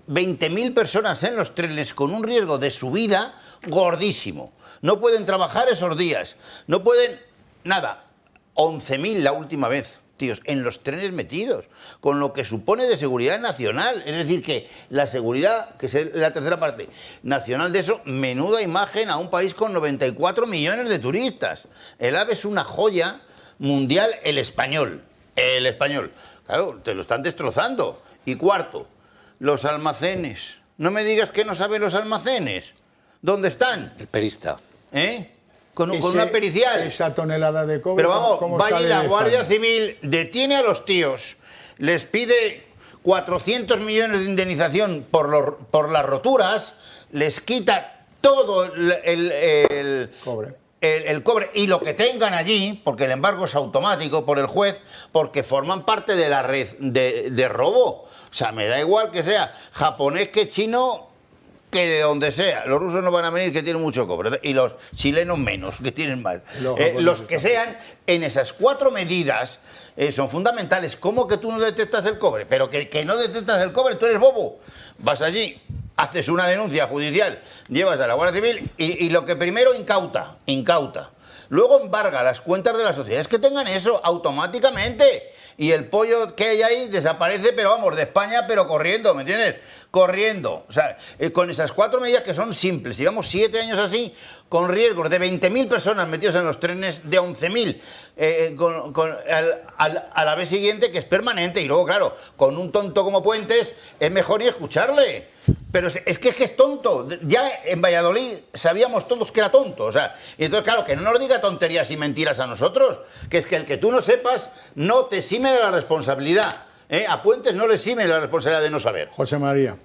S5: 20.000 personas en los trenes con un riesgo de su vida gordísimo. No pueden trabajar esos días, no pueden nada. 11.000 la última vez, tíos, en los trenes metidos, con lo que supone de seguridad nacional. Es decir, que la seguridad, que es la tercera parte nacional de eso, menuda imagen a un país con 94 millones de turistas. El AVE es una joya mundial, el español. El español. Claro, te lo están destrozando. Y cuarto, los almacenes. No me digas que no sabes los almacenes. ¿Dónde están?
S3: El perista.
S5: Con una pericial.
S1: Esa tonelada de cobre.
S5: Pero vamos, vaya la Guardia Civil, detiene a los tíos, les pide 400 millones de indemnización por las roturas, les quita todo el cobre y lo que tengan allí, porque el embargo es automático por el juez, porque forman parte de la red de robo. O sea, me da igual que sea japonés que chino, que de donde sea. Los rusos no van a venir, que tienen mucho cobre, y los chilenos menos, que tienen más. Los que sean, en esas 4 medidas son fundamentales. ¿Cómo que tú no detectas el cobre? Pero que no detectas el cobre, tú eres bobo. Vas allí, haces una denuncia judicial, llevas a la Guardia Civil y lo que primero incauta. Luego embarga las cuentas de las sociedades que tengan eso automáticamente. Y el pollo que hay ahí desaparece, pero vamos, de España, pero corriendo, ¿me entiendes? Corriendo. O sea, con esas 4 medidas que son simples, llevamos 7 años así, con riesgos de 20.000 personas metidas en los trenes, de 11.000 a la vez siguiente, que es permanente. Y luego, claro, con un tonto como Puentes, es mejor ni escucharle. Pero es que es tonto. Ya en Valladolid sabíamos todos que era tonto. O sea, y entonces, claro, que no nos diga tonterías y mentiras a nosotros. Que es que el que tú no sepas no te exime de la responsabilidad. A Puentes no le exime de la responsabilidad de no saber.
S1: José María.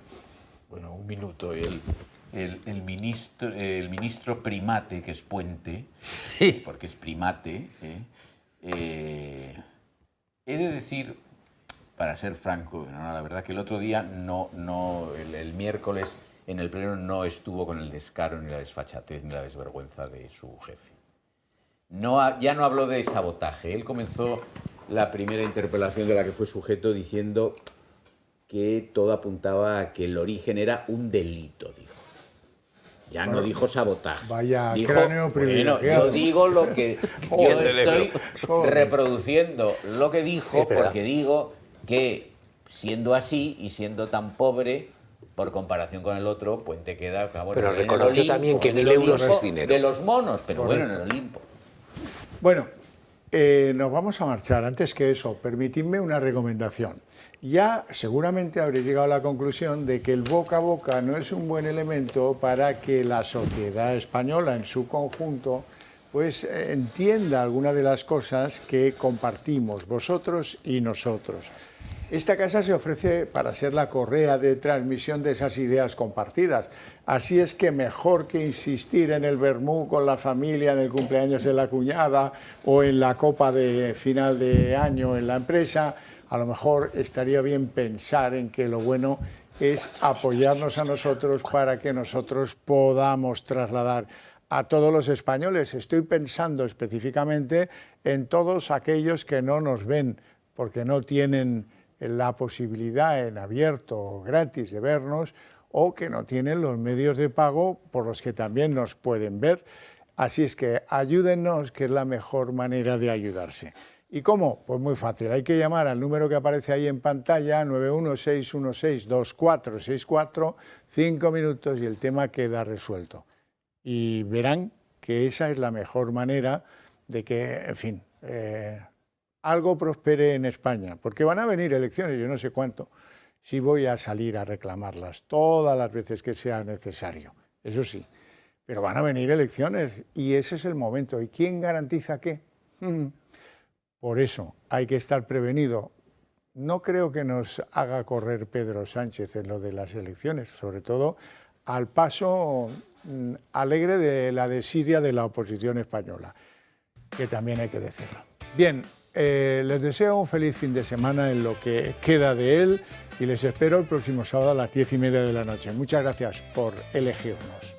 S2: Bueno, un minuto. El ministro Primate, que es Puente, sí, porque es primate, he de decir, para ser franco, la verdad que el otro día, el miércoles, en el pleno no estuvo con el descaro, ni la desfachatez, ni la desvergüenza de su jefe. Ya no habló de sabotaje. Él comenzó la primera interpelación de la que fue sujeto diciendo que todo apuntaba a que el origen era un delito, dijo. Ya no dijo sabotaje.
S1: Vaya
S2: dijo,
S1: cráneo privilegiado.
S2: Bueno, yo digo lo que... yo estoy reproduciendo lo que dijo, porque digo que, siendo así y siendo tan pobre, por comparación con el otro, Puente queda...
S3: Pero reconoció también que 1.000 euros es dinero.
S2: De los monos, pero
S1: correcto.
S2: Bueno, en el Olimpo.
S1: Bueno, nos vamos a marchar. Antes que eso, permitidme una recomendación. Ya seguramente habréis llegado a la conclusión de que el boca a boca no es un buen elemento para que la sociedad española en su conjunto pues entienda algunas de las cosas que compartimos vosotros y nosotros. Esta casa se ofrece para ser la correa de transmisión de esas ideas compartidas. Así es que mejor que insistir en el vermú con la familia, en el cumpleaños de la cuñada o en la copa de final de año en la empresa, a lo mejor estaría bien pensar en que lo bueno es apoyarnos a nosotros para que nosotros podamos trasladar a todos los españoles. Estoy pensando específicamente en todos aquellos que no nos ven porque no tienen la posibilidad en abierto o gratis de vernos o que no tienen los medios de pago por los que también nos pueden ver. Así es que ayúdennos, que es la mejor manera de ayudarse. ¿Y cómo? Pues muy fácil, hay que llamar al número que aparece ahí en pantalla, 916162464, 5 minutos y el tema queda resuelto. Y verán que esa es la mejor manera de que, en fin, algo prospere en España, porque van a venir elecciones, yo no sé cuánto, Sí voy a salir a reclamarlas todas las veces que sea necesario, eso sí. Pero van a venir elecciones y ese es el momento. ¿Y quién garantiza qué? Por eso hay que estar prevenido. No creo que nos haga correr Pedro Sánchez en lo de las elecciones, sobre todo al paso alegre de la desidia de la oposición española, que también hay que decirlo. Bien, les deseo un feliz fin de semana en lo que queda de él y les espero el próximo sábado a las 10:30 de la noche. Muchas gracias por elegirnos.